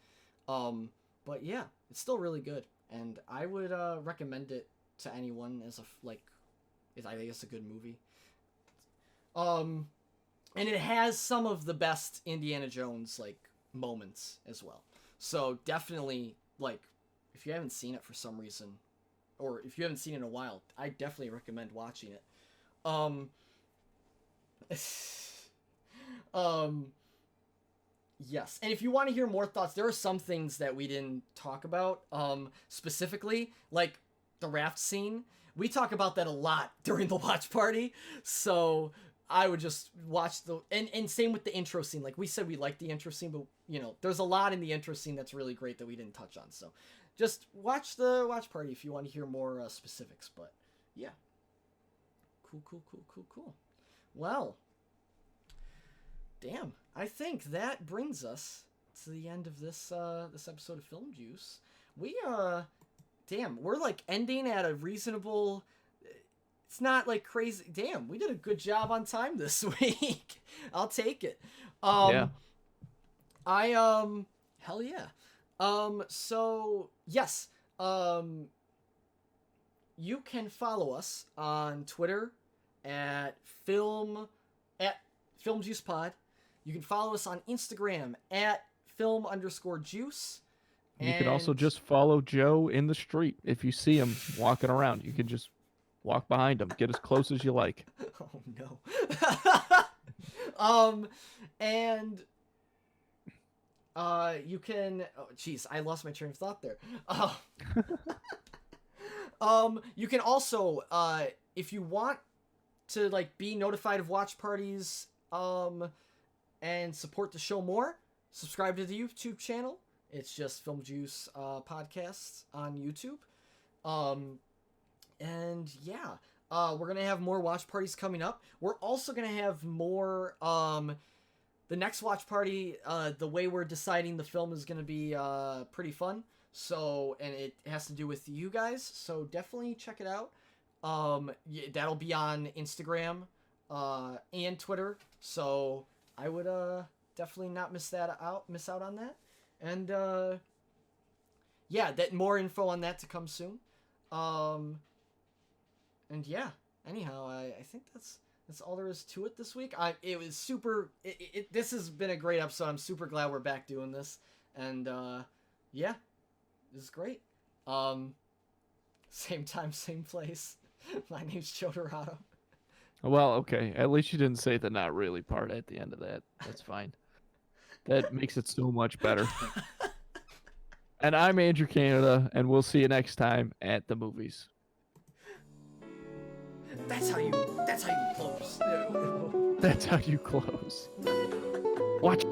Speaker 1: But yeah, it's still really good, and I would recommend it to anyone as I think it's a good movie. And it has some of the best Indiana Jones like moments as well. So definitely, like, if you haven't seen it for some reason, or if you haven't seen it in a while, I definitely recommend watching it. Yes, and if you want to hear more thoughts, there are some things that we didn't talk about, specifically, like the raft scene. We talk about that a lot during the watch party, so I would just watch and same with the intro scene. Like we said, we like the intro scene, but there's a lot in the intro scene that's really great that we didn't touch on. So just watch the watch party if you want to hear more specifics. But yeah, cool. Well, damn, I think that brings us to the end of this episode of Film Juice. damn, we're like ending at a reasonable. It's not like crazy. Damn, we did a good job on time this week. I'll take it.
Speaker 2: Yeah.
Speaker 1: Hell yeah. So yes. You can follow us on Twitter at Film Juice Pod. You can follow us on Instagram at film_juice.
Speaker 2: You can also
Speaker 1: And-
Speaker 2: just follow Joe in the street. If you see him walking around, you can just walk behind him. Get as close as you like.
Speaker 1: Oh no. And you can. Oh, jeez, I lost my train of thought there. You can also, if you want to like be notified of watch parties, and support the show more, subscribe to the YouTube channel. It's just Film Juice Podcasts on YouTube. And yeah, we're gonna have more watch parties coming up. We're also gonna have more. The next watch party, the way we're deciding the film is gonna be pretty fun. So, and it has to do with you guys. So definitely check it out. That'll be on Instagram and Twitter. So I would definitely not miss out on that. And yeah, that more info on that to come soon. And yeah, anyhow, I think that's all there is to it this week. It was super. This has been a great episode. I'm super glad we're back doing this. And yeah, this is great. Same time, same place. My name's Joe Dorado.
Speaker 2: Well, okay. At least you didn't say the not really part at the end of that. That's fine. That makes it so much better. And I'm Andrew Canada, and we'll see you next time at the movies.
Speaker 1: That's how you close.
Speaker 2: That's how you close. Watch.